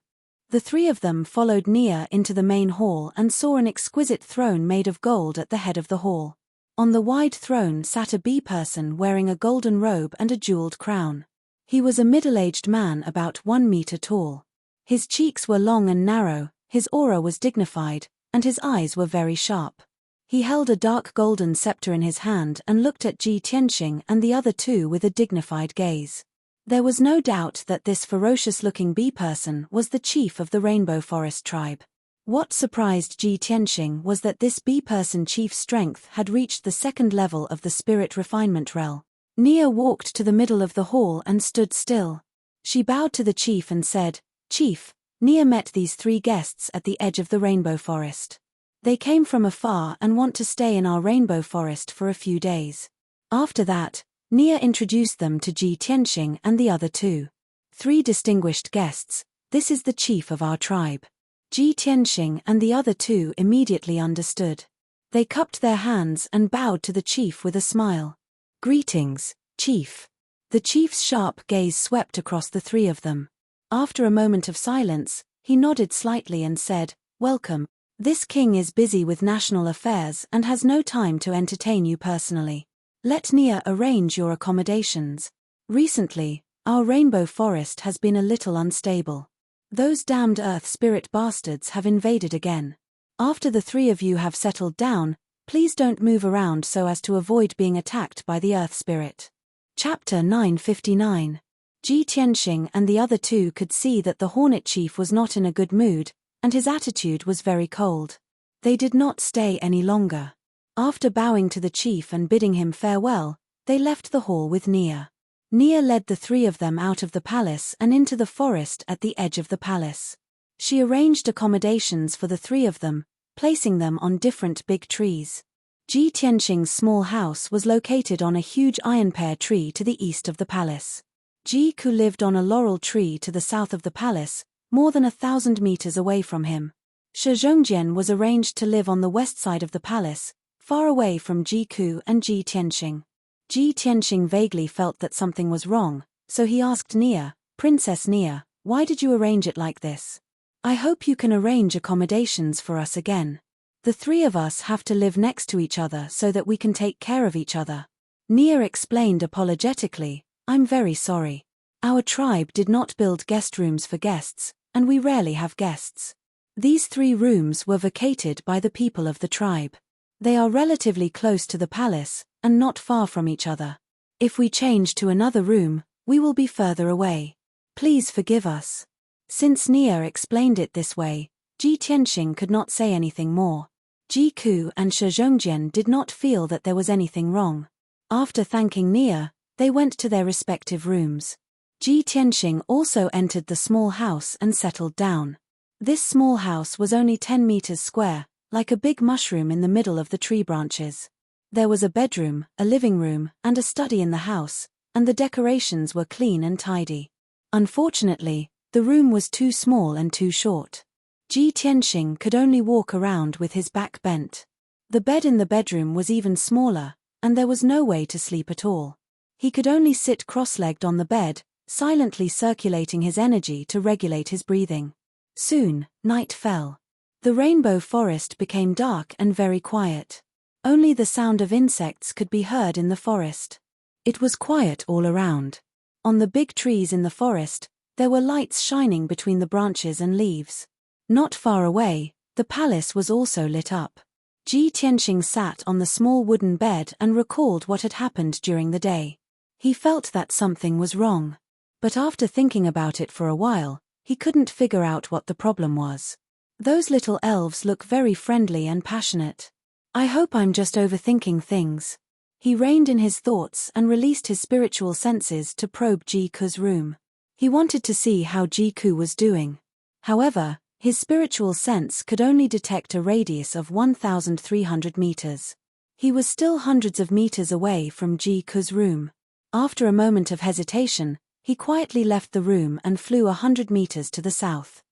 Speaker 1: The three of them followed Niya into the main hall and saw an exquisite throne made of gold at the head of the hall. On the wide throne sat a bee person wearing a golden robe and a jeweled crown. He was a middle-aged man about 1 meter tall. His cheeks were long and narrow, his aura was dignified, and his eyes were very sharp. He held a dark golden scepter in his hand and looked at Ji Tianxing and the other two with a dignified gaze. There was no doubt that this ferocious-looking bee person was the chief of the Rainbow Forest tribe. What surprised Ji Tianxing was that this B-person chief's strength had reached the second level of the spirit refinement realm. Nia walked to the middle of the hall and stood still. She bowed to the chief and said, "Chief, Nia met these 3 guests at the edge of the rainbow forest. They came from afar and want to stay in our rainbow forest for a few days." After that, Nia introduced them to Ji Tianxing and the other 2. "3 distinguished guests, this is the chief of our tribe." Ji Tianxing and the other 2 immediately understood. They cupped their hands and bowed to the chief with a smile. "Greetings, chief." The chief's sharp gaze swept across the 3 of them. After a moment of silence, he nodded slightly and said, "Welcome. This king is busy with national affairs and has no time to entertain you personally. Let Nia arrange your accommodations. Recently, our rainbow forest has been a little unstable. Those damned earth spirit bastards have invaded again. After the 3 of you have settled down, please don't move around so as to avoid being attacked by the earth spirit." Chapter 959. Ji Tianxing and the other 2 could see that the Hornet Chief was not in a good mood, and his attitude was very cold. They did not stay any longer. After bowing to the chief and bidding him farewell, they left the hall with Nia. Nia led the 3 of them out of the palace and into the forest at the edge of the palace. She arranged accommodations for the 3 of them, placing them on different big trees. Ji Tianxing's small house was located on a huge iron pear tree to the east of the palace. Ji Ku lived on a laurel tree to the south of the palace, more than 1,000 meters away from him. Shi Zhongjian was arranged to live on the west side of the palace, far away from Ji Ku and Ji Tianxing. Ji Tianxing vaguely felt that something was wrong, so he asked Nia, "Princess Nia, why did you arrange it like this? I hope you can arrange accommodations for us again. The 3 of us have to live next to each other so that we can take care of each other." Nia explained apologetically, "I'm very sorry. Our tribe did not build guest rooms for guests, and we rarely have guests. These 3 rooms were vacated by the people of the tribe. They are relatively close to the palace, and not far from each other. If we change to another room, we will be further away. Please forgive us." Since Nia explained it this way, Ji Tianxing could not say anything more. Ji Ku and Shi Zhongjian did not feel that there was anything wrong. After thanking Nia, they went to their respective rooms. Ji Tianxing also entered the small house and settled down. This small house was only 10 meters square, like a big mushroom in the middle of the tree branches. There was a bedroom, a living room, and a study in the house, and the decorations were clean and tidy. Unfortunately, the room was too small and too short. Ji Tianxing could only walk around with his back bent. The bed in the bedroom was even smaller, and there was no way to sleep at all. He could only sit cross-legged on the bed, silently circulating his energy to regulate his breathing. Soon, night fell. The rainbow forest became dark and very quiet. Only the sound of insects could be heard in the forest. It was quiet all around. On the big trees in the forest, there were lights shining between the branches and leaves. Not far away, the palace was also lit up. Ji Tianxing sat on the small wooden bed and recalled what had happened during the day. He felt that something was wrong. But after thinking about it for a while, he couldn't figure out what the problem was. Those little elves look very friendly and passionate. I hope I'm just overthinking things. He reined in his thoughts and released his spiritual senses to probe Ji Ku's room. He wanted to see how Ji Ku was doing. However, his spiritual sense could only detect a radius of 1,300 meters. He was still hundreds of meters away from Ji Ku's room. After a moment of hesitation, he quietly left the room and flew 100 meters to the south.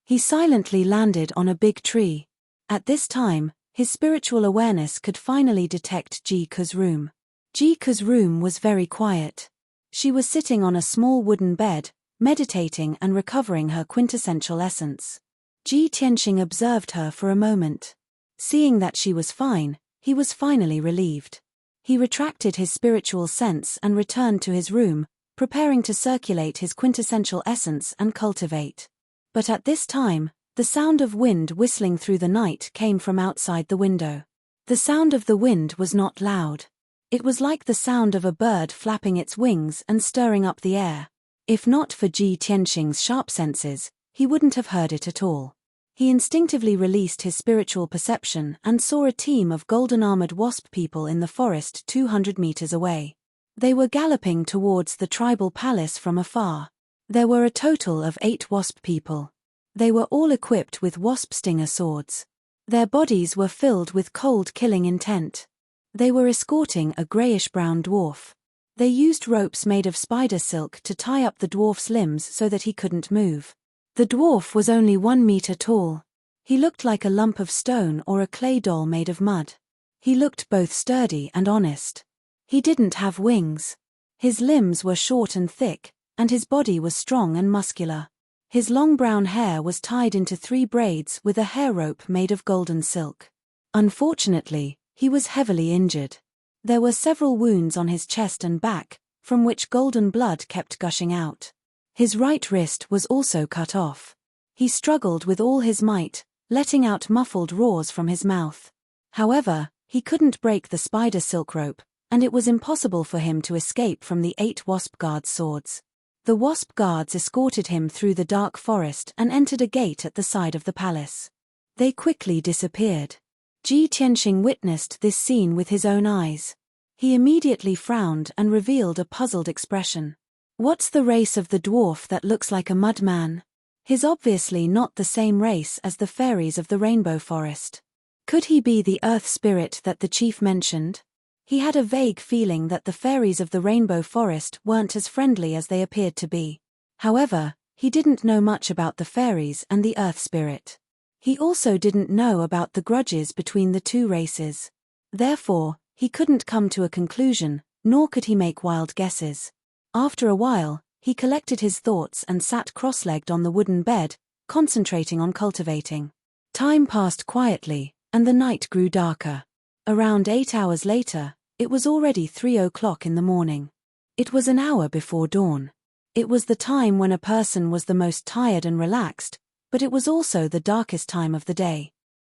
Speaker 1: He silently landed on a big tree. At this time, his spiritual awareness could finally detect Ji Ku's room. Ji Ku's room was very quiet. She was sitting on a small wooden bed, meditating and recovering her quintessential essence. Ji Tianxing observed her for a moment. Seeing that she was fine, he was finally relieved. He retracted his spiritual sense and returned to his room, preparing to circulate his quintessential essence and cultivate. But at this time, the sound of wind whistling through the night came from outside the window. The sound of the wind was not loud. It was like the sound of a bird flapping its wings and stirring up the air. If not for Ji Tianxing's sharp senses, he wouldn't have heard it at all. He instinctively released his spiritual perception and saw a team of golden-armored wasp people in the forest 200 meters away. They were galloping towards the tribal palace from afar. There were a total of 8 wasp people. They were all equipped with wasp stinger swords. Their bodies were filled with cold killing intent. They were escorting a grayish-brown dwarf. They used ropes made of spider silk to tie up the dwarf's limbs so that he couldn't move. The dwarf was only 1 meter tall. He looked like a lump of stone or a clay doll made of mud. He looked both sturdy and honest. He didn't have wings. His limbs were short and thick, and his body was strong and muscular. His long brown hair was tied into 3 braids with a hair rope made of golden silk. Unfortunately, he was heavily injured. There were several wounds on his chest and back, from which golden blood kept gushing out. His right wrist was also cut off. He struggled with all his might, letting out muffled roars from his mouth. However, he couldn't break the spider silk rope, and it was impossible for him to escape from the 8 wasp guards' swords. The wasp guards escorted him through the dark forest and entered a gate at the side of the palace. They quickly disappeared. Ji Tianxing witnessed this scene with his own eyes. He immediately frowned and revealed a puzzled expression. What's the race of the dwarf that looks like a mudman? He's obviously not the same race as the fairies of the rainbow forest. Could he be the earth spirit that the chief mentioned? He had a vague feeling that the fairies of the rainbow forest weren't as friendly as they appeared to be. However, he didn't know much about the fairies and the earth spirit. He also didn't know about the grudges between the 2 races. Therefore, he couldn't come to a conclusion, nor could he make wild guesses. After a while, he collected his thoughts and sat cross-legged on the wooden bed, concentrating on cultivating. Time passed quietly, and the night grew darker. Around 8 hours later, it was already 3 o'clock in the morning. It was an hour before dawn. It was the time when a person was the most tired and relaxed, but it was also the darkest time of the day.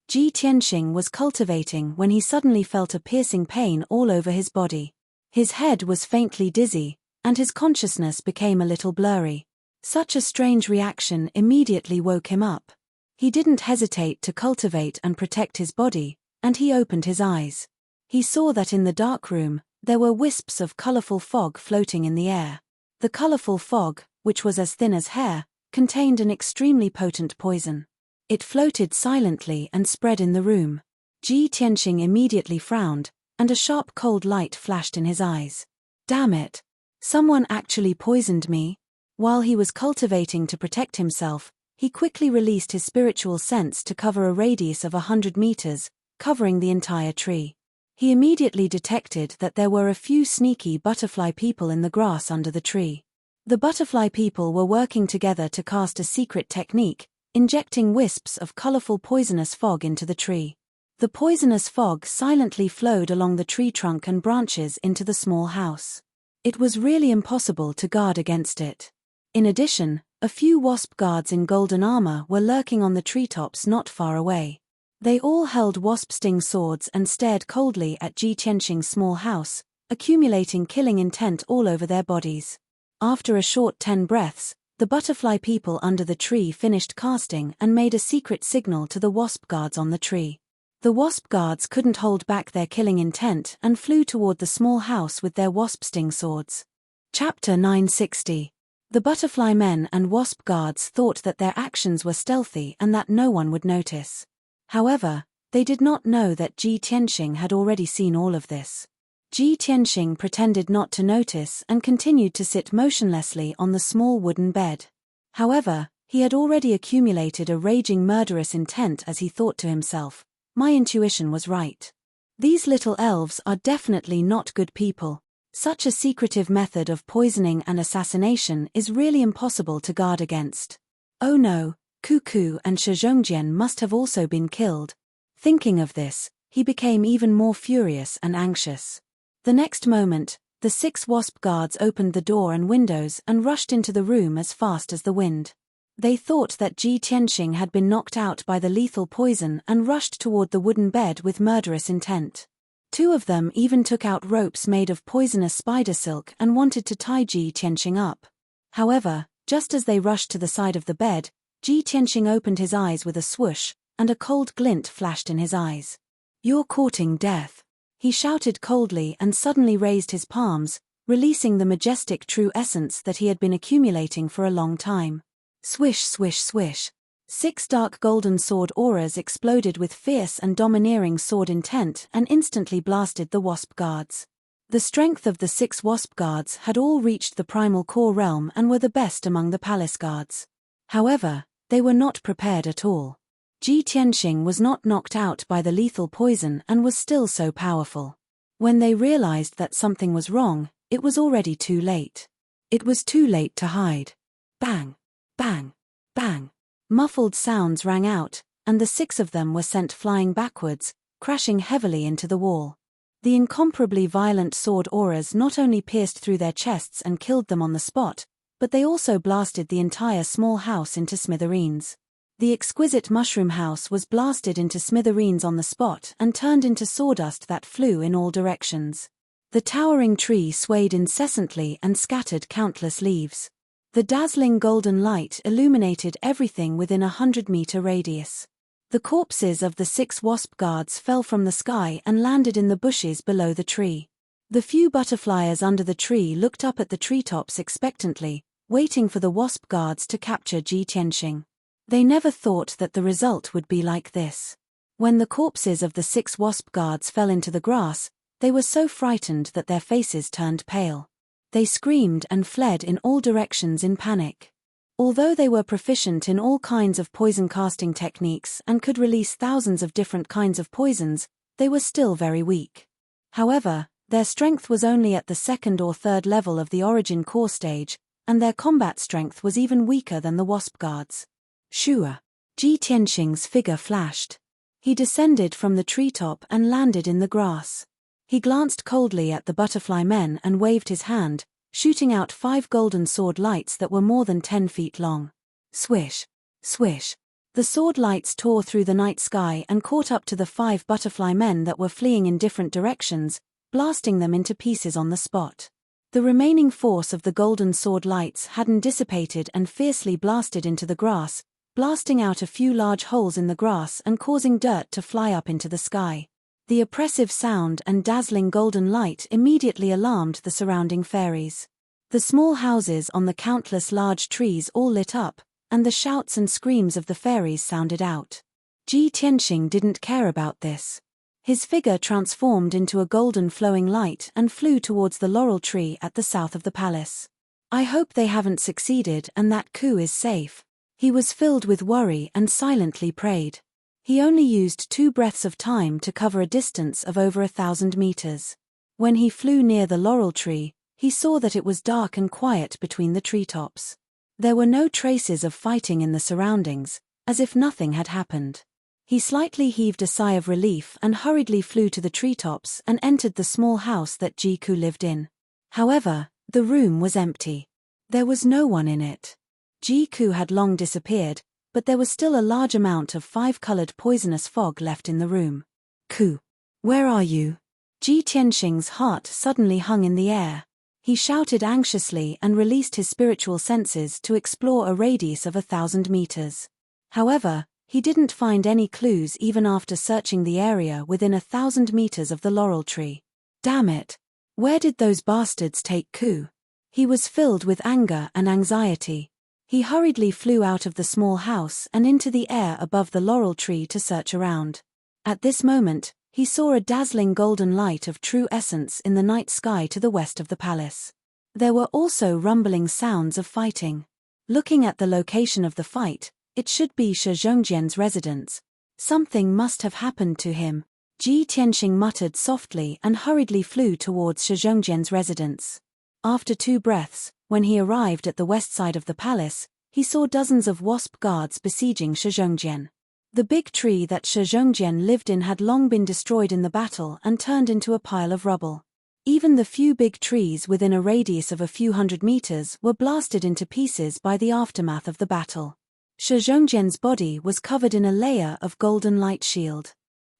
Speaker 1: Ji Tianxing was cultivating when he suddenly felt a piercing pain all over his body. His head was faintly dizzy, and his consciousness became a little blurry. Such a strange reaction immediately woke him up. He didn't hesitate to cultivate and protect his body, and he opened his eyes. He saw that in the dark room, there were wisps of colorful fog floating in the air. The colorful fog, which was as thin as hair, contained an extremely potent poison. It floated silently and spread in the room. Ji Tianxing immediately frowned, and a sharp cold light flashed in his eyes. Damn it! Someone actually poisoned me. While he was cultivating to protect himself, he quickly released his spiritual sense to cover a radius of 100 meters, covering the entire tree. He immediately detected that there were a few sneaky butterfly people in the grass under the tree. The butterfly people were working together to cast a secret technique, injecting wisps of colorful poisonous fog into the tree. The poisonous fog silently flowed along the tree trunk and branches into the small house. It was really impossible to guard against it. In addition, a few wasp guards in golden armor were lurking on the treetops not far away. They all held wasp sting swords and stared coldly at Ji Tianxing's small house, accumulating killing intent all over their bodies. After a short 10 breaths, the butterfly people under the tree finished casting and made a secret signal to the wasp guards on the tree. The wasp guards couldn't hold back their killing intent and flew toward the small house with their wasp sting swords. Chapter 960. The butterfly men and wasp guards thought that their actions were stealthy and that no one would notice. However, they did not know that Ji Tianxing had already seen all of this. Ji Tianxing pretended not to notice and continued to sit motionlessly on the small wooden bed. However, he had already accumulated a raging murderous intent as he thought to himself, "My intuition was right. These little elves are definitely not good people. Such a secretive method of poisoning and assassination is really impossible to guard against. Oh no, Cuckoo and Shizhongjian must have also been killed." Thinking of this, he became even more furious and anxious. The next moment, the 6 wasp guards opened the door and windows and rushed into the room as fast as the wind. They thought that Ji Tianxing had been knocked out by the lethal poison and rushed toward the wooden bed with murderous intent. 2 of them even took out ropes made of poisonous spider silk and wanted to tie Ji Tianxing up. However, just as they rushed to the side of the bed, Ji Tianxing opened his eyes with a swoosh, and a cold glint flashed in his eyes. "You're courting death," he shouted coldly and suddenly raised his palms, releasing the majestic true essence that he had been accumulating for a long time. Swish, swish, swish. 6 dark golden sword auras exploded with fierce and domineering sword intent and instantly blasted the wasp guards. The strength of the 6 wasp guards had all reached the primal core realm and were the best among the palace guards. However, they were not prepared at all. Ji Tianxing was not knocked out by the lethal poison and was still so powerful. When they realized that something was wrong, it was already too late. It was too late to hide. Bang! Bang! Bang! Muffled sounds rang out, and the 6 of them were sent flying backwards, crashing heavily into the wall. The incomparably violent sword auras not only pierced through their chests and killed them on the spot, but they also blasted the entire small house into smithereens. The exquisite mushroom house was blasted into smithereens on the spot and turned into sawdust that flew in all directions. The towering tree swayed incessantly and scattered countless leaves. The dazzling golden light illuminated everything within a 100-meter radius. The corpses of the 6 wasp guards fell from the sky and landed in the bushes below the tree. The few butterflies under the tree looked up at the treetops expectantly, waiting for the wasp guards to capture Ji Tianxing. They never thought that the result would be like this. When the corpses of the 6 wasp guards fell into the grass, they were so frightened that their faces turned pale. They screamed and fled in all directions in panic. Although they were proficient in all kinds of poison casting techniques and could release thousands of different kinds of poisons, they were still very weak. However, their strength was only at the 2nd or 3rd level of the origin core stage, and their combat strength was even weaker than the wasp guards. Shua! Ji Tianxing's figure flashed. He descended from the treetop and landed in the grass. He glanced coldly at the butterfly men and waved his hand, shooting out 5 golden sword lights that were more than 10 feet long. Swish! Swish! The sword lights tore through the night sky and caught up to the 5 butterfly men that were fleeing in different directions, blasting them into pieces on the spot. The remaining force of the golden sword lights hadn't dissipated and fiercely blasted into the grass, blasting out a few large holes in the grass and causing dirt to fly up into the sky. The oppressive sound and dazzling golden light immediately alarmed the surrounding fairies. The small houses on the countless large trees all lit up, and the shouts and screams of the fairies sounded out. Ji Tianxing didn't care about this. His figure transformed into a golden flowing light and flew towards the laurel tree at the south of the palace. "I hope they haven't succeeded and that coup is safe." He was filled with worry and silently prayed. He only used 2 breaths of time to cover a distance of over 1,000 meters. When he flew near the laurel tree, he saw that it was dark and quiet between the treetops. There were no traces of fighting in the surroundings, as if nothing had happened. He slightly heaved a sigh of relief and hurriedly flew to the treetops and entered the small house that Jiku lived in. However, the room was empty. There was no one in it. Jiku had long disappeared, but there was still a large amount of 5-colored poisonous fog left in the room. "Ku, where are you?" Ji Tianxing's heart suddenly hung in the air. He shouted anxiously and released his spiritual senses to explore a radius of 1,000 meters. However, he didn't find any clues even after searching the area within 1,000 meters of the laurel tree. Damn it! Where did those bastards take Ku? He was filled with anger and anxiety. He hurriedly flew out of the small house and into the air above the laurel tree to search around. At this moment, he saw a dazzling golden light of true essence in the night sky to the west of the palace. There were also rumbling sounds of fighting. Looking at the location of the fight, it should be Shi Zhongjian's residence. Something must have happened to him. Ji Tianxing muttered softly and hurriedly flew towards Shi Zhongjian's residence. After 2 breaths, when he arrived at the west side of the palace, he saw dozens of wasp guards besieging Shi Zhongjian. The big tree that Shi Zhongjian lived in had long been destroyed in the battle and turned into a pile of rubble. Even the few big trees within a radius of a few hundred meters were blasted into pieces by the aftermath of the battle. Shi Zhongjian's body was covered in a layer of golden light shield.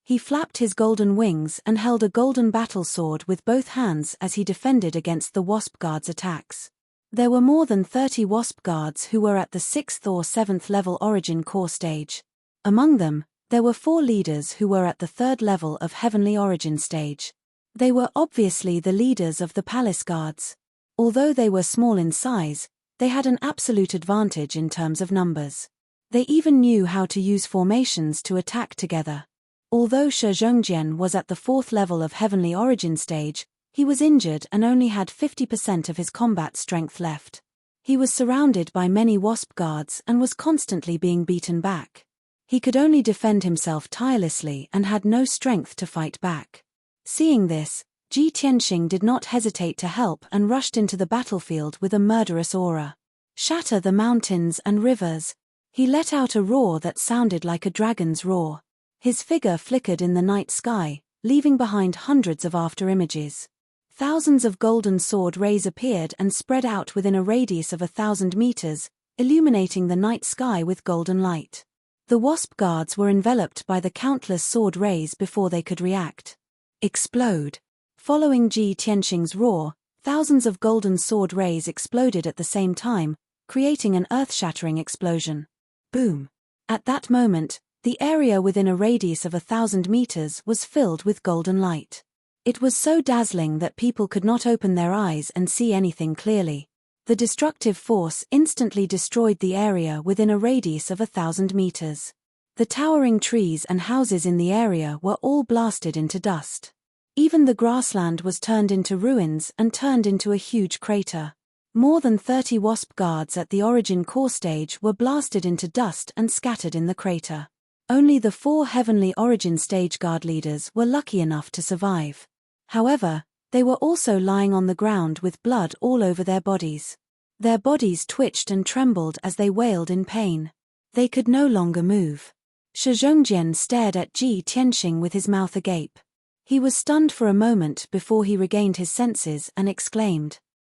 Speaker 1: He flapped his golden wings and held a golden battle sword with both hands as he defended against the wasp guard's attacks. There were more than 30 wasp guards who were at the 6th or 7th level origin core stage. Among them, there were 4 leaders who were at the 3rd level of heavenly origin stage. They were obviously the leaders of the palace guards. Although they were small in size, they had an absolute advantage in terms of numbers. They even knew how to use formations to attack together. Although Shi Zhongjian was at the 4th level of heavenly origin stage, he was injured and only had 50% of his combat strength left. He was surrounded by many wasp guards and was constantly being beaten back. He could only defend himself tirelessly and had no strength to fight back. Seeing this, Ji Tianxing did not hesitate to help and rushed into the battlefield with a murderous aura. Shatter the mountains and rivers. He let out a roar that sounded like a dragon's roar. His figure flickered in the night sky, leaving behind hundreds of afterimages. Thousands of golden sword rays appeared and spread out within a radius of 1,000 meters, illuminating the night sky with golden light. The wasp guards were enveloped by the countless sword rays before they could react. Explode. Following Ji Tianxing's roar, thousands of golden sword rays exploded at the same time, creating an earth-shattering explosion. Boom. At that moment, the area within a radius of 1,000 meters was filled with golden light. It was so dazzling that people could not open their eyes and see anything clearly. The destructive force instantly destroyed the area within a radius of 1,000 meters. The towering trees and houses in the area were all blasted into dust. Even the grassland was turned into ruins and turned into a huge crater. More than 30 wasp guards at the origin core stage were blasted into dust and scattered in the crater. Only the 4 heavenly origin stage guard leaders were lucky enough to survive. However, they were also lying on the ground with blood all over their bodies. Their bodies twitched and trembled as they wailed in pain. They could no longer move. Shi Zhongjian stared at Ji Tianxing with his mouth agape. He was stunned for a moment before he regained his senses and exclaimed,